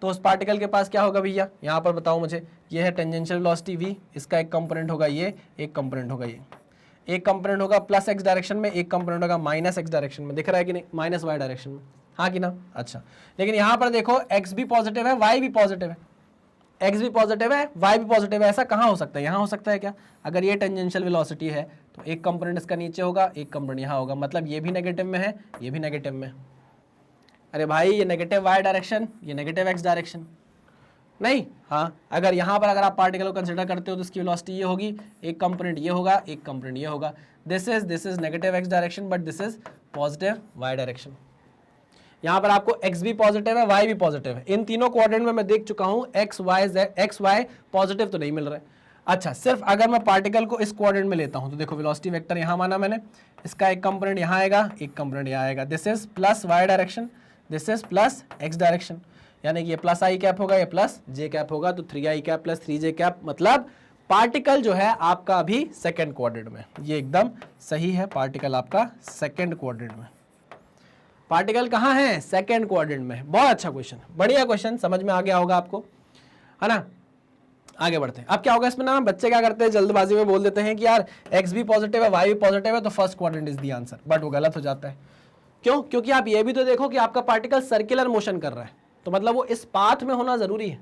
तो उस पार्टिकल के पास क्या होगा भैया, यहां पर बताओ मुझे, ये है टेंजेंशियल वेलोसिटी v, इसका एक कंपोनेंट होगा ये, एक कंपोनेंट होगा ये, एक कंपोनेंट होगा प्लस एक्स डायरेक्शन में, एक कंपोनेंट होगा माइनस एक्स डायरेक्शन में। दिख रहा है कि नहीं, माइनस वाई डायरेक्शन में, हाँ कि ना। अच्छा, लेकिन यहां पर देखो x भी पॉजिटिव है, y भी पॉजिटिव है, x भी पॉजिटिव है, y भी पॉजिटिव है। ऐसा कहाँ हो सकता है, यहाँ हो सकता है क्या? अगर ये टेंजेंशियल वेलोसिटी है तो एक कंपोनेंट इसका नीचे होगा, एक कंपोनेंट यहाँ होगा, मतलब ये भी नेगेटिव में है, ये भी नेगेटिव में। अरे भाई ये नेगेटिव y डायरेक्शन, ये नेगेटिव x डायरेक्शन नहीं। हाँ, अगर यहाँ पर अगर आप पार्टिकल को कंसिडर करते हो तो इसकी वेलोसिटी ये होगी, एक कंपोनेंट ये होगा, एक कंपोनेंट ये होगा। This is negative x direction but this is positive y direction. यहाँ पर आपको x भी पॉजिटिव है, y भी पॉजिटिव है। इन तीनों क्वाड्रेंट में मैं देख चुका हूँ x y पॉजिटिव तो नहीं मिल रहा है। अच्छा, सिर्फ अगर मैं पार्टिकल को इस क्वाड्रेंट में लेता हूँ तो देखो वेलोसिटी वेक्टर यहाँ माना मैंने, इसका एक कंपोनेंट यहाँ आएगा, एक कंपोनेंट यहाँ आएगा। This is plus y direction, this is plus x direction, यानी कि ये प्लस आई कैप होगा, ये प्लस जे कैप होगा, तो 3i cap plus 3j cap, मतलब पार्टिकल जो है आपका अभी सेकेंड क्वाड्रेंट में। ये एकदम सही है, पार्टिकल आपका सेकेंड क्वाड्रेंट में। पार्टिकल कहाँ है? सेकेंड क्वाड्रेंट में। बहुत अच्छा क्वेश्चन, बढ़िया क्वेश्चन, समझ में आ गया होगा आपको, है ना। आगे बढ़ते हैं। अब क्या होगा इसमें ना, बच्चे क्या करते हैं जल्दबाजी में बोल देते हैं कि यार x भी पॉजिटिव है, y भी पॉजिटिव है, तो first quadrant is the answer, but वो गलत हो जाता है। क्यों? क्योंकि आप ये भी तो देखो कि आपका पार्टिकल सर्कुलर मोशन कर रहा है, तो मतलब वो इस पाथ में होना जरूरी है,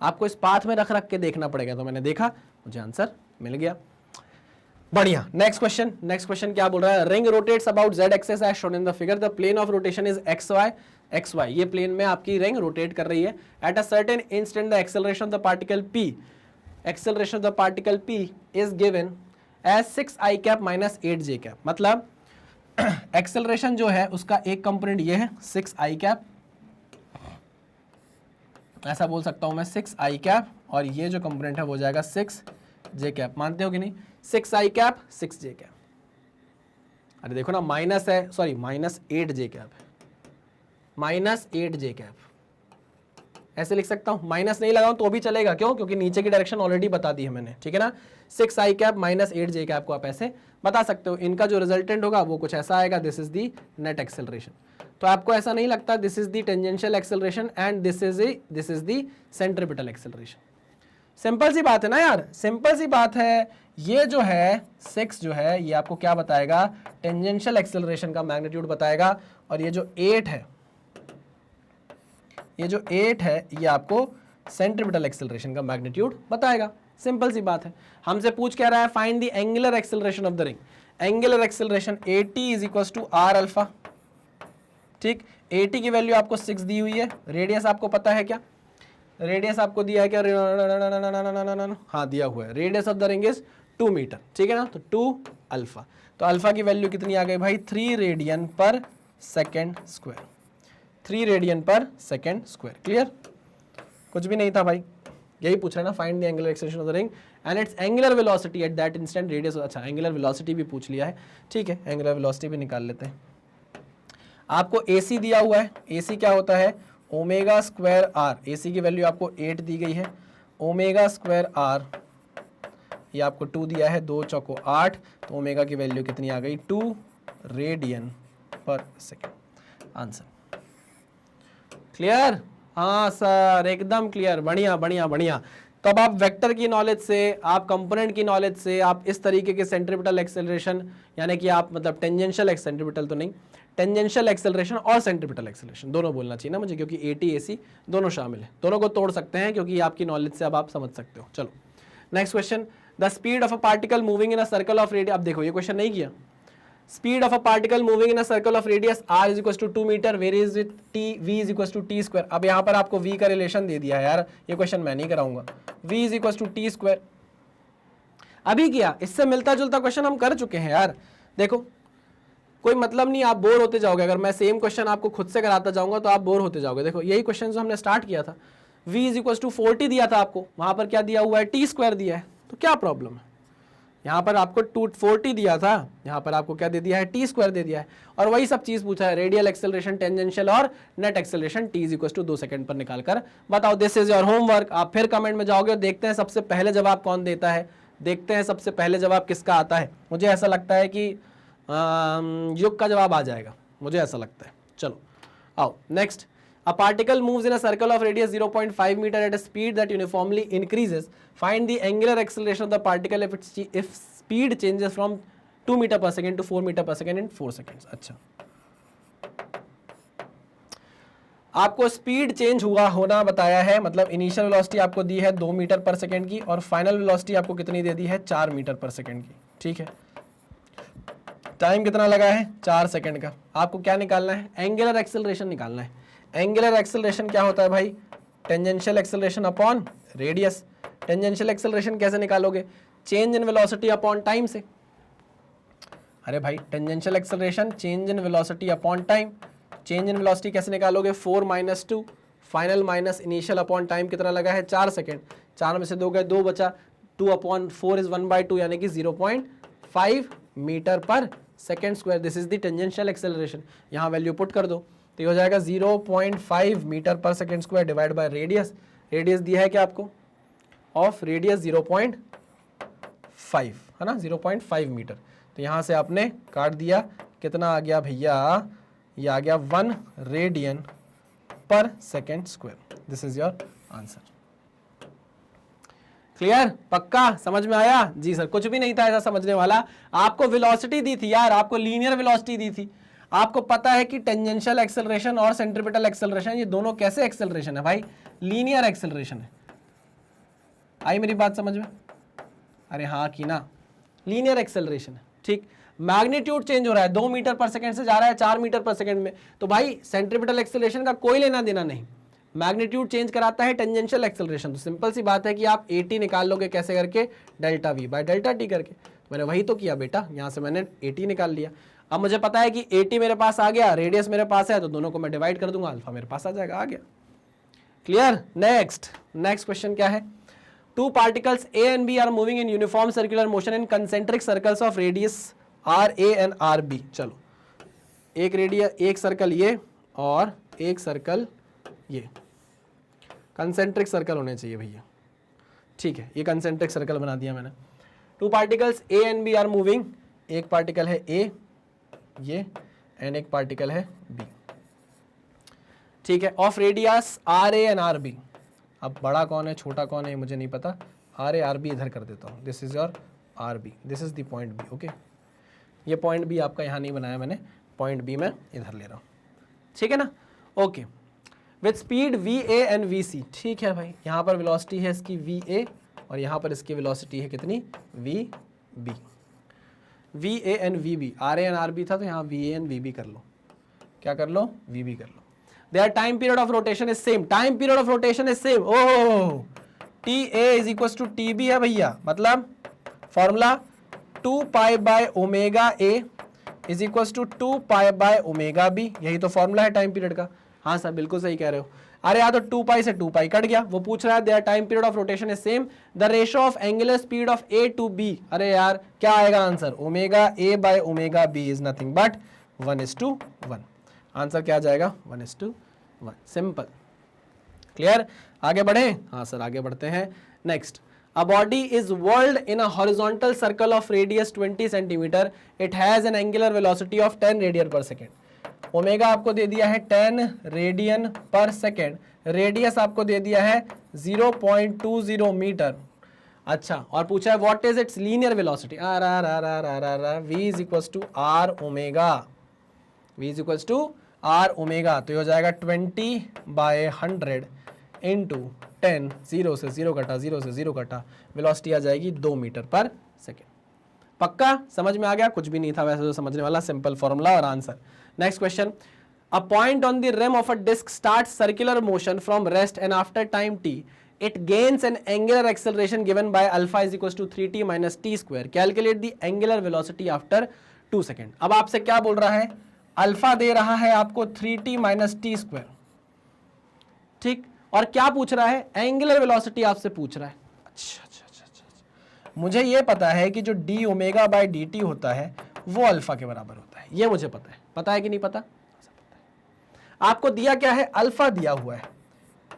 आपको इस पाथ में रख के देखना पड़ेगा। तो मैंने देखा, मुझे आंसर मिल गया। बढ़िया। नेक्स्ट क्वेश्चन क्या बोल रहा है? Ring rotates about z axis as shown in the figure, the plane of rotation is xy। ये प्लेन में आपकी रिंग रोटेट कर रही है। At a certain instant the acceleration of the particle p is given as 6i cap minus 8j cap. मतलब एक्सेलरेशन जो है उसका एक कंपोनेंट ये है 6i कैप, ऐसा बोल सकता हूं मैं 6i कैप, और ये जो कंपोनेंट है वो जाएगा 6j कैप। मानते हो कि नहीं? 6i cap 6j cap. अरे देखो ना, माइनस है, सॉरी माइनस 8j कैप है, माइनस 8j कैप, ऐसे लिख सकता हूं। माइनस नहीं लगाऊं तो भी चलेगा, क्यों? क्योंकि नीचे की डायरेक्शन ऑलरेडी बता दी है मैंने, ठीक है ना। 6i cap minus 8j cap को आप ऐसे बता सकते हो। इनका जो रिजल्टेंट होगा वो कुछ ऐसा आएगा, this is the net acceleration. तो आपको ऐसा नहीं लगता this is the tangential acceleration and this is the centripetal acceleration? Simple सी बात है ना यार, सिंपल सी बात है। ये जो है 6 जो है ये आपको क्या बताएगा? टेंजेंशियल एक्सेलरेशन का मैग्नीट्यूड बताएगा, और ये जो 8 है, ये आपको सेंट्रीपिटल एक्सेलरेशन का मैग्नीट्यूड बताएगा। सिंपल सी बात है। हमसे पूछ क्या रहा है? Find the angular acceleration of the ring. Angular acceleration AT is equals to R alpha, ठीक। AT की वैल्यू आपको 6 दी हुई है। रेडियस आपको पता है क्या? रेडियस आपको दिया है क्या? हाँ दिया हुआ है। Radius of the ring is 2 metre, ठीक है ना। तो 2 अल्फा, तो अल्फा की वैल्यू कितनी आ गई भाई? 3 radian per second square, 3 radian per second square. Clear? कुछ भी नहीं था भाई, यही पूछ रहे ना, find the angular acceleration of the ring and it's angular velocity at that instant radius. अच्छा, एंगुलर वेलोसिटी भी पूछ लिया है, ठीक है, एंगुलर वेलोसिटी भी निकाल लेते हैं। आपको AC दिया हुआ है। AC क्या होता है? Omega square R। AC की वैल्यू आपको 8 दी गई है। ओमेगा स्क्वायर R, ये आपको 2 दिया है, 2 चौको 8, तो ओमेगा की वैल्यू कितनी आ गई? 2 radian per second. Answer clear? हाँ सर, एकदम क्लियर। बढ़िया बढ़िया बढ़िया। तो अब आप वेक्टर की नॉलेज से, आप कंपोनेंट की नॉलेज से, आप इस तरीके के सेंट्रीपिटल एक्सेलरेशन, यानी कि आप मतलब टेंजेंशियल सेंट्रीपिटल तो नहीं, टेंजेंशियल एक्सेलरेशन और सेंट्रीपिटल एक्सेलरेशन दोनों बोलना चाहिए ना मुझे, क्योंकि AT AC दोनों शामिल है। दोनों को तोड़ सकते हैं क्योंकि आपकी नॉलेज से अब आप समझ सकते हो। चलो next question. The speed of a particle moving in a circle of radius. अब देखो ये क्वेश्चन नहीं किया। Speed of a particle moving in a circle of radius r is equal to 2 metre, where is with t, v is equal to t square. अब यहाँ पर आपको v का रिलेशन दे दिया है यार, ये क्वेश्चन मैं नहीं कराऊंगा। v is equal to t square अभी किया, इससे मिलता जुलता क्वेश्चन हम कर चुके हैं यार। देखो कोई मतलब नहीं, आप बोर होते जाओगे। अगर मैं सेम क्वेश्चन आपको खुद से कराता जाऊंगा तो आप बोर होते जाओगे। देखो यही क्वेश्चन जो हमने स्टार्ट किया था, v इज इक्वल टू 40 दिया था आपको, वहां पर क्या दिया हुआ है? t स्क्वायर दिया है। तो क्या प्रॉब्लम है? यहाँ पर आपको 240 दिया था, यहाँ पर आपको क्या दे दिया है, टी स्क्वायर दे दिया है, और वही सब चीज पूछा है, रेडियल एक्सेलरेशन, टेंजेंशियल और net acceleration t is equal to 2 second पर निकालकर बताओ। This is your homework. आप फिर कमेंट में जाओगे और देखते हैं सबसे पहले जवाब कौन देता है, देखते हैं सबसे पहले जवाब किसका आता है। मुझे ऐसा लगता है कि युग का जवाब आ जाएगा, मुझे ऐसा लगता है। चलो आओ next. A particle moves in a circle of radius 0.5 meter at a speed that uniformly increases. Find the angular acceleration of the particle if speed changes from 2 meter per second to 4 meter per second in 4 seconds. अच्छा, आपको स्पीड चेंज हुआ होना बताया है, मतलब इनिशियल वेलोसिटी आपको दी है 2 मीटर पर सेकेंड की और फाइनल वेलोसिटी आपको कितनी दे दी है, 4 मीटर पर सेकेंड की। ठीक है, टाइम कितना लगा है, 4 सेकेंड का। आपको क्या निकालना है, एंगुलर एक्सेलरेशन निकालना है। एंगुलर एक्सेलरेशन क्या होता है भाई, tangential acceleration upon radius. Tangential acceleration कैसे निकालोगे, change in velocity upon time से। अरे भाई tangential acceleration change in velocity upon time. Change in velocity कैसे निकालोगे, 4 - 2 final minus initial upon time कितना लगा है, 4 सेकेंड। 4 में से 2 गए, 2 बचा, 2/4 इज 1/2 यानी कि 0.5 मीटर पर second square. This is the tangential acceleration. यहाँ वैल्यू पुट कर दो तो ये हो जाएगा 0.5 मीटर पर second square divide by radius. Radius दिया है क्या आपको, ऑफ रेडियस 0.5 है ना, 0.5 मीटर। तो यहाँ से आपने काट दिया, कितना आ गया भैया, ये आ गया 1 radian per second square. This is your answer. Clear, पक्का समझ में आया? जी सर, कुछ भी नहीं था ऐसा समझने वाला। आपको वेलोसिटी दी थी यार, आपको लीनियर वेलोसिटी दी थी। आपको पता है कि टेंजेंशियल एक्सेलरेशन और सेंट्रीपिटल एक्सेलरेशन ये दोनों कैसे एक्सेलरेशन है भाई, लीनियर एक्सेलरेशन है। आई मेरी बात समझ में? अरे हाँ की ना, लीनियर एक्सेलरेशन है। ठीक, मैग्नीट्यूड चेंज हो रहा है, 2 मीटर पर सेकंड से जा रहा है 4 मीटर पर सेकंड में, तो भाई सेंट्रीपिटल एक्सेलरेशन का कोई लेना देना नहीं। मैग्नीट्यूड चेंज कराता है टेंजेंशियल एक्सेलरेशन। तो सिंपल सी बात है कि आप AT निकाल लोगे कैसे करके, delta V by delta T करके। मैंने वही तो किया बेटा, यहाँ से मैंने AT निकाल लिया। अब मुझे पता है कि AT मेरे पास आ गया, रेडियस मेरे पास है, तो दोनों को मैं डिवाइड कर दूंगा, अल्फा मेरे पास आ जाएगा, आ गया। क्लियर? नेक्स्ट क्वेश्चन क्या है, 2 particles A and B are moving in uniform circular motion in concentric circles of radius RA and RB। चलो, एक सर्कल ये और एक सर्कल ये, कंसेंट्रिक सर्कल होने चाहिए भैया। ठीक है, ये कंसेंट्रिक सर्कल बना दिया मैंने। 2 particles A and B are moving, एक पार्टिकल है A ये एंड एक पार्टिकल है B। ठीक है, of radius RA and RB। अब बड़ा कौन है छोटा कौन है मुझे नहीं पता, RA RB इधर कर देता हूँ। This is your RB, this is the point B। Okay, ये पॉइंट B आपका यहाँ नहीं बनाया मैंने, पॉइंट B मैं इधर ले रहा हूँ। ठीक है ना, okay. With speed VA and VC। ठीक है भाई, यहाँ पर वेलोसिटी है इसकी VA और यहाँ पर इसकी वेलोसिटी है कितनी, VB। VA and VB, RA and RB था तो यहाँ VA एंड VB कर लो। क्या कर लो, VB कर लो। Their time period of rotation is same। Time period of rotation is same। Oh, TA is equals to TB है भैया, मतलब formula 2 pi by omega A is equals to 2 pi by omega B। यही तो फॉर्मूला है टाइम पीरियड का। हाँ सर बिल्कुल सही कह रहे हो। अरे यार तो 2 पाई से 2 पाई कट गया। वो पूछ रहा है there time period of rotation is same, the ratio of angular speed of A to B। अरे यार क्या आएगा answer, omega A by omega B is nothing but 1:1। Answer क्या आ जाएगा, 1:1। सिंपल। क्लियर, आगे बढ़े? हाँ सर आगे बढ़ते हैं। Next, a body is whirled in a horizontal circle of radius 20 centimeter. It has an angular velocity of 10 radian per second. Omega आपको दे दिया है 10 रेडियन पर सेकेंड, रेडियस आपको दे दिया है 0.20 मीटर। अच्छा, और पूछा है what is its linear velocity, v is equals to r omega, v is equals to r omega. तो ये हो जाएगा 20/100 इंटू 10, 0 से 0 कटा, 0 से 0 कटा, वेलोसिटी आ जाएगी 2 मीटर पर सेकेंड। पक्का समझ में आ गया? कुछ भी नहीं था वैसे तो समझने वाला, सिंपल फॉर्मूला और answer. Next question, a point on the rim of a disc starts circular motion from rest and after time t it gains an angular acceleration given by alpha is equals to 3t minus t square. Calculate the angular velocity after 2 second. अब आपसे क्या बोल रहा है, अल्फा दे रहा है आपको 3t minus t square। ठीक, और क्या पूछ रहा है, एंगुलर वेलोसिटी आपसे पूछ रहा है। अच्छा, मुझे ये पता है कि जो D omega by D T होता है वो अल्फा के बराबर होता है, ये मुझे पता है कि नहीं पता? आपको दिया क्या है? अल्फा दिया हुआ है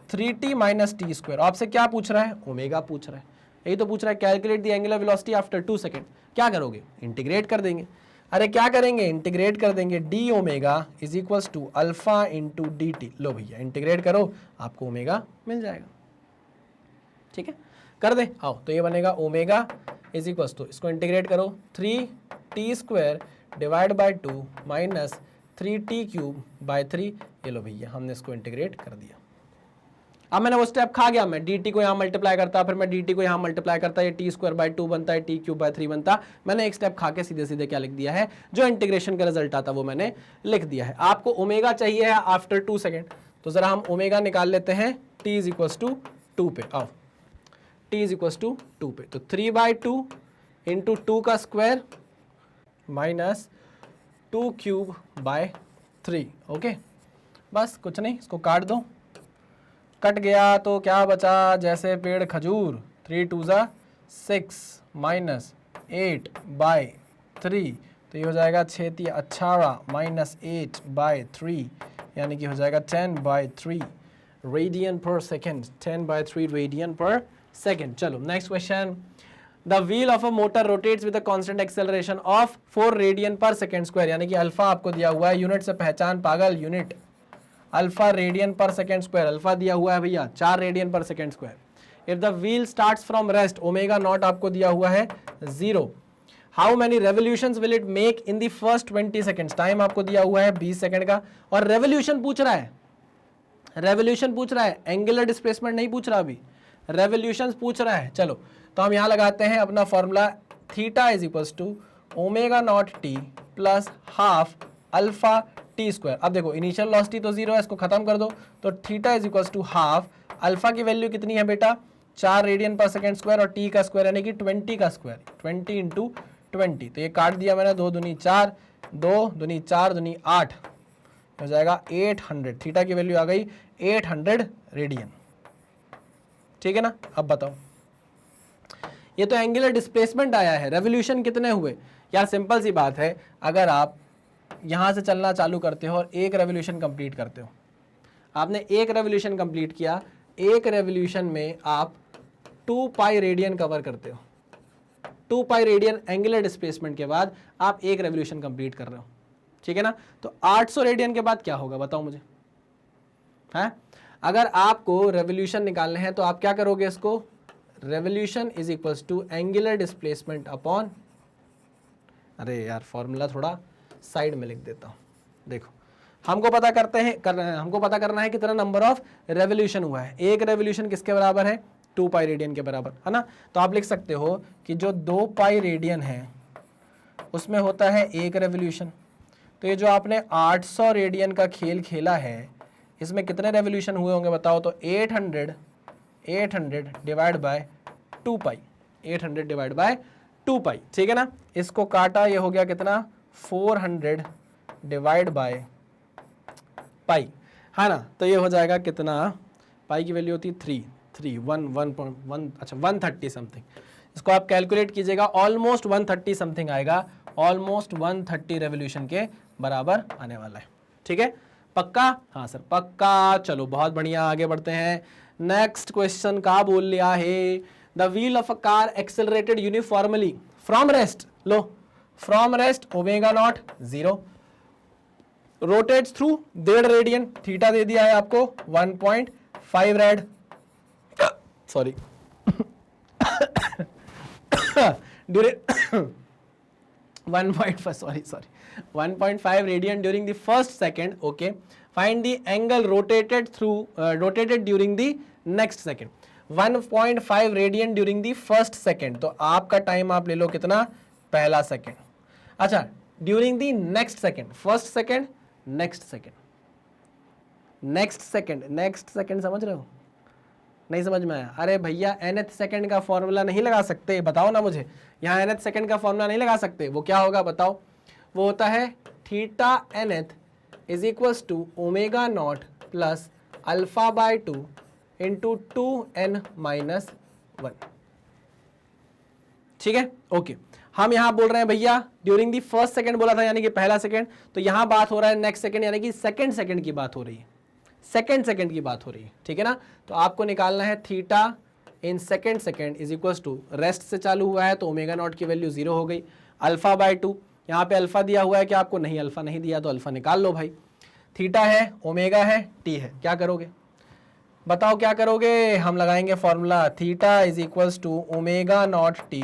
3t माइनस टी स्क्वायर। आपसे क्या पूछ रहा है? ओमेगा पूछ रहा है, यही तो पूछ रहा है। Calculate the angular velocity after 2 second. क्या करोगे? इंटीग्रेट कर देंगे। अरे क्या करेंगे? इंटीग्रेट कर देंगे। D omega is equals to alpha into d t. लो भैया इंटीग्रेट करो, आपको ओमेगा मिल जाएगा। ठीक है, कर दे। आओ, तो ये बनेगा ओमेगा इज इक्वल्स टू, इसको इंटीग्रेट करो, 3t square divide by 2 minus 3t cube by 3। ये लो भैया, हमने इसको इंटीग्रेट कर दिया। अब मैंने वो स्टेप खा गया, मैं dt को यहाँ मल्टीप्लाई करता, फिर मैं dt को यहाँ मल्टीप्लाई करता, ये t स्क्वायर बाय 2 बनता है, t क्यूब बाय 3 बनता। मैंने एक स्टेप खा के सीधे सीधे क्या लिख दिया है? जो इंटीग्रेशन का रिजल्ट आता वो मैंने लिख दिया है। आपको ओमेगा चाहिए है आफ्टर 2 सेकेंड, तो जरा हम ओमेगा निकाल लेते हैं t इज इक्वल्स टू 2 पे। आओ, t इज इक्वल्स टू 2 पे, तो 3/2 इंटू 2 का square minus 2 cube by 3। Okay, बस कुछ नहीं, इसको काट दो। कट गया तो क्या बचा? जैसे पेड़ खजूर, 3 2 ज़ा 6 माइनस 8 बाय 3, तो ये हो जाएगा 6 3 18 माइनस 8 बाय 3, यानी कि हो जाएगा 10/3 radian per second. 10/3 radian per second. चलो next question. The wheel of a motor rotates with a constant acceleration of 4 radian per second square, यानी कि अल्फा आपको दिया हुआ है, यूनिट से पहचान पागल, unit alpha radian per second square. Alpha दिया हुआ है भैया 4 radian per second square. If the wheel starts from rest, omega not आपको दिया हुआ है 0। How many revolutions will it make in the first 20 seconds, time आपको दिया हुआ है 20 सेकेंड का। और रेवोल्यूशन पूछ रहा है, रेवोल्यूशन पूछ रहा है, एंगुलर डिस्प्लेसमेंट नहीं पूछ रहा, अभी रेवोल्यूशन पूछ रहा है। चलो तो हम यहाँ लगाते हैं अपना formula, theta is equals to omega not t plus half alpha t square. अब देखो इनिशियल वेलोसिटी तो 0 है, इसको खत्म कर दो, तो theta is equals to half, alpha की वैल्यू कितनी है बेटा? 4 रेडियन पर सेकेंड स्क्वायर, और टी का स्क्वायर यानी कि 20 का स्क्वायर, 20 इंटू 20। तो ये काट दिया मैंने, 2 दूनी 4, 2 दूनी 4 दूनी 8, हो जाएगा 800। थीटा की वैल्यू आ गई 800 रेडियन। ठीक है ना? अब बताओ, ये तो एंगुलर डिस्प्लेसमेंट आया है, रेवोल्यूशन कितने हुए? यार सिंपल सी बात है, अगर आप यहाँ से चलना चालू करते हो और एक रेवोल्यूशन कंप्लीट करते हो, आपने एक रेवोल्यूशन कंप्लीट किया, एक रेवोल्यूशन में आप 2 पाई रेडियन कवर करते हो। 2 पाई रेडियन एंगुलर डिस्प्लेसमेंट के बाद आप एक रेवोल्यूशन कंप्लीट कर रहे हो। ठीक है ना? तो 800 रेडियन के बाद क्या होगा बताओ मुझे? है, अगर आपको रेवोल्यूशन निकालने हैं तो आप क्या करोगे? इसको revolution is equals to angular displacement upon, अरे यार फॉर्मूला थोड़ा साइड में लिख देता हूं। देखो हमको पता हमको पता करना है कितना नंबर ऑफ रेवोल्यूशन हुआ है। एक रेवोल्यूशन किसके बराबर है? 2 पाई रेडियन के बराबर, है ना? तो आप लिख सकते हो कि जो 2 पाई रेडियन है उसमें होता है एक रेवोल्यूशन। तो ये जो आपने 800 रेडियन का खेल खेला है, इसमें कितने रेवोल्यूशन हुए होंगे बताओ? तो 800 divide by 2 pi, 800 divide by 2 पाई। ठीक है ना? इसको काटा, ये हो गया कितना? 400 डिवाइड बाय पाई, है ना? तो ये हो जाएगा कितना? पाई की वैल्यू होती है 1 अच्छा 130 समथिंग। इसको आप कैलकुलेट कीजिएगा, ऑलमोस्ट 130 समथिंग आएगा, ऑलमोस्ट 130 रेवोल्यूशन के बराबर आने वाला है। ठीक है, पक्का? हाँ सर पक्का। चलो बहुत बढ़िया, आगे बढ़ते हैं। नेक्स्ट क्वेश्चन का बोल लिया है, the wheel of a car accelerated uniformly from rest, लो from rest omega naught 0, rotates through 1.5 radian, theta दे दिया है आपको 1.5 rad, sorry during 1.5 radian during the first second. Okay, find the angle rotated during the next second. 1.5 radian during the first second, तो आपका टाइम आप ले लो कितना? पहला सेकेंड। अच्छा, during the next second, first second, next second, next second, next second, समझ रहे हो? नहीं समझ में आया? अरे भैया nth सेकंड का फॉर्मूला नहीं लगा सकते, बताओ ना मुझे। यहाँ nth सेकंड का फॉर्मूला नहीं लगा सकते, वो क्या होगा बताओ? वो होता है theta nth is equals to omega not plus alpha by 2 into 2n minus 1। ठीक है, ओके। हम यहाँ बोल रहे हैं भैया ड्यूरिंग दी फर्स्ट सेकंड बोला था, यानी कि पहला सेकंड, तो यहाँ बात हो रहा है नेक्स्ट सेकंड, यानी कि सेकंड सेकंड की बात हो रही है, सेकंड सेकंड की बात हो रही है, ठीक है ना। तो आपको निकालना है theta in second second is equal to, rest से चालू हुआ है तो ओमेगा नॉट की वैल्यू 0 हो गई, अल्फा बाय 2, यहाँ पे अल्फा दिया हुआ है कि आपको, नहीं अल्फा नहीं दिया तो अल्फा निकाल लो भाई। थीटा है, ओमेगा है, टी है, क्या करोगे बताओ क्या करोगे। हम लगाएंगे formula theta is equals to omega not t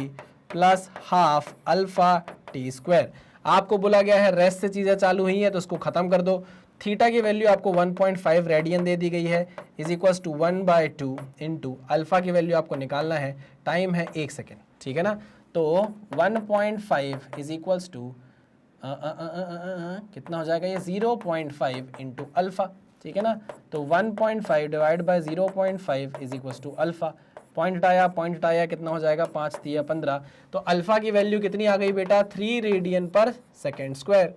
plus half alpha t square. आपको बोला गया है रेस्ट से चीज़ें चालू हुई हैं तो उसको ख़त्म कर दो। थीटा की वैल्यू आपको 1.5 रेडियन दे दी गई है, is equals to 1/2 into alpha की वैल्यू आपको निकालना है, टाइम है 1 सेकेंड, ठीक है ना। तो 1.5 इज इक्वल्स टू कितना हो जाएगा ये 0.5 इंटू अल्फा, ठीक है ना। तो 1.5 divide by 0.5 is equals to alpha. Point आया कितना हो जाएगा, 5 3 15। तो अल्फा की वैल्यू कितनी आ गई बेटा, 3 radian per second square,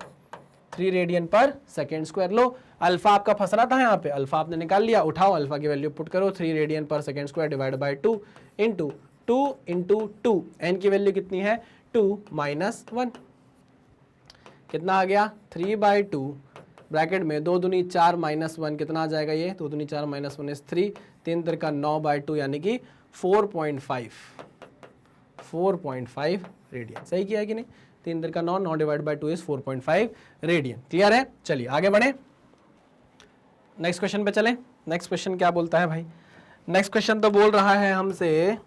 3 radian per second square. लो अल्फा आपका फंस रहा था यहाँ पे, अल्फा आपने निकाल लिया, उठाओ अल्फा की वैल्यू पुट करो, 3 radian per second square divide by 2 into 2 into 2, n की वैल्यू कितनी है 2 माइनस 1, कितना आ गया 3/2 ब्रैकेट में 2 दूनी 4 माइनस 1, कितना आ जाएगा ये 2 दूनी 4 माइनस 1 इज 3, 3 का 9/2 यानी कि 4.5 रेडियन। सही किया है कि नहीं, 3 का 9 divide by 2 is 4.5 radian. Clear है, चलिए आगे बढ़े, नेक्स्ट क्वेश्चन पे चलें। नेक्स्ट क्वेश्चन क्या बोलता है भाई, नेक्स्ट क्वेश्चन तो बोल रहा है हमसे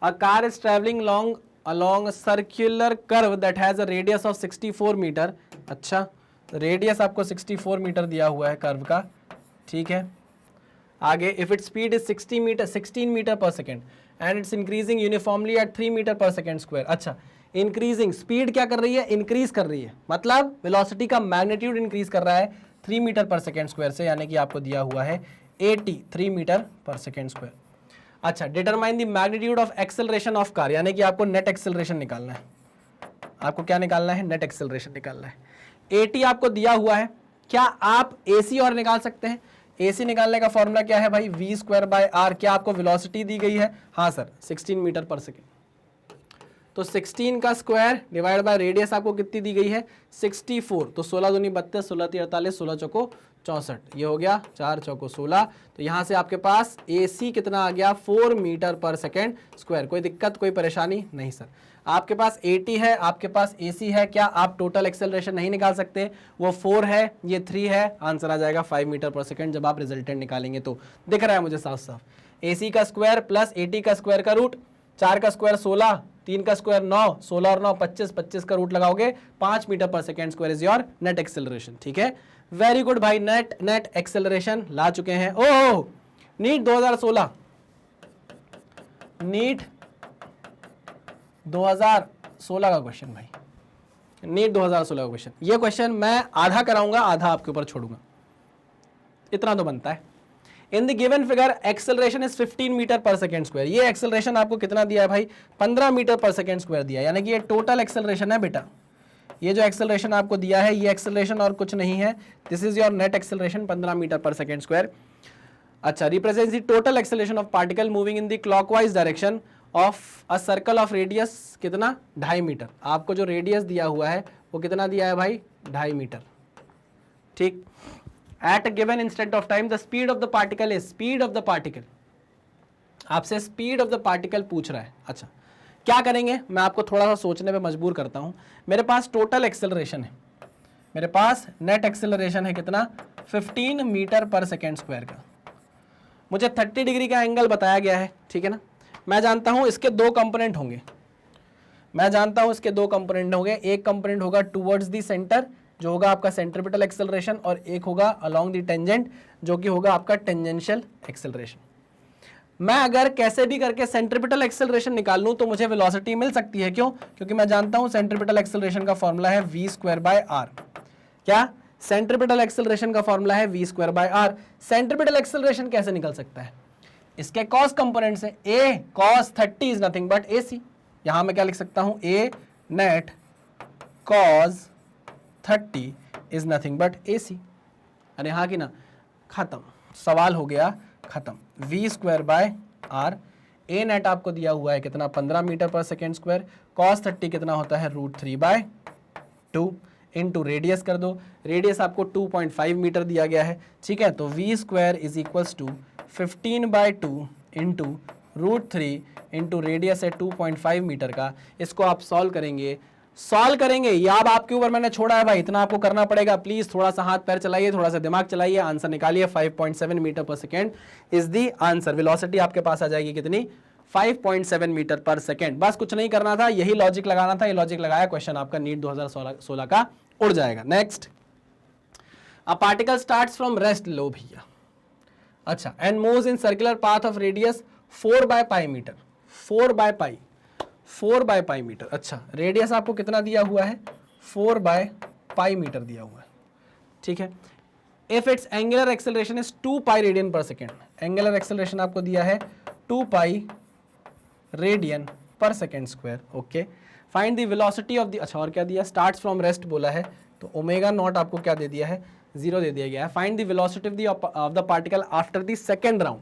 a car is travelling long along a circular curve that has a radius of 64 metre. अच्छा, रेडियस आपको 64 मीटर दिया हुआ है कर्व का, ठीक है। आगे if it speed is 16 metre पर second and it's increasing uniformly at 3 metre पर सेकेंड स्क्वायर। अच्छा, इंक्रीजिंग स्पीड क्या कर रही है, इंक्रीज कर रही है, मतलब वेलोसिटी का मैग्नीट्यूड इंक्रीज कर रहा है 3 मीटर पर सेकेंड स्क्वायर से, यानी कि आपको दिया हुआ है 83 मीटर पर सेकेंड स्क्वायर। अच्छा, determine the magnitude of acceleration of car, यानी कि आपको नेट एक्सेलरेशन निकालना है, आपको क्या निकालना है, नेट एक्सेलरेशन निकालना है। 80 आपको दिया हुआ है, क्या आप AC और निकाल सकते हैं। AC निकालने का फॉर्मूला क्या है भाई, v²/r। क्या आपको वेलोसिटी दी गई है, हाँ सर 16 मीटर पर सेकेंड, तो 16 का स्क्वायर डिवाइड बाय रेडियस आपको कितनी दी गई है 64, तो 16 दूनी 32, 16 3 48, 16 चौको 64, ये हो गया 4 चौको 16। तो यहाँ से आपके पास AC कितना आ गया 4 मीटर पर सेकेंड स्क्वायर। कोई दिक्कत कोई परेशानी नहीं सर, आपके पास 80 है, आपके पास AC है, क्या आप टोटल एक्सेलरेशन नहीं निकाल सकते, वो 4 है ये 3 है, आंसर आ जाएगा 5 मीटर पर सेकेंड जब आप रिजल्टेंट निकालेंगे। तो दिख रहा है मुझे साफ साफ, AC का स्क्वायर प्लस 80 का स्क्वायर का रूट, 4 का स्क्वायर 16, 3 का स्क्वायर 9, 16 और 9 25, 25 का रूट लगाओगे 5 मीटर पर second square is your net acceleration. ठीक है, वेरी गुड भाई, नेट एक्सेलरेशन ला चुके हैं। ओह, नीट 2016, नीट 2016 का क्वेश्चन भाई, नीट 2016 का क्वेश्चन। ये क्वेश्चन मैं आधा कराऊंगा, आधा आपके ऊपर छोड़ूंगा, इतना तो बनता है। In the given figure acceleration is 15 metre पर सेकेंड स्क्वायर। ये एक्सेलरेशन आपको कितना दिया है भाई 15 मीटर पर सेकेंड स्क्वायर दिया, यानी कि ये टोटल एक्सेलरेशन है बेटा। ये जो एक्सेलरेशन आपको दिया है ये एक्सेलरेशन और कुछ नहीं है, this is your net acceleration 15 metre पर सेकेंड स्क्वायर। अच्छा, represents the total acceleration of particle moving in the clockwise direction of a circle of radius कितना 2.5 मीटर। आपको जो रेडियस दिया हुआ है वो कितना दिया है भाई 2.5 मीटर। ठीक, at a given instant of time the speed of the particle is, speed of the particle, आपसे स्पीड ऑफ द पार्टिकल पूछ रहा है। अच्छा, क्या करेंगे, मैं आपको थोड़ा सा सोचने पे मजबूर करता हूं। मेरे पास टोटल एक्सेलरेशन है, मेरे पास नेट एक्सेलरेशन है कितना 15 मीटर पर सेकेंड स्क्वायर का, मुझे 30 डिग्री का एंगल बताया गया है, ठीक है ना। मैं जानता हूं इसके दो कंपोनेंट होंगे, मैं जानता हूं इसके दो कंपोनेंट होंगे, एक कंपोनेंट होगा टुवर्ड्स द सेंटर जो होगा आपका सेंट्रिपिटल एक्सेलरेशन, और एक होगा अलोंग द टेंजेंट जो कि होगा आपका टेंजेंशियल एक्सेलरेशन। मैं अगर कैसे भी करके सेंट्रिपिटल एक्सेलरेशन निकाल लूं तो मुझे वेलोसिटी मिल सकती है, क्यों, क्योंकि मैं जानता हूं सेंट्रिपिटल एक्सेलरेशन का फॉर्मूला है v²/r। क्या, सेंट्रिपिटल एक्सेलरेशन का फॉर्मूला है v²/r। सेंट्रिपिटल एक्सेलरेशन कैसे निकल सकता है, इसके कॉस कंपोनेंट से, a cos 30 is nothing but ac। यहां मैं क्या लिख सकता हूं, a net cos 30 is nothing but AC। अरे हाँ कि ना, खत्म, सवाल हो गया खत्म। v²/r ए नेट आपको दिया हुआ है कितना 15 मीटर पर सेकेंड स्क्वायर, cos 30 कितना होता है √3/2 इंटू रेडियस कर दो, रेडियस आपको 2.5 मीटर दिया गया है, ठीक है। तो v square is equals to 15/2 into √3 into radius है 2.5 मीटर का। इसको आप सॉल्व करेंगे या अब आपके ऊपर मैंने छोड़ा है भाई, इतना आपको करना पड़ेगा। प्लीज थोड़ा सा हाथ पैर चलाइए, थोड़ा सा दिमाग चलाइए, आंसर निकालिए। 5.7 मीटर पर second is the answer. Velocity आपके पास आ जाएगी कितनी 5.7 मीटर पर सेकेंड। बस कुछ नहीं करना था, यही लॉजिक लगाना था, ये लॉजिक लगाया, क्वेश्चन आपका नीट 2016 का उड़ जाएगा। Next, a particle starts from rest, लो भैया, अच्छा, and moves in circular path of radius 4/π metre, 4/π metre. अच्छा, रेडियस आपको कितना दिया हुआ है 4/π मीटर दिया हुआ है, ठीक है। If its angular acceleration is 2π radian per second, angular acceleration आपको दिया है 2π radian per second square, okay. Find the velocity of the, अच्छा और क्या दिया, स्टार्ट्स फ्रॉम रेस्ट बोला है, तो ओमेगा नॉट आपको क्या दे दिया है 0 दे दिया गया है। Find the velocity of the particle after the second round,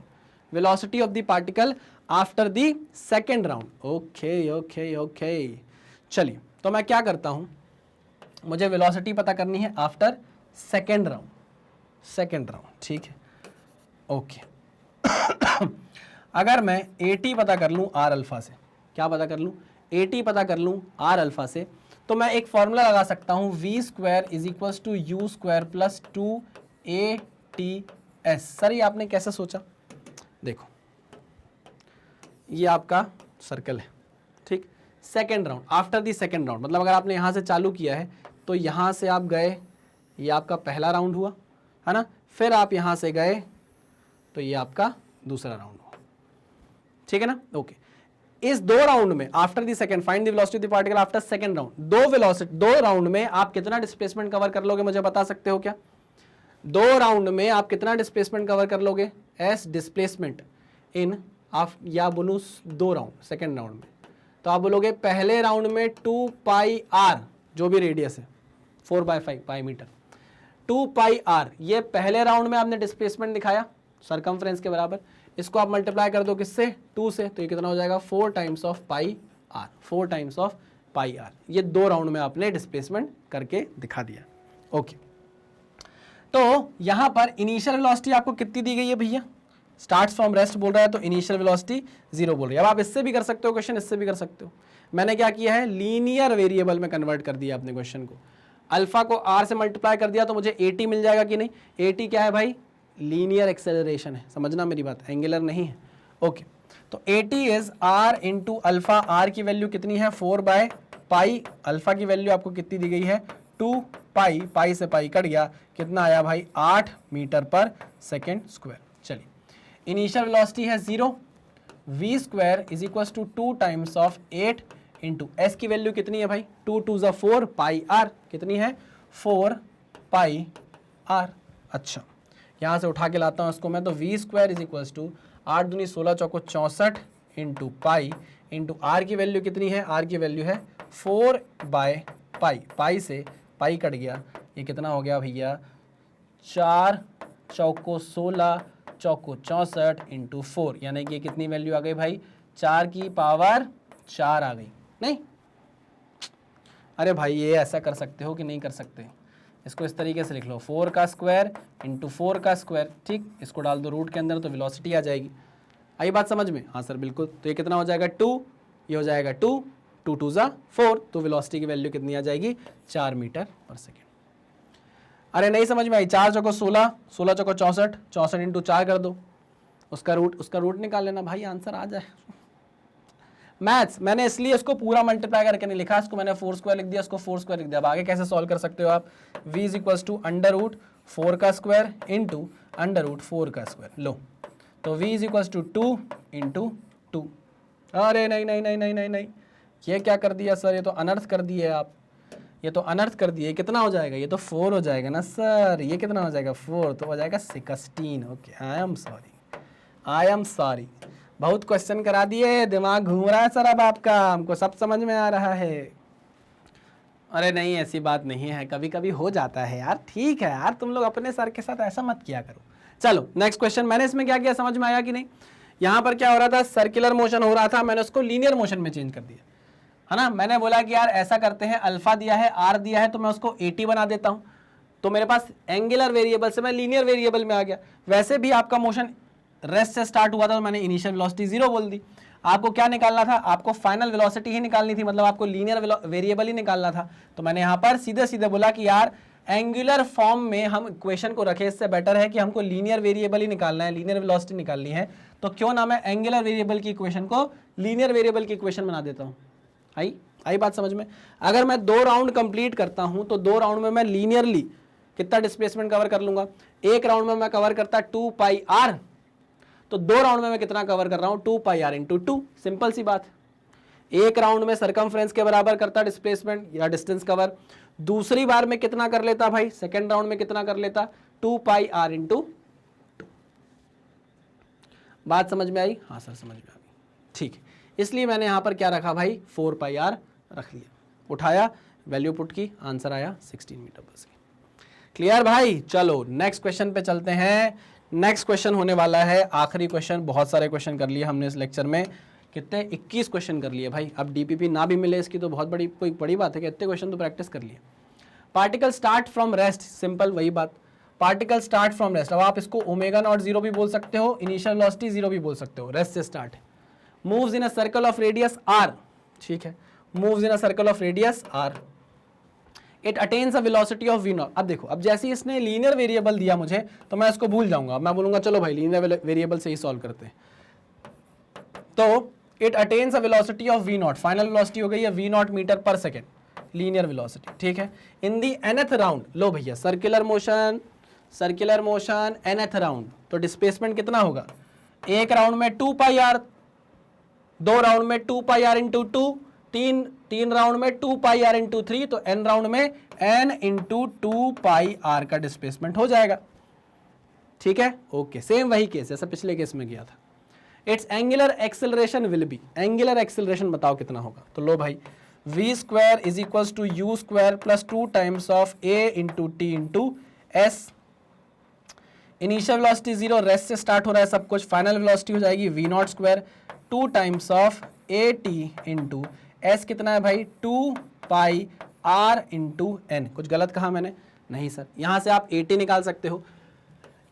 velocity of the particle after the second round, okay. चलिए, तो मैं क्या करता हूं, मुझे वेलोसिटी पता करनी है आफ्टर सेकेंड राउंड, ठीक है, ओके। अगर मैं AT पता कर लूं R अल्फा से, क्या पता कर लूं, AT पता कर लूं R अल्फा से, तो मैं एक फॉर्मूला लगा सकता हूं v square is equals to u square plus 2ATS। Sir ये आपने कैसे सोचा, देखो ये आपका सर्कल है, ठीक, second round, after the second round, मतलब अगर आपने यहां से चालू किया है तो यहां से आप गए, ये आपका पहला राउंड हुआ है ना, फिर आप यहां से गए तो ये आपका दूसरा राउंड हुआ, ठीक है ना, ओके। इस दो राउंड में after the second find the velocity of the particle after second round, दो राउंड में आप कितना डिस्प्लेसमेंट कवर कर लोगे, मुझे बता सकते हो क्या? 2 राउंड में आप कितना डिस्प्लेसमेंट कवर कर लोगे? एस डिस्प्लेसमेंट इन आप, या बोलूं 2 राउंड, सेकंड राउंड में, तो आप बोलोगे पहले राउंड में 2πr जो भी रेडियस है 4/5 मीटर, 2πr ये पहले राउंड में आपने डिस्प्लेसमेंट दिखाया सरकमफ्रेंस के बराबर, इसको आप मल्टीप्लाई कर दो किससे 2 से, तो ये कितना हो जाएगा 4 times of πr, 4 times of πr। ये 2 राउंड में आपने डिस्प्लेसमेंट करके दिखा दिया, ओके। तो यहां पर इनिशियल वेलोसिटी आपको कितनी दी गई है भैया, स्टार्ट्स फ्रॉम रेस्ट बोल रहा है तो इनिशियल वेलोसिटी 0 बोल रही है। अब आप इससे भी कर सकते हो क्वेश्चन, इससे भी कर सकते हो। मैंने क्या किया है, लीनियर वेरिएबल में कन्वर्ट कर दिया अपने क्वेश्चन को, अल्फा को r से मल्टीप्लाई कर दिया तो मुझे AT मिल जाएगा कि नहीं। AT क्या है भाई, लीनियर एक्सेलरेशन है, समझना मेरी बात, एंगुलर नहीं है, ओके। तो AT is r into alpha, r की वैल्यू कितनी है 4/π, अल्फा की वैल्यू आपको कितनी दी गई है 2π, पाई से पाई कट गया, कितना आया भाई 8 मीटर पर सेकेंड स्क्वायर। चलिए, इनिशियल वेलोसिटी है 0, v square is equal to 2 times of 8 into s की वैल्यू कितनी है भाई 2 2 ज़ा 4 πr, कितनी है 4πr। अच्छा, यहाँ से उठा के लाता हूँ इसको मैं, तो v square is equal to 8 दूनी 16 चौको 64 इंटू पाई इंटू r की वैल्यू कितनी है, r की वैल्यू है 4/π, पाई से पाई कट गया, ये कितना हो गया भैया 4 चौको 16 चौको 64 इंटू 4, यानी कि कितनी वैल्यू आ गई भाई 4 की पावर 4 आ गई। नहीं, अरे भाई ये ऐसा कर सकते हो कि नहीं कर सकते, इसको इस तरीके से लिख लो 4 का स्क्वायर इंटू 4 का स्क्वायर, ठीक, इसको डाल दो रूट के अंदर तो वेलोसिटी आ जाएगी। आई बात समझ में? हाँ सर बिल्कुल। तो ये कितना हो जाएगा 2, ये हो जाएगा 2 2 2 ज़ा 4, तो वेलोसिटी की वैल्यू कितनी आ जाएगी 4 मीटर पर सेकेंड। अरे नहीं समझ में आई, 4 चौको 16, 16 चौको 64, 64 इंटू 4 कर दो, उसका रूट निकाल लेना भाई, आंसर आ जाए। मैथ्स मैंने इसलिए इसको पूरा मल्टीप्लाई करके नहीं लिखा, इसको मैंने 4 स्क्वायर लिख दिया, इसको 4 स्क्वायर लिख दिया। अब आगे कैसे सॉल्व कर सकते हो आप, v इज इक्वल्स टू √4 का स्क्वायर इंटू √4 का स्क्वायर, लो तो v is equals to 2 into 2। अरे नहीं नहीं नहीं नहीं नहीं नहीं, ये क्या कर दिया सर, ये तो अनर्थ कर दिए आप, ये तो अनर्थ कर दिए। कितना हो जाएगा, ये तो 4 हो जाएगा ना सर, ये कितना हो जाएगा 4, तो हो जाएगा 16। ओके, आई एम सॉरी, बहुत क्वेश्चन करा दिए, दिमाग घूम रहा है सर अब आपका, हमको सब समझ में आ रहा है। अरे नहीं ऐसी बात नहीं है, कभी कभी हो जाता है यार, ठीक है यार, तुम लोग अपने सर के साथ ऐसा मत किया करो। चलो नेक्स्ट क्वेश्चन, मैंने इसमें क्या किया समझ में आया कि नहीं। यहां पर क्या हो रहा था, सर्कुलर मोशन हो रहा था, मैंने उसको लीनियर मोशन में चेंज कर दिया, है ना। मैंने बोला कि यार ऐसा करते हैं, अल्फा दिया है, आर दिया है, तो मैं उसको 80 बना देता हूं, तो मेरे पास एंगुलर वेरिएबल से मैं लीनियर वेरिएबल में आ गया। वैसे भी आपका मोशन रेस्ट से स्टार्ट हुआ था, तो मैंने इनिशियल वेलोसिटी 0 बोल दी। आपको क्या निकालना था, आपको फाइनल वेलोसिटी ही निकालनी थी, मतलब आपको लीनियर वेरिएबल ही निकालना था। तो मैंने यहाँ पर सीधे सीधे बोला कि यार एंगुलर फॉर्म में हम इक्वेशन को रखें, इससे बेटर है कि हमको लीनियर वेरिएबल ही निकालना है, लीनियर वेलोसिटी निकालनी है, तो क्यों ना मैं एंगुलर वेरिएबल की इक्वेशन को लीनियर वेरिएबल की इक्वेशन बना देता हूँ। आई बात समझ में। अगर मैं 2 राउंड कंप्लीट करता हूं तो 2 राउंड में मैं लीनियरली कितना डिस्प्लेसमेंट कवर कर लूंगा, एक राउंड में मैं कवर करता 2 पाई आर, तो 2 राउंड में मैं कितना कवर कर रहा हूं, 2 पाई आर इंटू 2, सिंपल सी बात। एक राउंड में सरकमफ्रेंस के बराबर करता डिस्प्लेसमेंट या डिस्टेंस कवर, दूसरी बार में कितना कर लेता भाई, सेकेंड राउंड में कितना कर लेता, 2 पाई आर इंटू 2। बात समझ में आई? हाँ सर समझ में आ गई, ठीक है। इसलिए मैंने यहां पर क्या रखा भाई, 4 पाई आर रख लिया, उठाया, वैल्यू पुट की, आंसर आया 16 मीटर पर सेकेंड। क्लियर भाई? चलो नेक्स्ट क्वेश्चन पे चलते हैं। नेक्स्ट क्वेश्चन होने वाला है आखिरी क्वेश्चन। बहुत सारे क्वेश्चन कर लिए हमने इस लेक्चर में, कितने 21 क्वेश्चन कर लिए भाई। अब डीपीपी ना भी मिले इसकी तो बहुत बड़ी कोई बड़ी बात है कि इतने क्वेश्चन तो प्रैक्टिस कर लिए। Particle start from rest, simple वही बात, पार्टिकल स्टार्ट फ्रॉम रेस्ट। अब आप इसको ओमेगा नॉट 0 भी बोल सकते हो, इनिशियल वेलोसिटी 0 भी बोल सकते हो, रेस्ट से स्टार्ट है। Moves in a circle of radius r, ठीक है, moves in a circle of radius r, it attains a velocity of v0। अब देखो, अब जैसे ही इसने लीनियर वेरिएबल दिया मुझे तो मैं इसको भूल जाऊंगा, मैं बोलूंगा चलो भाई लीनियर वेरिएबल से ही सॉल्व करते हैं। तो it attains a velocity of v0, final velocity हो गई है v0 मीटर पर सेकेंड, लीनियर वेलोसिटी, ठीक है। इन दी nth राउंड, लो भैया सर्कुलर मोशन nth राउंड, तो डिस्प्लेसमेंट कितना होगा, एक राउंड में 2 पाई आर, 2 राउंड में 2 पाई आर इंटू 2, तीन राउंड में 2 पाई आर इंटू 3, तो n राउंड में n इंटू 2 पाई आर का डिस्प्लेसमेंट हो जाएगा, ठीक है। ओके, सेम वही केस जैसा पिछले केस में गया था। Its angular acceleration will be, angular acceleration बताओ कितना होगा, तो लो भाई v square is equals to u square plus 2 times of a into t into s. Initial velocity 0, rest से स्टार्ट हो रहा है सब कुछ, फाइनल वेलोसिटी हो जाएगी v0 square 2 times of a t into S, कितना है भाई 2 पाई आर इंटू एन। कुछ गलत कहा मैंने? नहीं सर, यहां से आप a t निकाल सकते हो,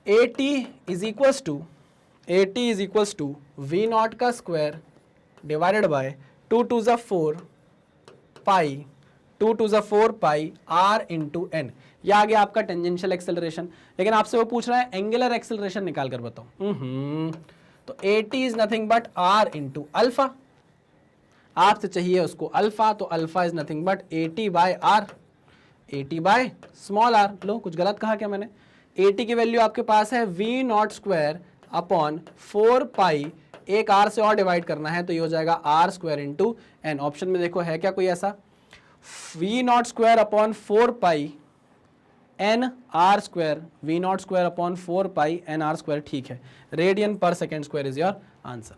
a t is equals to v0 का स्क्वायर डिवाइडेड बाय 2 टू ज़ा 4 पाई r इंटू एन। यह आ गया आपका टेंजेंशियल एक्सेलरेशन। लेकिन आपसे वो पूछ रहा है एंगुलर एक्सेलरेशन निकाल कर बताओ। तो at is nothing but r into alpha, आपसे चाहिए उसको अल्फा, तो alpha is nothing but at by r, at by small r। लो कुछ गलत कहा क्या मैंने? at की वैल्यू आपके पास है v0 स्क्वायर अपॉन 4 पाई, एक r से और डिवाइड करना है तो ये हो जाएगा r square into N. Option में देखो है क्या कोई ऐसा, v0 square upon 4 pi N R square, v0 square upon 4 pi N R square, ठीक है। Radian per second square is your answer,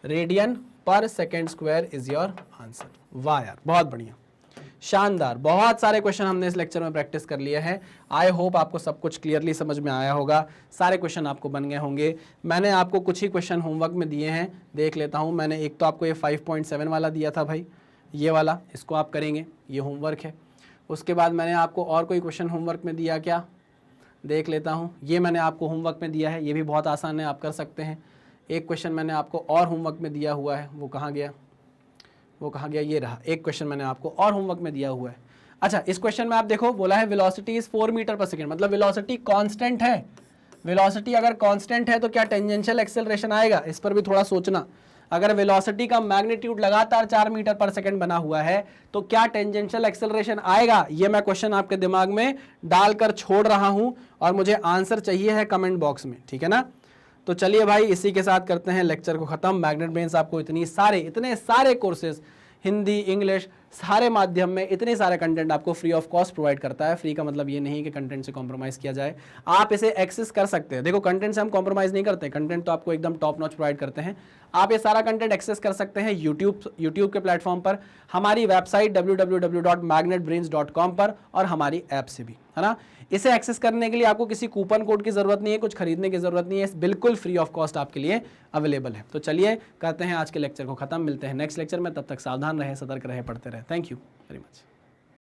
radian per second square is your answer. वाह यार, बहुत बढ़िया, शानदार। बहुत सारे क्वेश्चन हमने इस लेक्चर में प्रैक्टिस कर लिए हैं। आई होप आपको सब कुछ क्लियरली समझ में आया होगा, सारे क्वेश्चन आपको बन गए होंगे। मैंने आपको कुछ ही क्वेश्चन होमवर्क में दिए हैं, देख लेता हूं। मैंने एक तो आपको ये 5.7 वाला दिया था भाई, ये वाला, इसको आप करेंगे, ये होमवर्क है। उसके बाद मैंने आपको और कोई क्वेश्चन होमवर्क में दिया क्या, देख लेता हूँ। ये मैंने आपको होमवर्क में दिया है, ये भी बहुत आसान है, आप कर सकते हैं। एक क्वेश्चन मैंने आपको और होमवर्क में दिया हुआ है, वो कहाँ गया, ये रहा। एक क्वेश्चन मैंने आपको और होमवर्क में दिया हुआ है। अच्छा, इस क्वेश्चन में आप देखो, बोला है वेलोसिटी इज 4 मीटर पर सेकेंड, मतलब वेलोसिटी कांस्टेंट है। वेलोसिटी अगर कांस्टेंट है तो क्या टेंजेंशियल एक्सेलरेशन आएगा, इस पर भी थोड़ा सोचना। अगर वेलोसिटी का मैग्नीट्यूड लगातार 4 मीटर पर सेकेंड बना हुआ है तो क्या टेंजेंशियल एक्सेलरेशन आएगा, ये मैं क्वेश्चन आपके दिमाग में डालकर छोड़ रहा हूं और मुझे आंसर चाहिए है कमेंट बॉक्स में, ठीक है ना। तो चलिए भाई, इसी के साथ करते हैं लेक्चर को खत्म। मैग्नेट ब्रेन्स आपको इतने सारे कोर्सेज, हिंदी, इंग्लिश, सारे माध्यम में इतने सारे कंटेंट आपको फ्री ऑफ कॉस्ट प्रोवाइड करता है। फ्री का मतलब ये नहीं कि कंटेंट से कॉम्प्रोमाइज़ किया जाए, आप इसे एक्सेस कर सकते हैं। देखो कंटेंट से हम कॉम्प्रोमाइज़ नहीं करते, कंटेंट तो आपको एकदम टॉप नॉच प्रोवाइड करते हैं। आप ये सारा कंटेंट एक्सेस कर सकते हैं यूट्यूब के प्लेटफॉर्म पर, हमारी वेबसाइट www.magnetbrains.com पर और हमारी ऐप से भी, है ना। इसे एक्सेस करने के लिए आपको किसी कूपन कोड की ज़रूरत नहीं है, कुछ खरीदने की ज़रूरत नहीं है, बिल्कुल फ्री ऑफ कॉस्ट आपके लिए अवेलेबल है। तो चलिए करते हैं आज के लेक्चर को ख़त्म, मिलते हैं नेक्स्ट लेक्चर में, तब तक सावधान रहें, सतर्क रहें, पढ़ते रहें। Thank you very much.